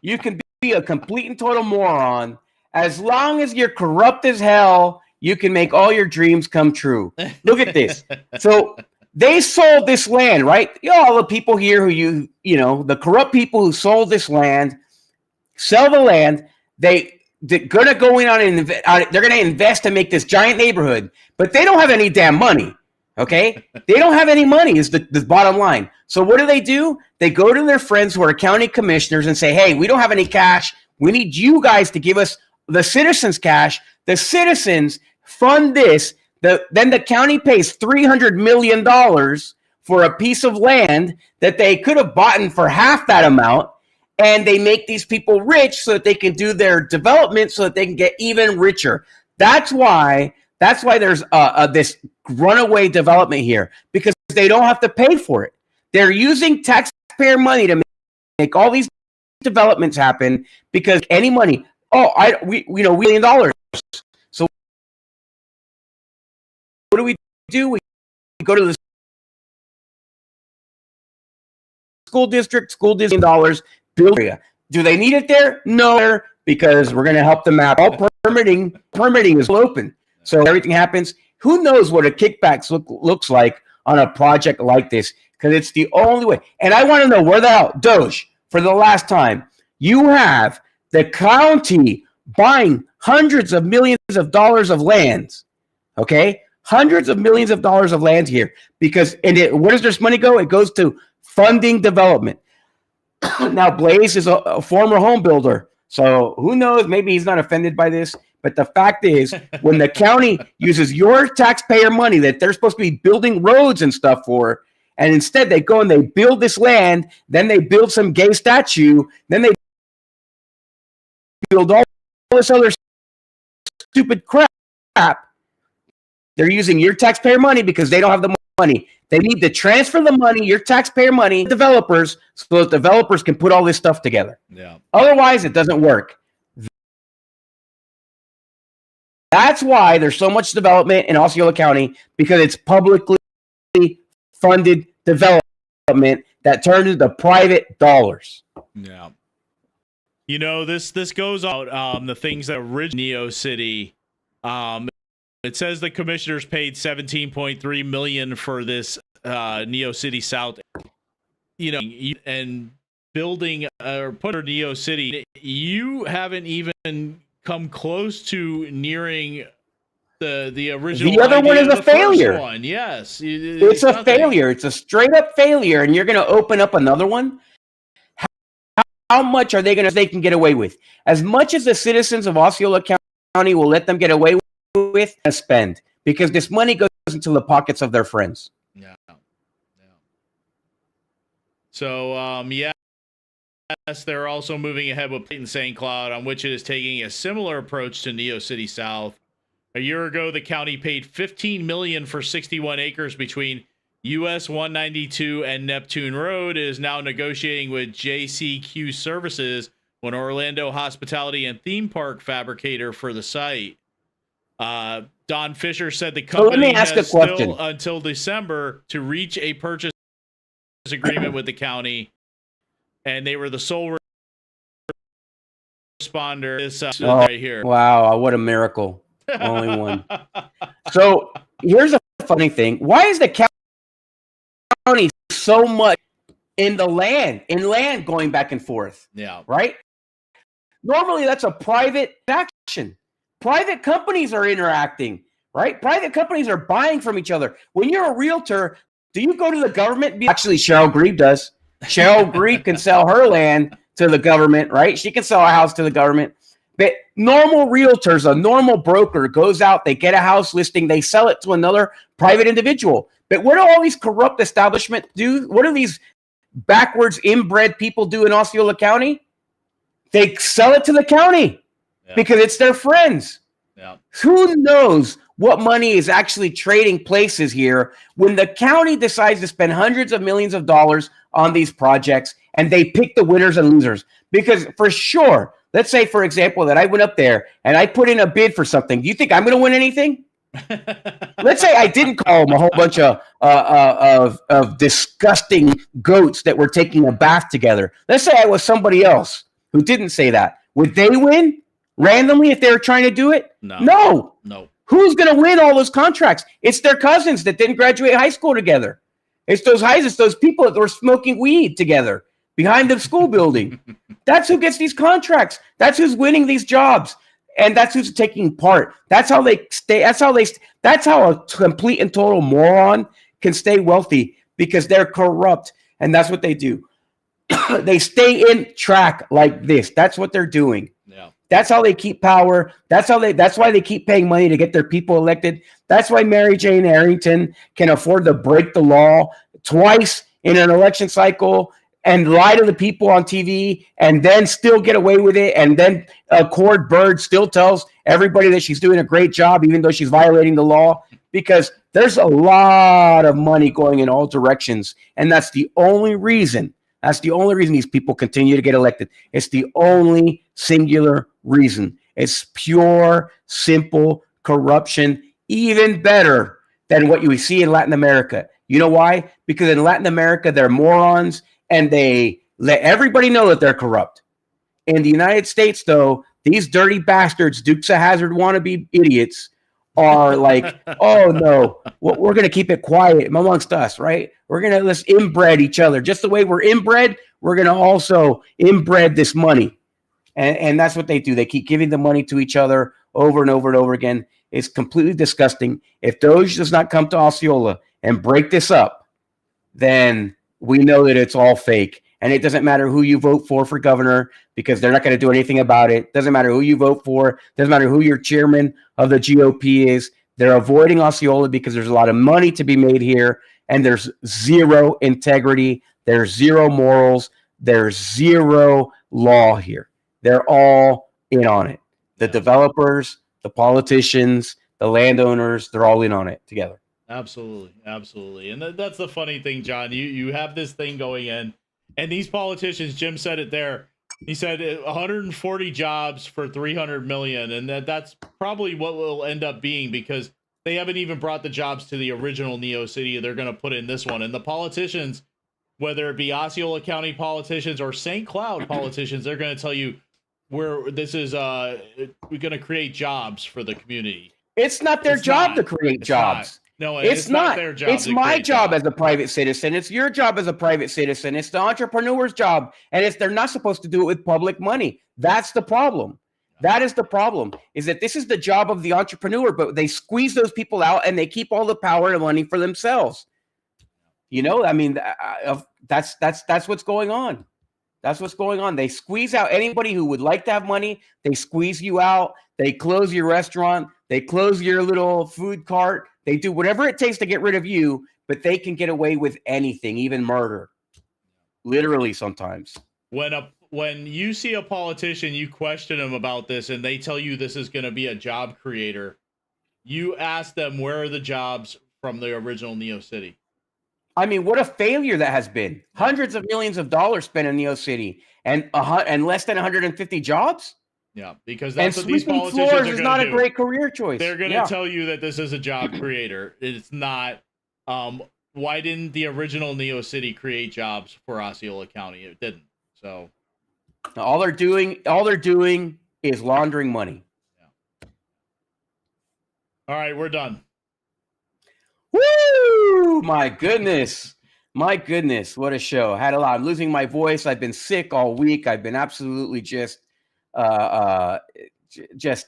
You can be a complete and total moron. As long as you're corrupt as hell, you can make all your dreams come true. Look at this. So they sold this land, right? All the people here who the corrupt people who sold this land, sell the land. They're going to go in they're going to invest to make this giant neighborhood, but they don't have any damn money. Okay, they don't have any money is the bottom line. So what do? They go to their friends who are county commissioners and say, hey, we don't have any cash. We need you guys to give us the citizens cash. The citizens fund this. Then the county pays $300 million for a piece of land that they could have bought for half that amount. And they make these people rich so that they can do their development so that they can get even richer. That's why there's this runaway development here, because they don't have to pay for it. They're using taxpayer money to make all these developments happen because any money. $1 million. So what do? We go to the school district dollars build area. Do they need it there? No, because we're going to help them out. All permitting is open. So everything happens. Who knows what a kickbacks looks like on a project like this? Because it's the only way. And I want to know where the hell, DOGE, for the last time, you have the county buying hundreds of millions of dollars of lands. Okay? Hundreds of millions of dollars of land here. Because where does this money go? It goes to funding development. Now, Blaze is a former home builder. So who knows? Maybe he's not offended by this. But the fact is, when the county uses your taxpayer money that they're supposed to be building roads and stuff for, and instead they go and they build this land, then they build some gay statue, then they build all this other stupid crap. They're using your taxpayer money because they don't have the money. They need to transfer the money, your taxpayer money, to developers, so that developers can put all this stuff together. Yeah. Otherwise, it doesn't work. That's why there's so much development in Osceola County, because it's publicly funded development that turns into private dollars. Yeah. You know, this goes out the things that originate Neo City. It says the commissioners paid $17.3 million for this Neo City South. You know, and building or put Neo City, you haven't even come close to nearing the original. The other one is a failure. One. Yes, it's a failure. It's a straight up failure, and you're going to open up another one. How much are they going to? They can get away with as much as the citizens of Osceola County will let them get away with and spend, because this money goes into the pockets of their friends. Yeah. So, yes, they're also moving ahead with Peyton St. Cloud, on which it is taking a similar approach to Neo City South. A year ago, the county paid $15 million for 61 acres between US 192 and Neptune Road. It is now negotiating with JCQ Services, an Orlando hospitality and theme park fabricator, for the site. Don Fisher said the company has still until December to reach a purchase agreement with the county, and they were the sole responder. This right here. Wow, what a miracle. Only one. So here's a funny thing. Why is the county so much in land going back and forth? Yeah. Right? Normally that's a private action. Private companies are interacting, right? Private companies are buying from each other. When you're a realtor, do you go to the government? Actually, Cheryl Grieve does. Cheryl Grieve can sell her land to the government, right? She can sell a house to the government. But normal realtors, a normal broker goes out, they get a house listing, they sell it to another private individual. But what do all these corrupt establishments do? What do these backwards inbred people do in Osceola County? They sell it to the county because it's their friends. Yeah. Who knows what money is actually trading places here when the county decides to spend hundreds of millions of dollars on these projects and they pick the winners and losers? Because for sure, let's say, for example, that I went up there and I put in a bid for something. Do you think I'm going to win anything? Let's say I didn't call them a whole bunch of disgusting goats that were taking a bath together. Let's say I was somebody else who didn't say that. Would they win randomly if they were trying to do it? No. Who's going to win all those contracts? It's their cousins that didn't graduate high school together. It's those people that were smoking weed together behind the school building. That's who gets these contracts. That's who's winning these jobs. And that's who's taking part. That's how they stay. That's how a complete and total moron can stay wealthy, because they're corrupt. And that's what they do. They stay in track like this. That's what they're doing. Yeah. That's how they keep power. That's why they keep paying money to get their people elected. That's why Mary Jane Arrington can afford to break the law twice in an election cycle and lie to the people on TV and then still get away with it. And then Cord Bird still tells everybody that she's doing a great job, even though she's violating the law, because there's a lot of money going in all directions. And that's the only reason these people continue to get elected. It's the only singular reason. It's pure, simple corruption, even better than what you see in Latin America. You know why? Because in Latin America, they're morons, and they let everybody know that they're corrupt. In the United States, though, these dirty bastards, Dukes of Hazzard wannabe idiots, are like, oh no, we're going to keep it quiet amongst us, right? Let's inbred each other. Just the way we're inbred, we're going to also inbred this money. And that's what they do. They keep giving the money to each other over and over and over again. It's completely disgusting. If DOGE does not come to Osceola and break this up, then we know that it's all fake. And it doesn't matter who you vote for governor, because they're not going to do anything about it. Doesn't matter who you vote for. Doesn't matter who your chairman of the GOP is. They're avoiding Osceola because there's a lot of money to be made here, and there's zero integrity. There's zero morals. There's zero law here. They're all in on it. The developers, the politicians, the landowners, they're all in on it together. Absolutely. And that's the funny thing, John. You have this thing going in, and these politicians, Jim said it there. He said 140 jobs for 300 million, and that's probably what will end up being, because they haven't even brought the jobs to the original Neo City. They're going to put in this one. And the politicians, whether it be Osceola County politicians or St. Cloud politicians, they're going to tell you this is we're going to create jobs for the community. It's not their job to create jobs. No, it's not their job. It's my job as a private citizen. It's your job as a private citizen. It's the entrepreneur's job, and they're not supposed to do it with public money. That's the problem. That is the problem. Is that this is the job of the entrepreneur, but they squeeze those people out and they keep all the power and money for themselves. You know, I mean, that's what's going on. That's what's going on. They squeeze out anybody who would like to have money. They squeeze you out. They close your restaurant. They close your little food cart. They do whatever it takes to get rid of you, but they can get away with anything, even murder. Literally sometimes. When you see a politician, you question them about this, and they tell you this is going to be a job creator, you ask them, where are the jobs from the original Neo City? I mean, what a failure that has been. Hundreds of millions of dollars spent in Neo City and less than 150 jobs. Yeah, because that's what these sweeping politicians floors are going is to not do. a great career choice. They're going to tell you that this is a job creator. It's not. Why didn't the original Neo City create jobs for Osceola County? It didn't. So all they're doing is laundering money. Yeah. All right, we're done. Woo! My goodness. What a show. Had a lot. I'm losing my voice. I've been sick all week. I've been absolutely just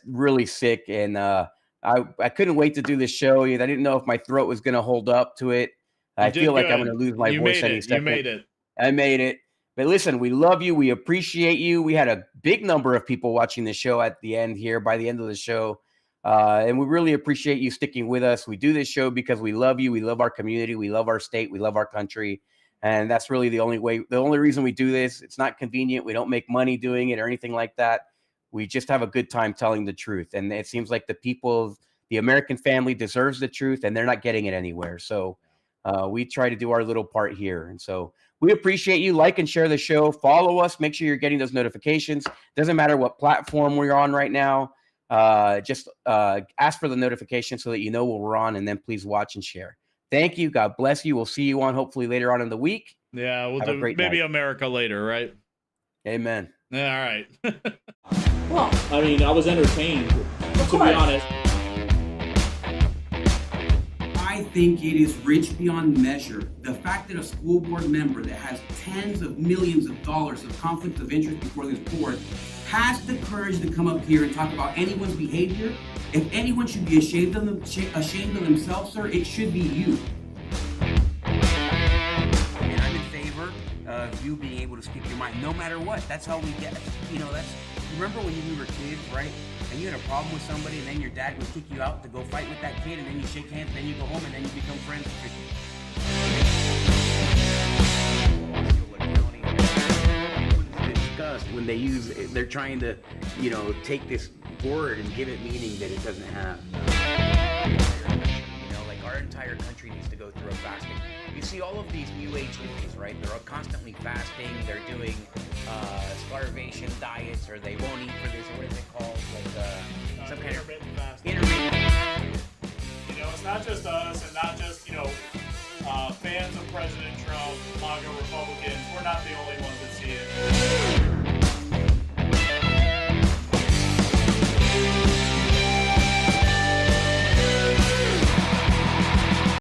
really sick. And I couldn't wait to do this show. I didn't know if my throat was going to hold up to it. I feel like I'm going to lose my voice any second. You made it. I made it. But listen, we love you. We appreciate you. We had a big number of people watching the show at the end here, by the end of the show. And we really appreciate you sticking with us. We do this show because we love you. We love our community. We love our state. We love our country. And that's really the only reason we do this. It's not convenient. We don't make money doing it or anything like that. We just have a good time telling the truth. And it seems like the American family deserves the truth, and they're not getting it anywhere. So we try to do our little part here. And so we appreciate you. Like and share the show. Follow us. Make sure you're getting those notifications. Doesn't matter what platform we're on right now. Just ask for the notification so that you know what we're on, and then please watch and share. Thank you. God bless you. We'll see you on hopefully later on in the week. Yeah, we'll do maybe America later, right? Amen. Yeah, all right. Well, I mean, I was entertained, to be honest. I think it is rich beyond measure. The fact that a school board member that has tens of millions of dollars of conflict of interest before this board has the courage to come up here and talk about anyone's behavior. If anyone should be ashamed of themselves, sir, it should be you. And I'm in favor of you being able to speak your mind, no matter what. That's how we get. Remember when we were kids, right? And you had a problem with somebody, and then your dad would kick you out to go fight with that kid, and then you shake hands, and then you go home, and then you become friends. Disgust when they're trying to, take this word and give it meaning that it doesn't have. Our entire country needs to go through a fasting. You see all of these new age hippies, right? They're constantly fasting. They're doing starvation diets, or they won't eat for this. What is it called? Like some kind of intermittent fasting. Intermittent. It's not just us, and not just fans of President Trump, MAGA Republicans. We're not the only ones that see it.